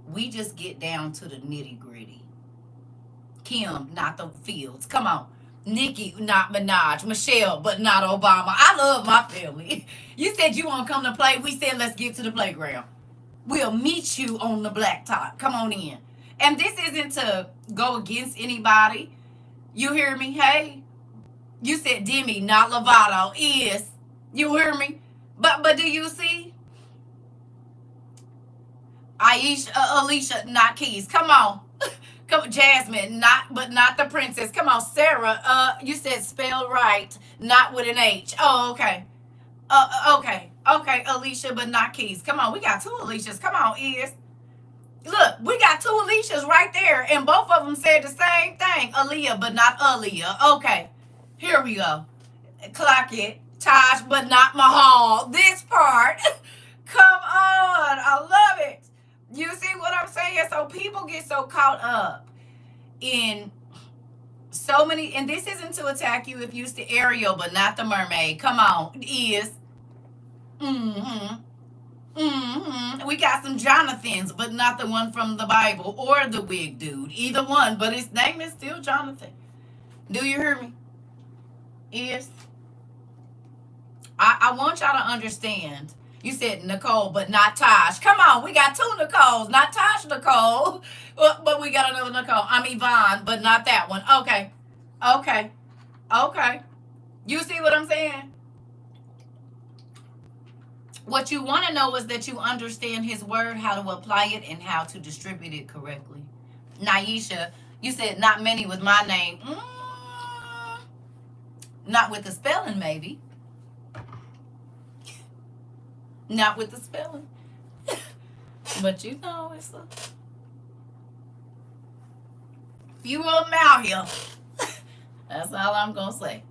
we just get down to the nitty gritty. Kim, not the Fields. Come on. Nikki, not Minaj. Michelle, but not Obama. I love my family. You said you want to come to play. We said let's get to the playground. We'll meet you on the blacktop. Come on in. And this isn't to go against anybody. You hear me? Hey, you said Demi, not Lovato. Is. You hear me? But do you see? Aisha, Alicia, not Keys. Come on. Come, Jasmine, not the princess. Come on, Sarah. You said spell right, not with an H. Oh, okay. Okay, Alicia, but not Keys. Come on, we got two Alicias. Come on, Is. Look, we got two Alicias right there, and both of them said the same thing. Aaliyah, but not Aaliyah. Okay, here we go. Clock it. Taj, but not Mahal. This part. Come on. I love it. You see what I'm saying? So people get so caught up in so many, and this isn't to attack you if you used to Ariel, but not the mermaid. Come on. Is. We got some Jonathans, but not the one from the Bible or the wig dude. Either one, but his name is still Jonathan. Do you hear me? Is. I want y'all to understand. You said Nicole, but not Tosh. Come on, we got two Nicoles, not Tosh Nicole, but we got another Nicole. I'm Yvonne, but not that one. Okay. You see what I'm saying? What you want to know is that you understand his word, how to apply it, and how to distribute it correctly. Naisha, you said not many with my name. Not with the spelling, maybe. Not with the spelling. But you know, it's a few of them out here. That's all I'm going to say.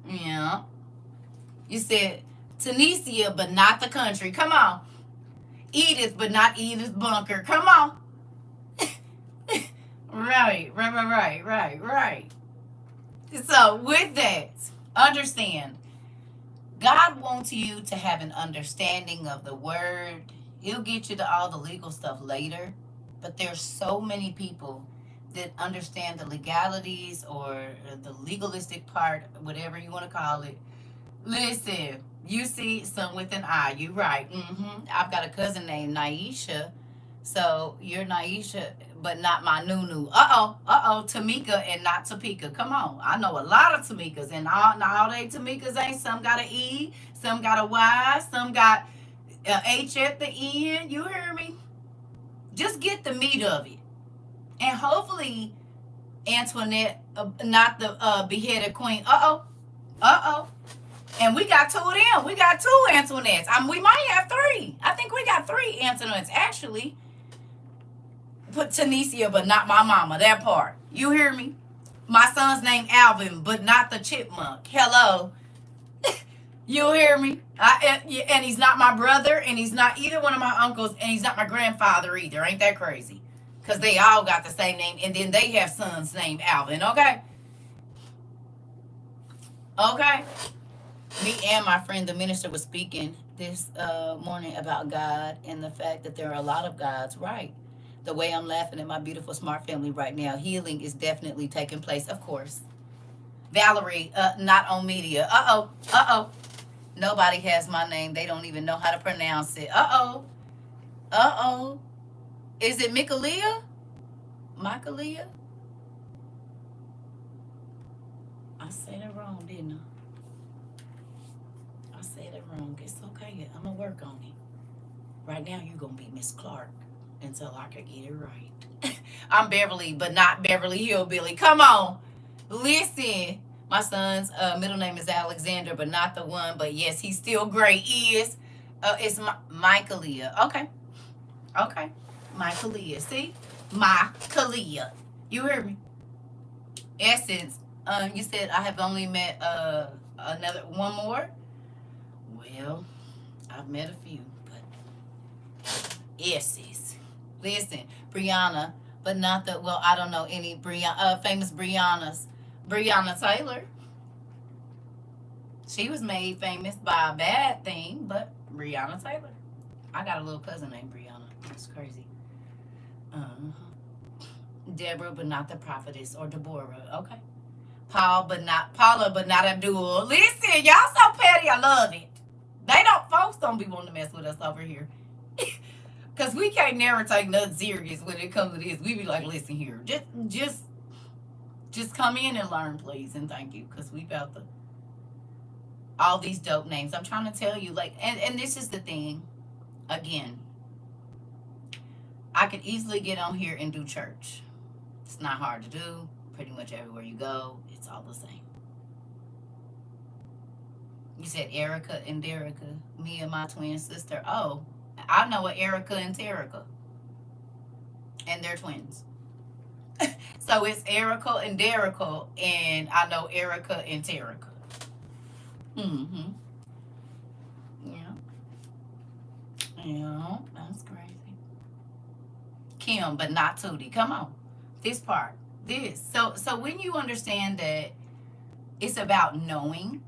Yeah. You said Tunisia, but not the country. Come on. Edith, but not Edith Bunker. Come on. Right. So with that, understand, God wants you to have an understanding of the word. He'll get you to all the legal stuff later. But there's so many people that understand the legalities or the legalistic part, whatever you want to call it. Listen, you see some with an I. You right. I've got a cousin named Naisha. So you're Naisha, but not my Nunu. Tamika and not Topeka. Come on. I know a lot of Tamikas, and all they Tamikas ain't. Some got an E, some got a Y, some got a H at the end. You hear me? Just get the meat of it. And hopefully, Antoinette, not the beheaded queen. And we got two of them. We got two Antoinettes. We might have three. I think we got three Antoinettes, actually. Put Tunisia, but not my mama. That part. You hear me? My son's name Alvin, but not the chipmunk. Hello. You hear me? And he's not my brother, and he's not either one of my uncles, and he's not my grandfather either. Ain't that crazy? Because they all got the same name, and then they have sons named Alvin. Okay? Me and my friend, the minister, was speaking this morning about God and the fact that there are a lot of gods, right? The way I'm laughing at my beautiful smart family right now, healing is definitely taking place, of course. Valerie, not on media. Nobody has my name. They don't even know how to pronounce it. Is it Michaelia? Michaelia? I said it wrong, didn't I? I said it wrong. It's okay. I'm going to work on it. Right now, you're going to be Miss Clark until I can get it right. I'm Beverly, but not Beverly Hillbilly. Come on. Listen. My son's middle name is Alexander, but not the one. But yes, he's still great. It's Michaelia. Okay. Michaelia. See? Michaelia. You hear me? Essence. You said I have only met one more? Well, I've met a few, but Essence. Listen, Brianna, but not the, well, I don't know any famous Breonnas. Breonna Taylor, she was made famous by a bad thing, but Breonna Taylor. I got a little cousin named Breonna. It's crazy. Deborah, but not the prophetess, or Deborah. Okay. Paula, but not Abdul. Listen, y'all so petty. I love it. Folks don't be wanting to mess with us over here. Cause we can't never take nothing serious when it comes to this. We be like, listen here, just come in and learn, please, and thank you. Cause we about the all these dope names. I'm trying to tell you, like, and this is the thing. Again, I could easily get on here and do church. It's not hard to do. Pretty much everywhere you go, it's all the same. You said Erica and Derica, me and my twin sister. Oh, I know a Erica and Terica, and they're twins. So it's Erica and Derica, and I know Erica and Terica. Mm-hmm. Yeah. Yeah, that's crazy. Kim, but not Tootie. Come on. This part. This. So when you understand that it's about knowing,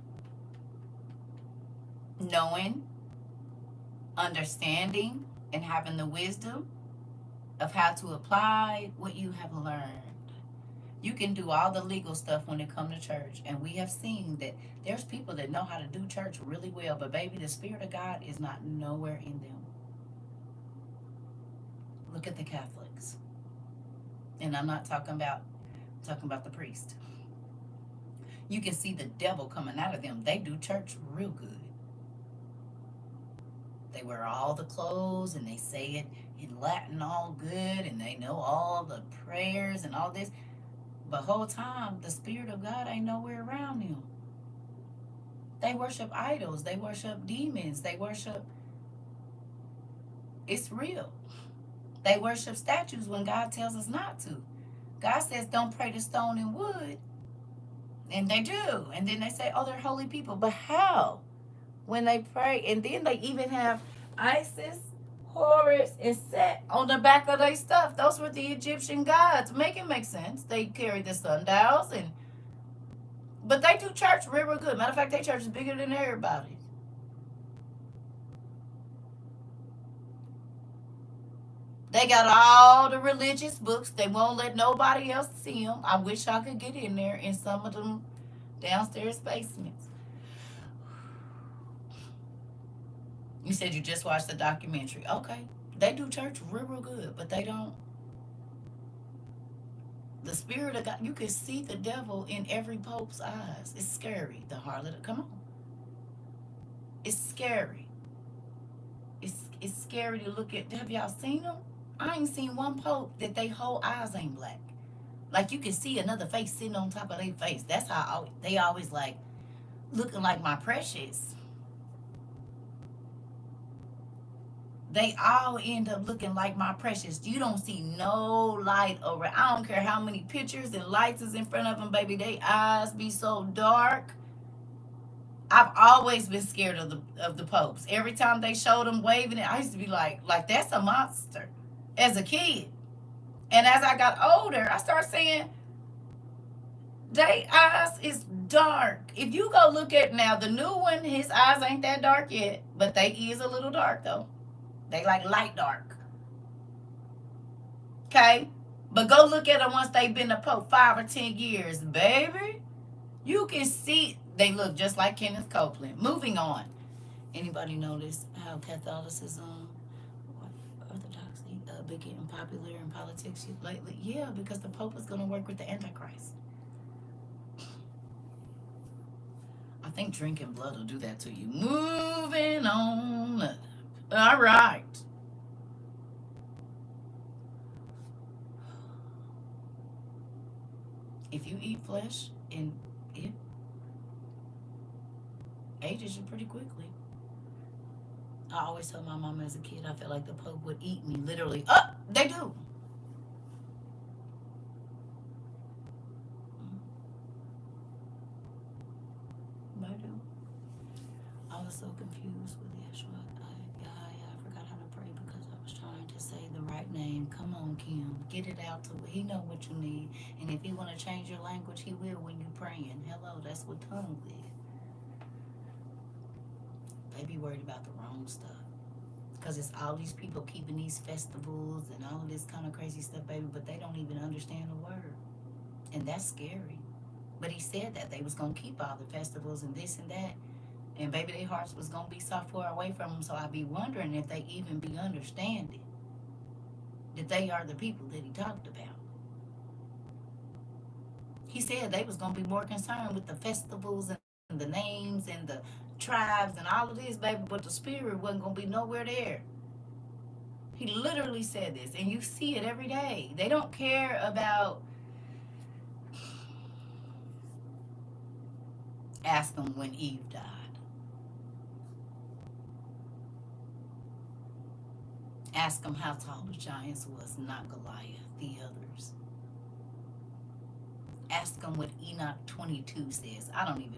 understanding, and having the wisdom of how to apply what you have learned. You can do all the legal stuff when it comes to church, and we have seen that there's people that know how to do church really well, but baby, the Spirit of God is not nowhere in them. Look at the Catholics, and I'm not talking about the priest. You can see the devil coming out of them. They do church real good. They wear all the clothes and they say it in Latin all good, and they know all the prayers and all this. But whole time, the Spirit of God ain't nowhere around them. They worship idols. They worship demons. They worship... It's real. They worship statues when God tells us not to. God says don't pray to stone and wood. And they do. And then they say, oh, they're holy people. But how? When they pray. And then they even have Isis, Horus, and Set on the back of their stuff. Those were the Egyptian gods. Make it make sense. They carry the sundials, but they do church real good. Matter of fact, their church is bigger than everybody's. They got all the religious books. They won't let nobody else see them. I wish I could get in there in some of them downstairs basements. You said you just watched the documentary. Okay. They do church real good, but they don't. The Spirit of God, you can see the devil in every pope's eyes. It's scary. The harlot, come on. It's scary. It's scary to look at. Have y'all seen them? I ain't seen one pope that they whole eyes ain't black. Like you can see another face sitting on top of their face. That's how they always like looking like my precious. They all end up looking like my precious. You don't see no light around. I don't care how many pictures and lights is in front of them, baby. They eyes be so dark. I've always been scared of the popes. Every time they showed them waving it, I used to be like that's a monster as a kid. And as I got older, I started saying, they eyes is dark. If you go look at now, the new one, his eyes ain't that dark yet, but they is a little dark though. They like light dark. Okay? But go look at them once they've been the Pope 5 or 10 years, baby. You can see they look just like Kenneth Copeland. Moving on. Anybody notice how Catholicism, Orthodoxy, been getting popular in politics lately? Yeah, because the Pope is going to work with the Antichrist. I think drinking blood will do that to you. Moving on. All right. If you eat flesh, and it ages you pretty quickly. I always tell my mama as a kid, I felt like the Pope would eat me, literally. Oh, they do. They do. I was so confused with Yeshua. I forgot how to pray because I was trying Just say the right name. Come on, Kim. Get it out to he know what you need. And if he want to change your language, he will when you praying. Hello, that's what tongues is. They be worried about the wrong stuff. Because it's all these people keeping these festivals and all of this kind of crazy stuff, baby, but they don't even understand the word. And that's scary. But he said that they was going to keep all the festivals and this and that. And baby, their hearts was going to be so far away from them. So I be wondering if they even be understanding that they are the people that he talked about. He said they was going to be more concerned with the festivals and the names and the tribes and all of this, baby, but the spirit wasn't going to be nowhere there. He literally said this, and you see it every day. They don't care about. Ask them when Eve died. Ask them how tall the giants was, not Goliath, the others. Ask them what Enoch 22 says. I don't even